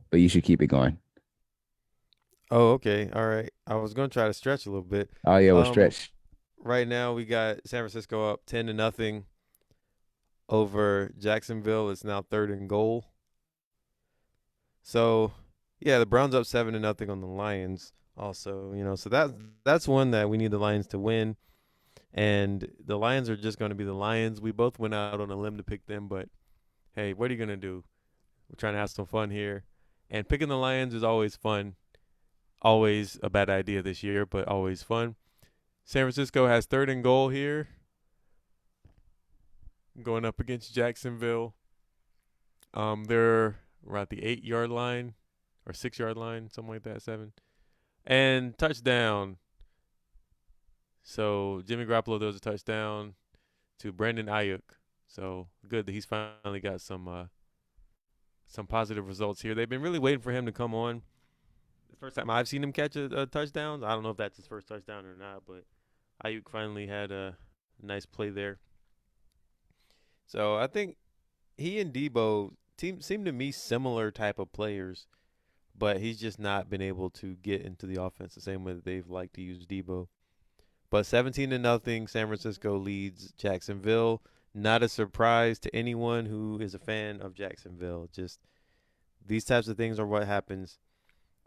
But you should keep it going. Oh, okay. All right. I was gonna try to stretch a little bit. Oh yeah, we'll Um, stretch. right now we got San Francisco up 10-0 over Jacksonville. It's now 3rd and goal. So yeah, the Browns up 7-0 on the Lions. Also, so that's one that we need the Lions to win. And the Lions are just going to be the Lions. We both went out on a limb to pick them, but hey, what are you going to do? We're trying to have some fun here. And picking the Lions is always fun. Always a bad idea this year, but always fun. San Francisco has 3rd and goal here, going up against Jacksonville. They're around the 8 yard line or 6 yard line, something like that, 7. And touchdown. So Jimmy Garoppolo throws a touchdown to Brandon Ayuk. So good that he's finally got some positive results here. They've been really waiting for him to come on. The first time I've seen him catch a touchdown. I don't know if that's his first touchdown or not, but Ayuk finally had a nice play there. So I think he and Debo seem to me similar type of players, but he's just not been able to get into the offense the same way that they've liked to use Debo. But 17-0, San Francisco leads Jacksonville. Not a surprise to anyone who is a fan of Jacksonville. Just these types of things are what happens.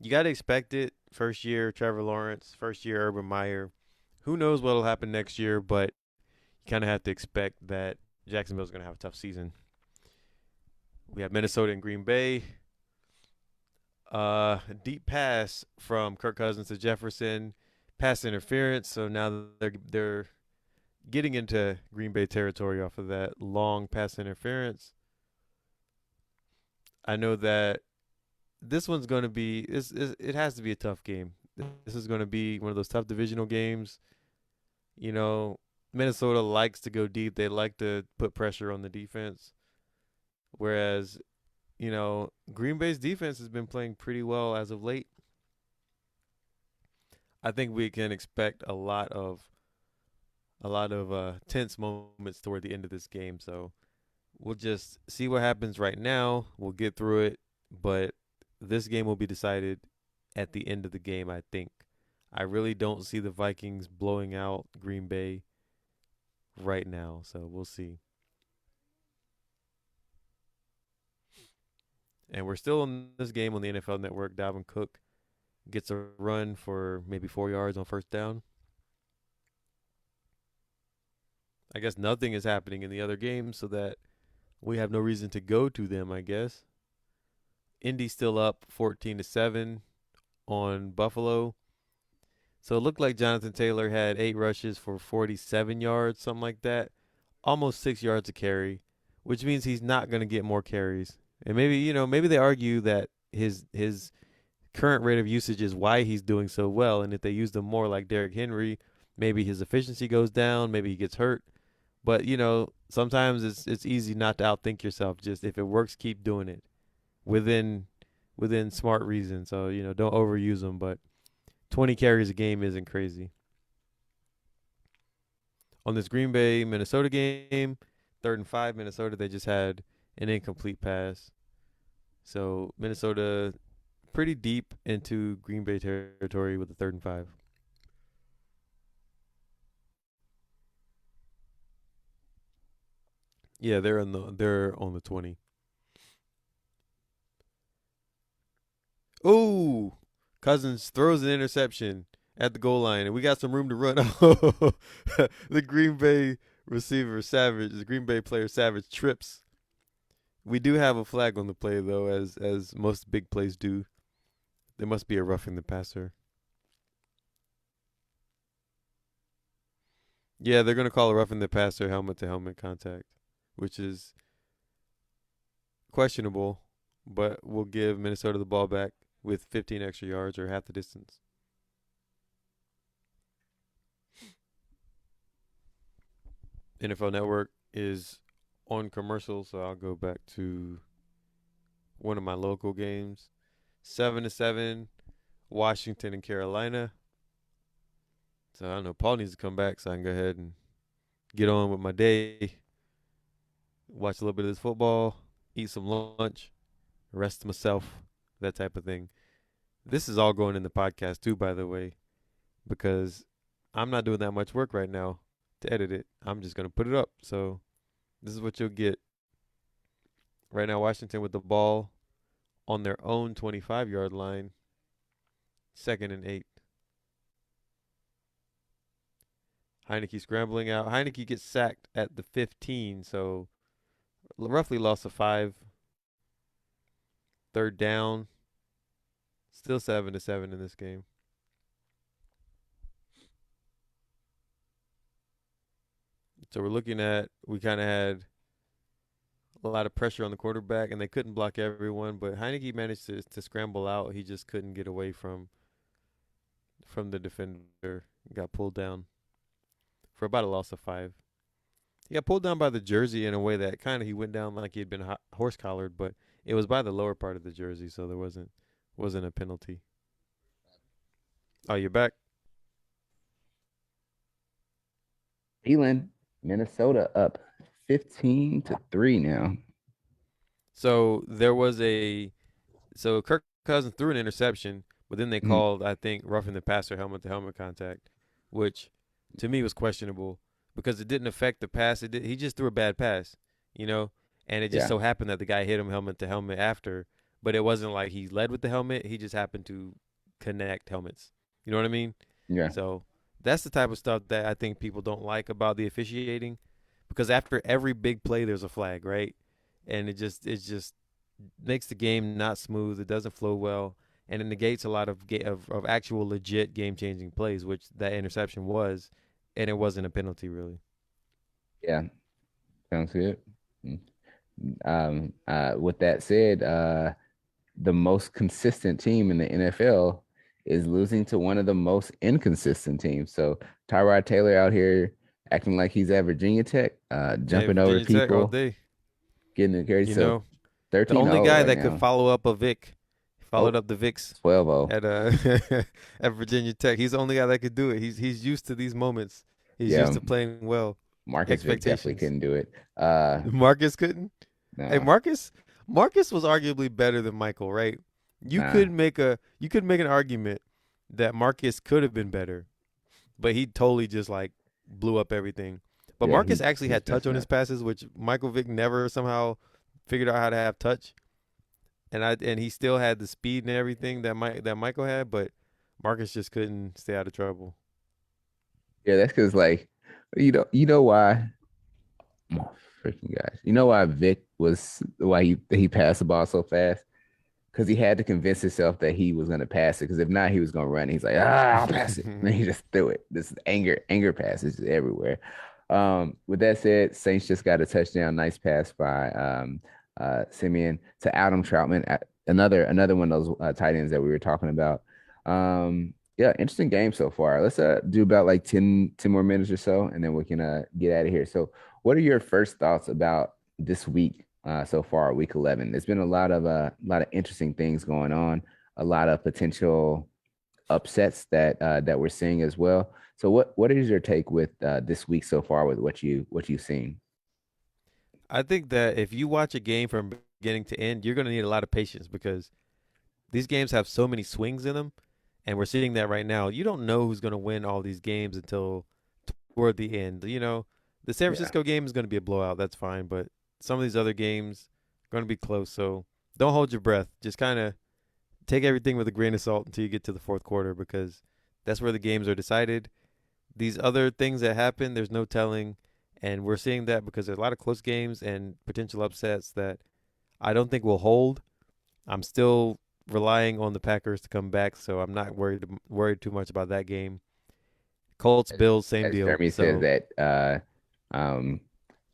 You got to expect it. First year, Trevor Lawrence. First year, Urban Meyer. Who knows what will happen next year, but you kind of have to expect that Jacksonville's going to have a tough season. We have Minnesota and Green Bay. Deep pass from Kirk Cousins to Jefferson. Pass interference. So now they're getting into Green Bay territory off of that long pass interference. I know that this one's going to be it has to be a tough game. This is going to be one of those tough divisional games. You know, Minnesota likes to go deep. They like to put pressure on the defense. Whereas, Green Bay's defense has been playing pretty well as of late. I think we can expect a lot of tense moments toward the end of this game. So we'll just see what happens right now. We'll get through it, but this game will be decided at the end of the game, I think. I really don't see the Vikings blowing out Green Bay right now, so we'll see. And we're still in this game on the NFL Network. Dalvin Cook gets a run for maybe 4 yards on first down. I guess nothing is happening in the other games, so that we have no reason to go to them, I guess. Indy still up 14-7 on Buffalo. So it looked like Jonathan Taylor had 8 rushes for 47 yards, something like that. Almost 6 yards a carry, which means he's not going to get more carries. And maybe they argue that his current rate of usage is why he's doing so well. And if they use him more like Derrick Henry, maybe his efficiency goes down, maybe he gets hurt. But sometimes it's easy not to outthink yourself. Just if it works, keep doing it within smart reason. So don't overuse them. But 20 carries a game isn't crazy. On this Green Bay Minnesota game, 3rd and 5 Minnesota, they just had an incomplete pass. So Minnesota pretty deep into Green Bay territory with the 3rd and 5. Yeah, they're on the 20. Oh, Cousins throws an interception at the goal line, and we got some room to run. The Green Bay receiver Savage, the Green Bay player Savage trips. We do have a flag on the play though, as most big plays do. There must be a roughing the passer. Yeah, they're gonna call a roughing the passer helmet to helmet contact, which is questionable, but we'll give Minnesota the ball back with 15 extra yards or half the distance. NFL Network is on commercial, so I'll go back to one of my local games. 7-7, Washington and Carolina. So I don't know. Paul needs to come back so I can go ahead and get on with my day. Watch a little bit of this football, eat some lunch, rest myself, that type of thing. This is all going in the podcast too, by the way, because I'm not doing that much work right now to edit it. I'm just going to put it up. So this is what you'll get. Right now, Washington with the ball on their own 25-yard line, 2nd and 8. Heineke scrambling out. Heineke gets sacked at the 15, so roughly loss of 5. 3rd down. Still 7-7 in this game. So we kind of had a lot of pressure on the quarterback, and they couldn't block everyone. But Heineke managed to scramble out. He just couldn't get away from the defender. Got pulled down for about a loss of 5. He got pulled down by the jersey in a way that kind of he went down like he had been horse collared, but it was by the lower part of the jersey, so there wasn't a penalty. Oh, you're back. Elon, Minnesota up 15-3 now. So there was a so Kirk Cousins threw an interception, but then they Mhm. called I think roughing the passer helmet to helmet contact, which to me was questionable because it didn't affect the pass. He just threw a bad pass, you know, and it just Yeah, so happened that the guy hit him helmet to helmet after, but it wasn't like he led with the helmet. He just happened to connect helmets. You know what I mean? yeah, So that's the type of stuff that I think people don't like about the officiating because after every big play there's a flag, right? And it just makes the game not smooth. It doesn't flow well, and it negates a lot of actual legit game changing plays, which that interception was, and it wasn't a penalty really. yeah. Sounds good. Mm. With that said, the most consistent team in the NFL is losing to one of the most inconsistent teams. So Tyrod Taylor out here acting like he's at Virginia Tech, Hey, jumping over Virginia Tech all people, day. getting the carry. You So know, the 13 only 0 guy right that could now. follow up a Vic, followed Oh, up the Vicks 12-0. at at Virginia Tech. He's the only guy that could do it. He's used to these moments. He's used Yeah, to playing well. Marcus Vick definitely Expectations. couldn't do it. Uh, Marcus couldn't. Hey, no, Marcus was arguably better than Michael, right? nah. You could make an argument that Marcus could have been better, but he totally just like blew up everything. But Yeah, Marcus actually he's had touch on messing his up. passes, which Michael Vick never somehow figured out how to have touch. And he still had the speed and everything that Michael had, but Marcus just couldn't stay out of trouble. Yeah, that's because like you know why. Oh, freaking guys. You know why Vic was why he passed the ball so fast? Because he had to convince himself that he was gonna pass it. Because if not, he was gonna run. He's like, I'll pass it. And then he just threw it. This anger passes everywhere. With that said, Saints just got a touchdown. Nice pass by Simeon to Adam Troutman. Another one of those tight ends that we were talking about. Yeah, interesting game so far. Let's do about like 10 more minutes or so, and then we can get out of here. So what are your first thoughts about this week so far, week 11? There's been a lot of interesting things going on, a lot of potential upsets that we're seeing as well. So what is your take with this week so far with what you've seen? I think that if you watch a game from beginning to end, you're going to need a lot of patience because these games have so many swings in them, and we're seeing that right now. You don't know who's going to win all these games until toward the end. You know, the San Yeah, Francisco game is going to be a blowout. That's fine, but some of these other games are going to be close. So don't hold your breath. Just kind of take everything with a grain of salt until you get to the fourth quarter because that's where the games are decided. These other things that happen, there's no telling. And we're seeing that because there's a lot of close games and potential upsets that I don't think will hold. I'm still relying on the Packers to come back, so I'm not worried too much about that game. Colts, as, Bills, same as deal. Jeremy says So, that um,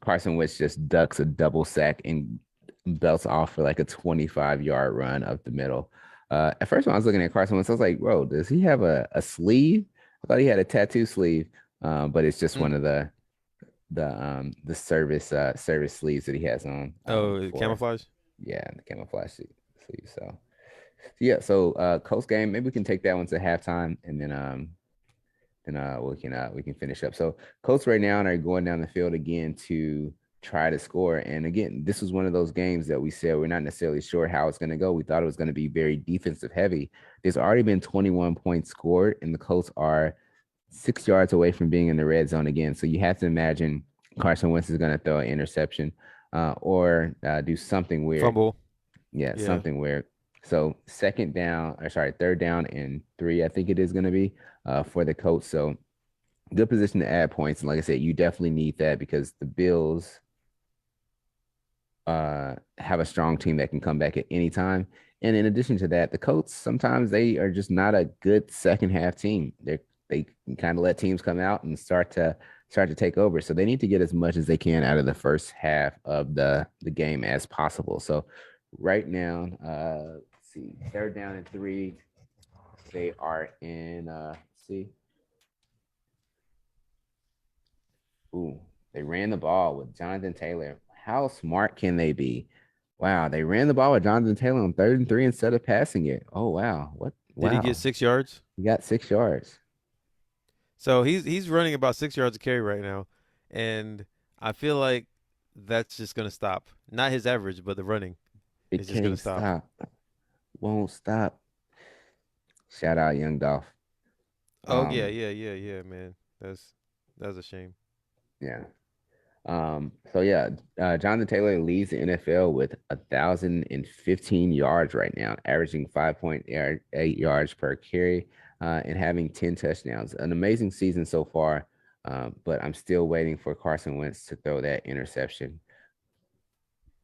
Carson Wentz just ducks a double sack and belts off for like a 25-yard run up the middle. At first, when I was looking at Carson Wentz, I was like, "Bro, does he have a sleeve?" I thought he had a tattoo sleeve, but it's just one mm, of the service sleeves that he has on oh, for camouflage. yeah the camouflage sleeve. So yeah, so Colts game, maybe we can take that one to halftime, and then we can finish up. So Colts right now are going down the field again to try to score. And again, this was one of those games that we said we're not necessarily sure how it's going to go. We thought it was going to be very defensive heavy. There's already been 21 points scored, and the Colts are 6 yards away from being in the red zone again. So you have to imagine Carson Wentz is going to throw an interception or do something weird. Fumble. Yeah, Yeah. something weird. So second down, or sorry, third down and 3, I think it is going to be for the Colts. So good position to add points. And like I said, you definitely need that because the Bills have a strong team that can come back at any time. And in addition to that, the Colts sometimes they are just not a good second half team. They can kind of let teams come out and start to take over. So they need to get as much as they can out of the first half of the game as possible. So right now, let's see, third down and three. They are in see. Ooh, they ran the ball with Jonathan Taylor. How smart can they be? Wow, they ran the ball with Jonathan Taylor on third and three instead of passing it. Oh wow. What Did he get wow. 6 yards? He got 6 yards. So he's running about 6 yards a carry right now, and I feel like that's just gonna stop. Not his average, but the running It is just gonna can't stop. stop. Won't stop. Shout out Young Dolph. Oh yeah, Um, yeah, yeah, yeah, man. That's a shame. yeah. So yeah, Jonathan Taylor leads the NFL with 1,015 yards right now, averaging 5.8 yards per carry, and having 10 touchdowns. An amazing season so far. But I'm still waiting for Carson Wentz to throw that interception.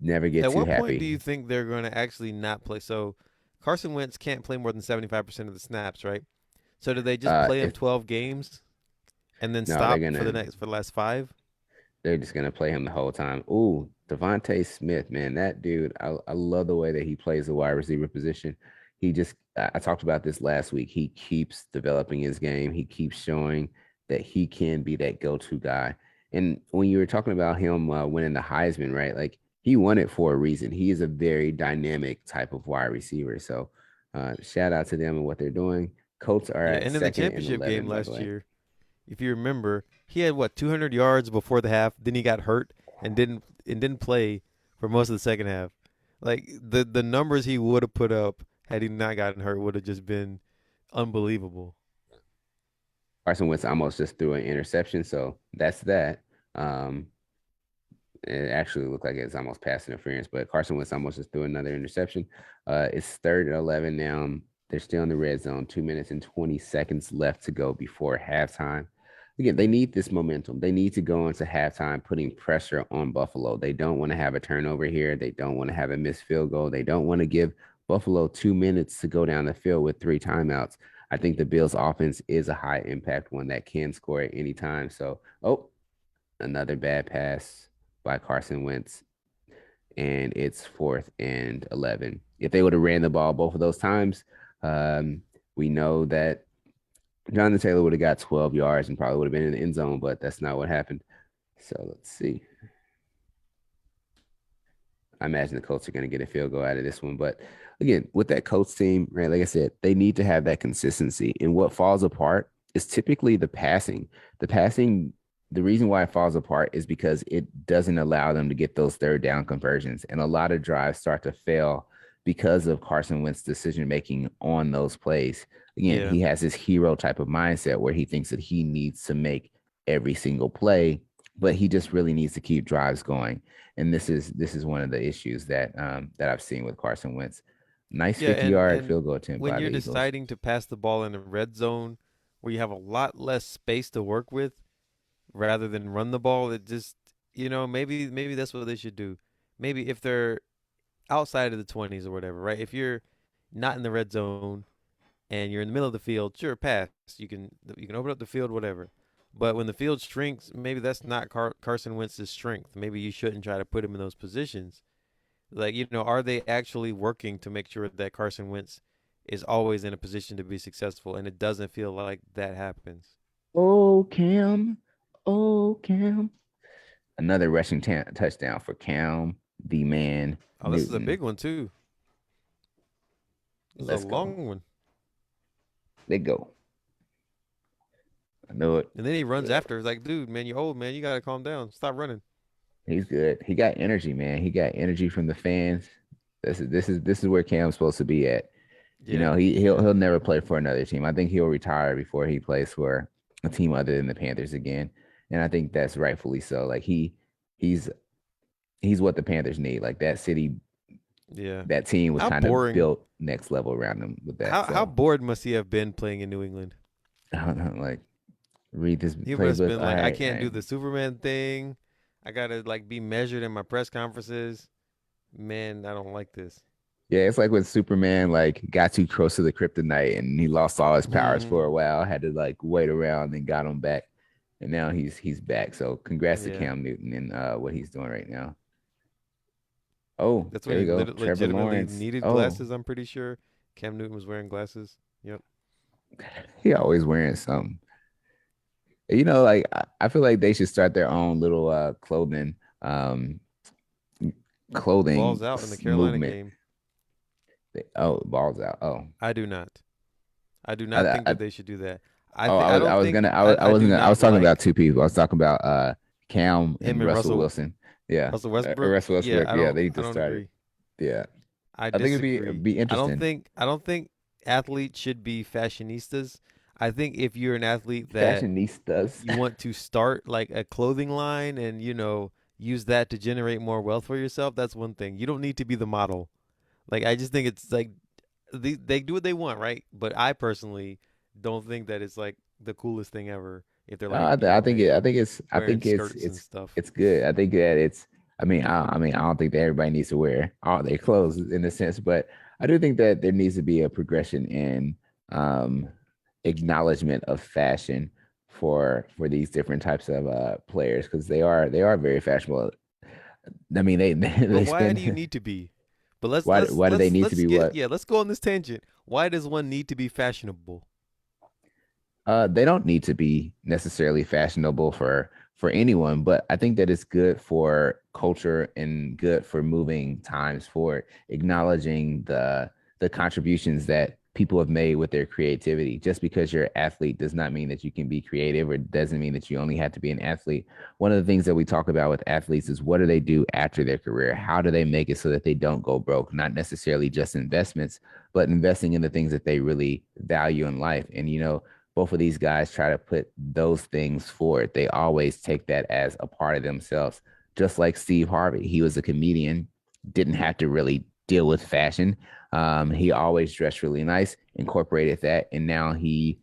Never get At too what point do happy. you think they're gonna actually not play? So Carson Wentz can't play more than 75% of the snaps, right? So do they just play him If 12 games and then no, they're stop gonna for the last five? they're just gonna play him the whole time. Ooh, Devontae Smith, man, that dude, I love the way that he plays the wide receiver position. He just, I talked about this last week. He keeps developing his game. He keeps showing that he can be that go-to guy. And when you were talking about him winning the Heisman, right? Like he won it for a reason. He is a very dynamic type of wide receiver. So shout out to them and what they're doing. Colts are Yeah, at and in the second and championship game 11, by the last way. year, if you remember, he had what 200 yards before the half. Then he got hurt and didn't play for most of the second half. Like the numbers he would have put up had he not gotten hurt would have just been unbelievable. Carson Wentz almost just threw an interception, so that's that. Um, it actually looked like it's almost pass interference, but Carson Wentz almost just threw another interception. It's third and 11 now. They're still in the red zone. 2 minutes and 20 seconds left to go before halftime. Again, they need this momentum. They need to go into halftime putting pressure on Buffalo. They don't want to have a turnover here. They don't want to have a missed field goal. They don't want to give Buffalo 2 minutes to go down the field with three timeouts. I think the Bills' offense is a high impact one that can score at any time. So, oh, another bad pass by Carson Wentz, and it's fourth and 11. If they would have ran the ball both of those times, um, we know that Jonathan Taylor would have got 12 yards and probably would have been in the end zone, but that's not what happened. So let's see. I imagine the Colts are going to get a field goal out of this one. But again, with that Colts team, right, like I said, they need to have that consistency. And what falls apart is typically the passing. The passing, the reason why it falls apart is because it doesn't allow them to get those third down conversions. And a lot of drives start to fail because of Carson Wentz's decision making on those plays. Again, Yeah. he has this hero type of mindset where he thinks that he needs to make every single play, but he just really needs to keep drives going, and this is one of the issues that I've seen with Carson Wentz. Nice Yeah, 50-yard and field goal attempt when by you're the Eagles. deciding to pass the ball in the red zone where you have a lot less space to work with rather than run the ball, it just maybe that's what they should do. Maybe if they're outside of the 20s or whatever, right? If you're not in the red zone and you're in the middle of the field, sure, pass. You can open up the field, whatever. But when the field shrinks, maybe that's not Carson Wentz's strength. Maybe you shouldn't try to put him in those positions. Like, are they actually working to make sure that Carson Wentz is always in a position to be successful and it doesn't feel like that happens? Oh, Cam. Oh, Cam. Another rushing touchdown for Cam, the man, Oh, this is a Newton. big one too. This is a Let's go. long one. They go. I know it. And then he runs Good. after. It's like, dude, man, you're old, man. You gotta calm down. Stop running. He's good. He got energy, man. He got energy from the fans. This is where Cam's supposed to be at. You Yeah, know, he'll yeah. he'll never play for another team. I think he'll retire before he plays for a team other than the Panthers again. And I think that's rightfully so. Like he's he's what the Panthers need. Like that city, Yeah. that team was How kind of boring. built next level around him with that. How So bored must he have been playing in New England? I don't know, like read this He must have playbook. been All like, I right, can't do man. the Superman thing. I gotta like be measured in my press conferences. Man, I don't like this. Yeah, it's like when Superman like got too close to the kryptonite and he lost all his powers for Hmm. a while, had to like wait around and got him back. and now he's back. So congrats to Yeah, Cam Newton and what he's doing right now. Oh, that's when there we he go. Trevor legitimately Lawrence. needed Oh, glasses. I'm pretty sure Cam Newton was wearing glasses. Yep. he always wearing something. Like I feel like they should start their own little um Balls clothing out in the Carolina movement. game. Oh, balls out. Oh, I do not. I do I, not think I, that they should do that. I I don't was think gonna I I wasn't do gonna I was not talking about like two people. I was talking about Cam him and and Russell Wilson. Yeah, Russell Westbrook. Russell Yeah, Westbrook. Yeah, they I just don't started. agree. Yeah, I I think it'd disagree. be interesting. I don't think athletes should be fashionistas. I think if you're an athlete that Fashionistas. you want to start like a clothing line and use that to generate more wealth for yourself, that's one thing. You don't need to be the model. Like I just think it's like they do what they want, right? But I personally don't think that it's like the coolest thing ever if they're like, I think hey, I wearing think skirts and stuff. it's good. I think that it's. I mean, I don't think that everybody needs to wear all their clothes in a sense, but I do think that there needs to be a progression in um, acknowledgement of fashion for these different types of players because they are very fashionable. I mean, But they why do you spend. need to be? But Why do they need to let's be get what? let's go on this tangent. Why does one need to be fashionable? They don't need to be necessarily fashionable for anyone, but I think that it's good for culture and good for moving times forward, acknowledging the contributions that people have made with their creativity. Just because you're an athlete does not mean that you can be creative, or doesn't mean that you only have to be an athlete. One of the things that we talk about with athletes is what do they do after their career? How do they make it so that they don't go broke? Not necessarily just investments, but investing in the things that they really value in life. And both of these guys try to put those things forward. They always take that as a part of themselves. Just like Steve Harvey, he was a comedian, didn't have to really deal with fashion. He always dressed really nice, incorporated that, and now he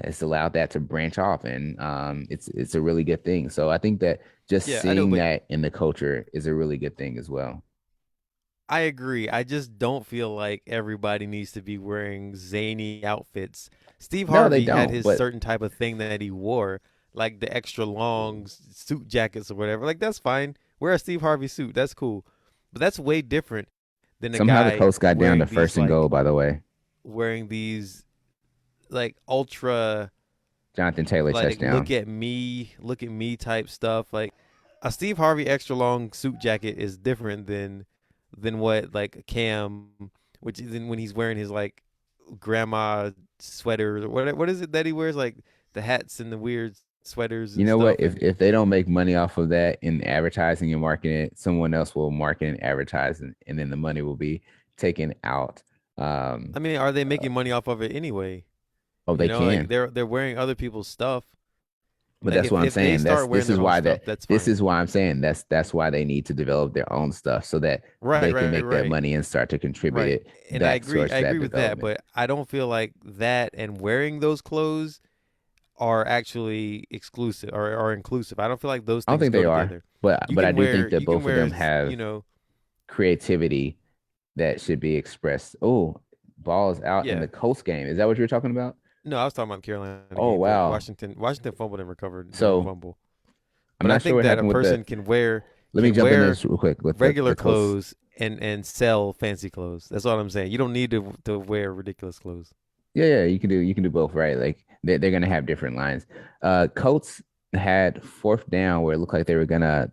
has allowed that to branch off, and it's a really good thing. So I think that just Yeah, I know, seeing but that in the culture is a really good thing as well. I agree. I just don't feel like everybody needs to be wearing zany outfits. Steve No, they Harvey had don't, his but certain type of thing that he wore, like the extra long suit jackets or whatever. Like that's fine. Wear a Steve Harvey suit. That's cool. But that's way different than a somehow the guy Colts got down to first and goal. By the way, wearing these like ultra Jonathan Taylor like touchdown. look at me type stuff. Like a Steve Harvey extra long suit jacket is different than what like Cam, which is when he's wearing his like grandma sweaters or what is it that he wears, like the hats and the weird sweaters You and know what? stuff. And If they don't make money off of that in advertising and marketing it, someone else will market and advertise, and then the money will be taken out. Um, I mean, are they uh, making money off of it anyway? oh, they Like can, they're wearing other people's stuff. but Like that's what I'm if they saying. start wearing This their is own why stuff, that's this fine. is why I'm saying that's why they need to develop their own stuff so that Right, they can right, make that right. money and start to contribute Right. it And back I towards agree that with that, development. but I don't feel like that and wearing those clothes are actually exclusive or inclusive. I don't feel like those I don't things think go they are, together. but I do think that You can both of wear, them have you know, creativity that should be expressed. Oh, balls out in yeah. the Colts game. Is that what you were talking about? No, I was talking about Carolina Oh game, but wow. Washington fumbled and recovered during a So fumble. I'm But I not sure think what that a happened with the. person Let me can jump in wear this real quick with regular the Colts. clothes and sell fancy clothes. That's all I'm saying. You don't need to wear ridiculous clothes. Yeah, you can do both, right? Like they're gonna have different lines. Colts had fourth down where it looked like they were gonna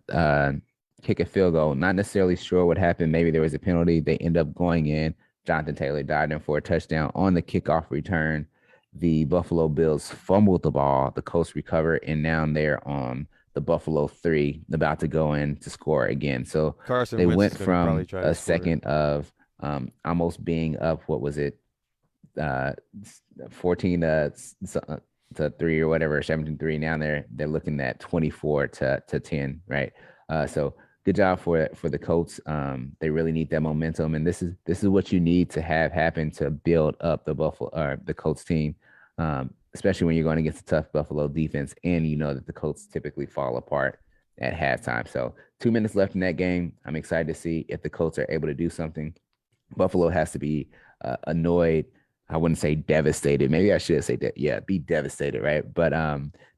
kick a field goal. Not necessarily sure what happened. Maybe there was a penalty. They end up going in. Jonathan Taylor dived in for a touchdown on the kickoff return. The Buffalo Bills fumbled the ball. The Colts recover, and now they're on the Buffalo three, about to go in to score again. So Carson they Wentz went is going to probably from try to a score it. second of almost being up. What was it? uh 14 to 3 or whatever, 17-3. Now they're looking at 24 to 10, right? So good job for the Colts. They really need that momentum, and this is what you need to have happen to build up the Buffalo or the Colts team. Especially when you're going against a tough Buffalo defense, and you know that the Colts typically fall apart at halftime. So 2 minutes left in that game. I'm excited to see if the Colts are able to do something. Buffalo has to be annoyed, I wouldn't say devastated. Maybe I should say that. Yeah, be devastated, right? But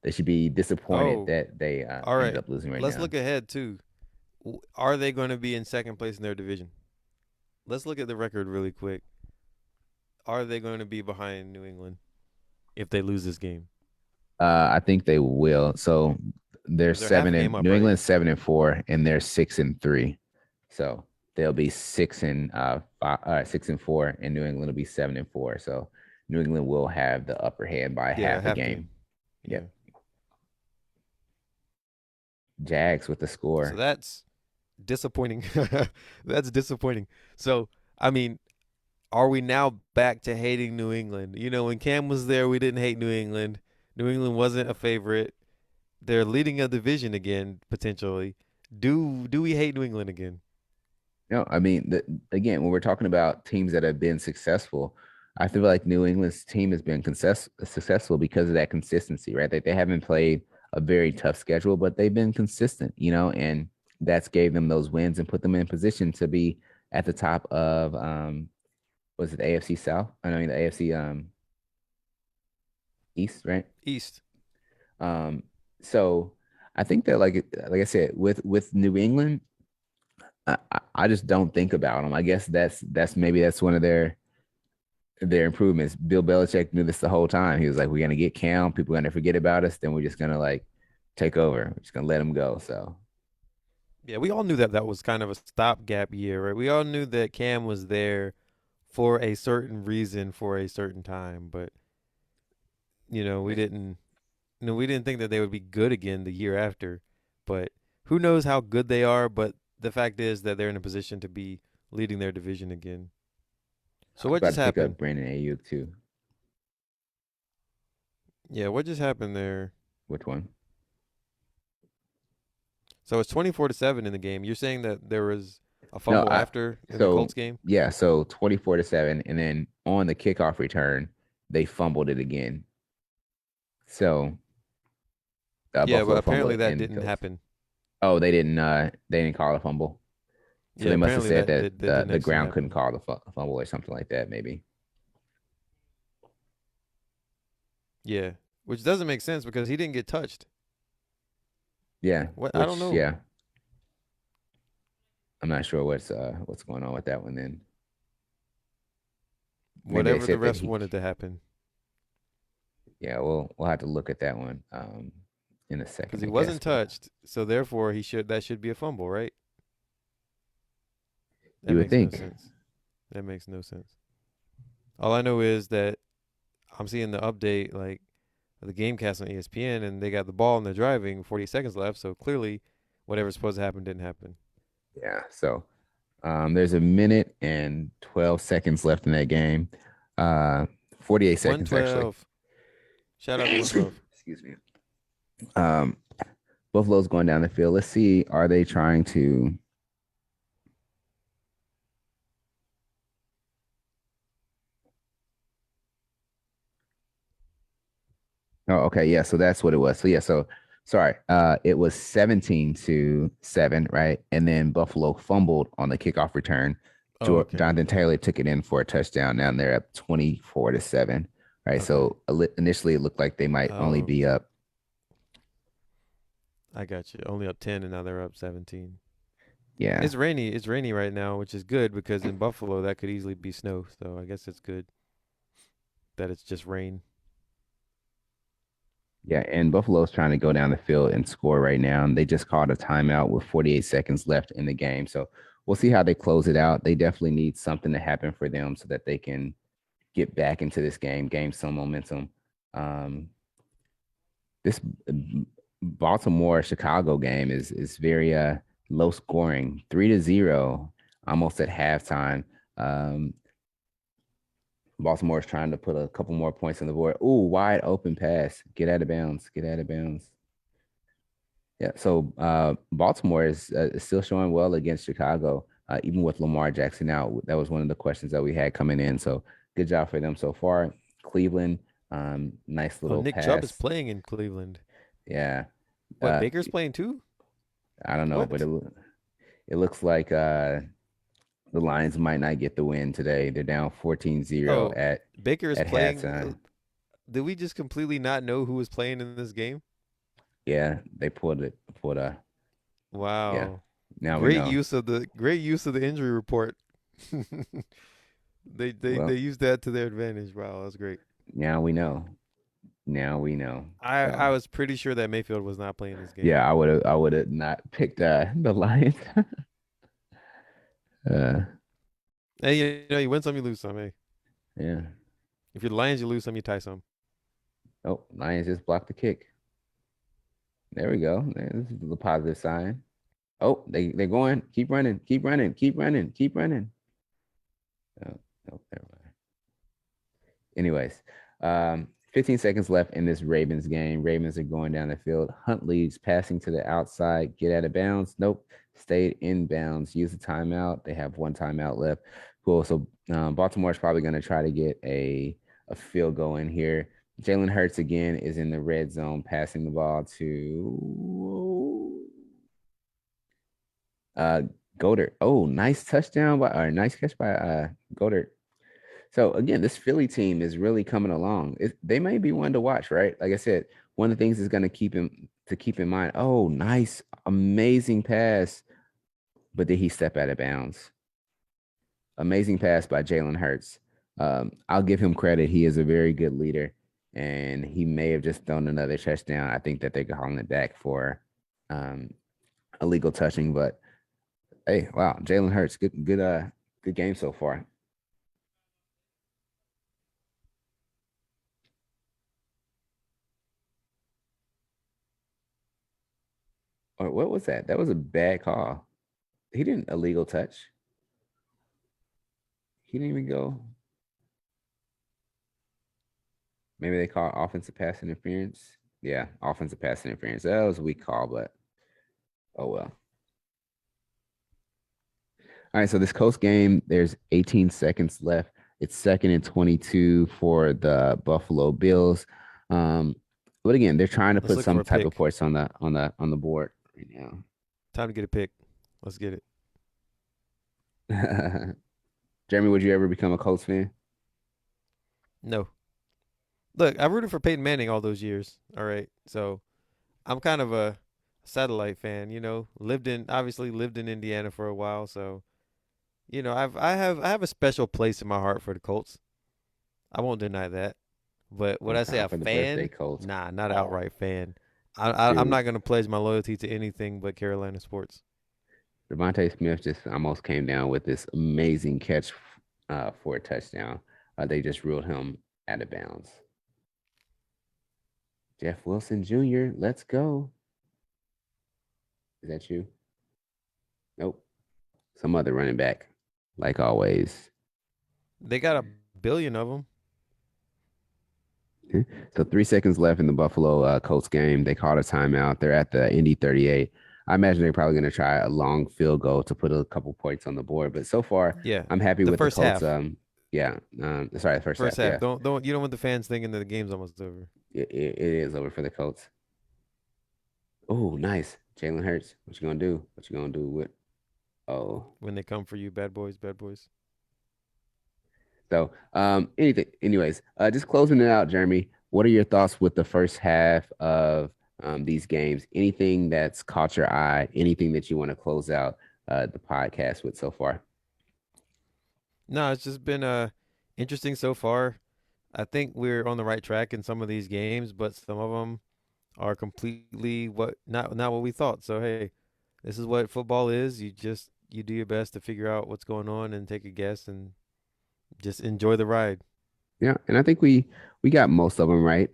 they should be disappointed Oh, that they all ended right. up losing right Let's now. look ahead too. Are they going to be in second place in their division? Let's look at the record really quick. Are they going to be behind New England if they lose this game? I think they will. So they're Because they're half seven a game and up, New right? England's 7-4, and they're 6-3. So they'll be 6-4, and New England will be 7-4. So New England will have the upper hand by Yeah, half a half game. game. Yep. Yeah. Jags with the So score. that's disappointing. That's disappointing. So, I mean, are we now back to hating New England? You know, when Cam was there, we didn't hate New England. New England wasn't a favorite. They're leading a division again, potentially. Do we hate New England again? No, I mean, again, when we're talking about teams that have been successful, I feel like New England's team has been successful because of that consistency, right? That they haven't played a very tough schedule, but they've been consistent, and that's gave them those wins and put them in position to be at the top of was it the AFC South? I mean the AFC East, right? East. Um, so I think that like I said, with New England, I just don't think about them. I guess that's maybe that's one of their improvements. Bill Belichick knew this the whole time. He was like, "We're gonna get Cam. People are gonna forget about us. Then we're just gonna like take over. We're just gonna let them go." So Yeah, we all knew that that was kind of a stopgap year, right? We all knew that Cam was there for a certain reason for a certain time, but we didn't we didn't think that they would be good again the year after. But who knows how good they are, but the fact is that they're in a position to be leading their division again. I So was what about just to pick happened? up Brandon Ayuk too. Yeah, what just happened there? Which one? So it's 24-7 in the game. You're saying that there was a No, fumble I after in the so Colts game? yeah, so 24-7, and then on the kickoff return, they fumbled it again. So Yeah, but Buffalo fumbled apparently it that and didn't Bills. happen. Oh, they didn't call a fumble. So Yeah, they must have apparently said that that that the didn't the actually ground couldn't happen. call the fumble or something like that, maybe. Yeah, which doesn't make sense because he didn't get touched. Yeah, What? I don't which know. yeah, I'm not sure what's going on with that one then. Maybe they Whatever the said that refs he wanted to happen, yeah, we'll have to look at that one in a because second, he I guess. wasn't But touched, so therefore that should be a fumble, right? That you would makes no think. sense. That makes no sense. All I know is that I'm seeing the update like the game cast on ESPN, and they got the ball and they're driving. 40 seconds left, so clearly, whatever's supposed to happen didn't happen. Yeah. So there's a minute and 12 seconds left in that game. Uh 48 seconds actually. 112. Shout out to 112. Excuse me. Um Buffalo's going down the field. Let's see, are they trying to Oh, okay. Yeah. So that's what it was. So yeah. So sorry. It was 17-7, right? And then Buffalo fumbled on the kickoff return. Oh, okay. Jonathan Taylor took it in for a touchdown. Now they're up 24-7, right? Okay. So initially it looked like they might only Oh, be up. I got you. Only up 10, and now they're up 17. And Yeah. it's rainy. It's rainy right now, which is good because in Buffalo that could easily be snow. So I guess it's good that it's just rain. Yeah. And Buffalo's trying to go down the field and score right now. And they just called a timeout with 48 seconds left in the game. So we'll see how they close it out. They definitely need something to happen for them so that they can get back into this game, gain some momentum. Um, this Baltimore Chicago game is very low scoring, 3-0, almost at halftime. Um, Baltimore is trying to put a couple more points on the board. Ooh, wide open pass. Get out of bounds. Get out of bounds. Yeah, so Baltimore is still showing well against Chicago, even with Lamar Jackson out. That was one of the questions that we had coming in. So good job for them so far. Cleveland, nice Oh, little Nick Chubb is pass. playing in Cleveland. Yeah, What, uh, Baker's playing too? I don't know, but What? it looks like The Lions might not get the win today. They're down 14-0 Oh, at Baker is playing. halftime. Did we just completely not know who was playing in this game? Yeah, they pulled a yeah. Wow. Now we know. Great use of the injury report. They Well, used that to their advantage. Wow, that's great. now we know. Now we know. I So was pretty sure that Mayfield was not playing this game. yeah, I would have not picked the Lions. uh Hey, you know, you win some, you lose some. Hey, yeah. if you're the Lions, you lose some, you tie some. Oh, Lions just blocked the kick. There we go. This is a positive sign. Oh, they're going. Keep running. Keep running. Keep running. Keep running. Oh, oh, never mind. Anyways, 15 seconds left in this Ravens game. Ravens are going down the field. Hunt leads, passing to the outside. Get out of bounds. Nope. Stayed in bounds. Use the timeout. They have one timeout left. Cool. So Baltimore is probably going to try to get a field goal in here. Jalen Hurts again is in the red zone, passing the ball to uh Goddard. Oh, nice touchdown by or nice catch by Goddard. So again, this Philly team is really coming along. They may be one to watch, right? Like I said, one of the things is going to keep in mind. Oh, nice, amazing pass, but did he step out of bounds? Amazing pass by Jalen Hurts. I'll give him credit. He is a very good leader, and he may have just thrown another touchdown. I think that they're calling it back for um, illegal touching, but hey, wow, Jalen Hurts, good game so far. Or what was that? That was a bad call. He didn't illegal touch. He didn't even go. Maybe they call it offensive pass interference. Yeah, offensive pass interference. That was a weak call, but oh well. All right, so this Coast game, there's 18 seconds left. It's second and 22 for the Buffalo Bills. Um, but again, they're trying to Let's put look for some a type of pick. points on the board right Time to get a pick. Let's get it. now. Jeremy, would you ever become a Colts fan? No. Look, I rooted for Peyton Manning all those years. All right. So I'm kind of a satellite fan, you know. Obviously lived in Indiana for a while, so you know, I have a special place in my heart for the Colts. I won't deny that. But would One I say time a for the birthday fan? Colts. Nah, not an Oh, outright fan. I'm dude, not gonna pledge my loyalty to anything but Carolina sports. Devontae Smith just almost came down with this amazing catch for a touchdown. They just ruled him out of bounds. Jeff Wilson Jr., let's go. Is that you? Nope. Some other running back, like always. They got a billion of them. So 3 seconds left in the Buffalo Colts game. They called a timeout. They're at the Indy 38. I imagine they're probably going to try a long field goal to put a couple points on the board. But so far, Yeah, I'm happy the with the first Colts. half. Yeah. Sorry, the first half. First half. Yeah, Don't you don't want the fans thinking that the game's almost over it is over for the Colts. Oh, nice. Jalen Hurts. What you gonna do? What you gonna do with? Oh, when they come for you, bad boys, bad boys. so anyways, just closing it out, Jeremy. What are your thoughts with the first half of these games? Anything that's caught your eye? Anything that you want to close out the podcast with so far? No, it's just been interesting so far. I think we're on the right track in some of these games, but some of them are completely not what we thought. So hey, this is what football is. You do your best to figure out what's going on and take a guess and just enjoy the ride. Yeah, and I think we got most of them right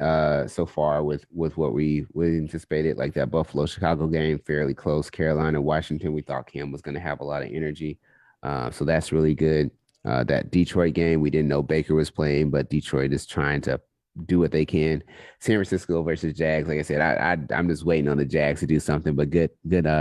so far with what we anticipated. Like that Buffalo Chicago game, fairly close. Carolina Washington, we thought Cam was going to have a lot of energy, so that's really good. That Detroit game, we didn't know Baker was playing, but Detroit is trying to do what they can. San Francisco versus Jags, like I said, I'm just waiting on the Jags to do something, but good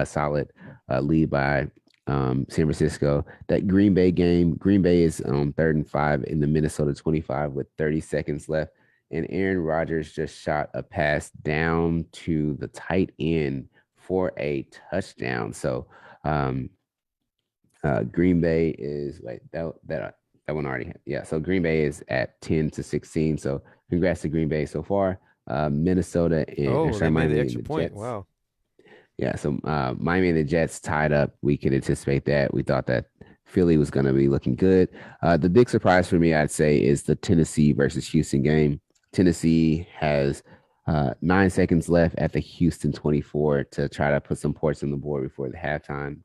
solid lead by San Francisco. That Green Bay game, Green Bay is 3rd and 5 in the Minnesota 25 with 30 seconds left. And Aaron Rodgers just shot a pass down to the tight end for a touchdown. So Green Bay is wait that one already yeah. So Green Bay is at 10-16. So congrats to Green Bay so far. Minnesota and Oh, sorry, they made the Miami and extra the point. Jets. Wow. Yeah, so Miami and the Jets tied up. We could anticipate that. We thought that Philly was going to be looking good. The big surprise for me, I'd say, is the Tennessee versus Houston game. Tennessee has 9 seconds left at the Houston 24 to try to put some points on the board before the halftime.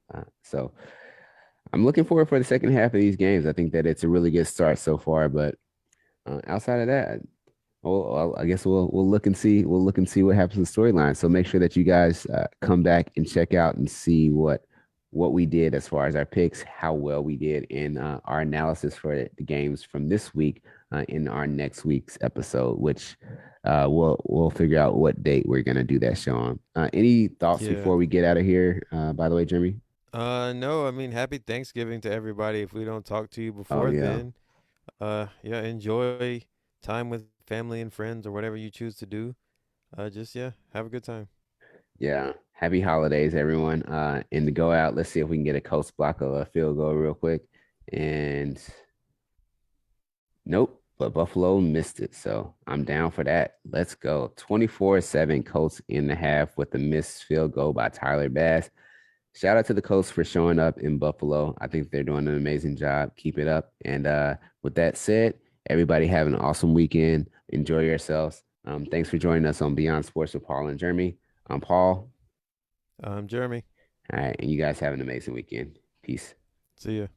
So I'm looking forward for the second half of these games. I think that it's a really good start so far, but outside of that, I guess we'll look and see. We'll look and see what happens in the storyline. So make sure that you guys come back and check out and see what we did as far as our picks, how well we did in our analysis for the games from this week in our next week's episode, which we'll figure out what date we're gonna do that show on. Any thoughts Yeah. before we get out of here? By the way, Jeremy. No, I mean, happy Thanksgiving to everybody. If we don't talk to you Oh before yeah, then, yeah, enjoy time with family and friends or whatever you choose to do. Just yeah, have a good time. yeah. Happy holidays, everyone. And to go out, let's see if we can get a coast block of a field goal real quick. And nope, but Buffalo missed it. So I'm down for that. Let's go. 24-7 Colts in the half with the missed field goal by Tyler Bass. Shout out to the Colts for showing up in Buffalo. I think they're doing an amazing job. Keep it up. And with that said, everybody have an awesome weekend. Enjoy yourselves. Thanks for joining us on Beyond Sports with Paul and Jeremy. I'm Paul. Jeremy, All right. And you guys have an amazing weekend. Peace. see ya.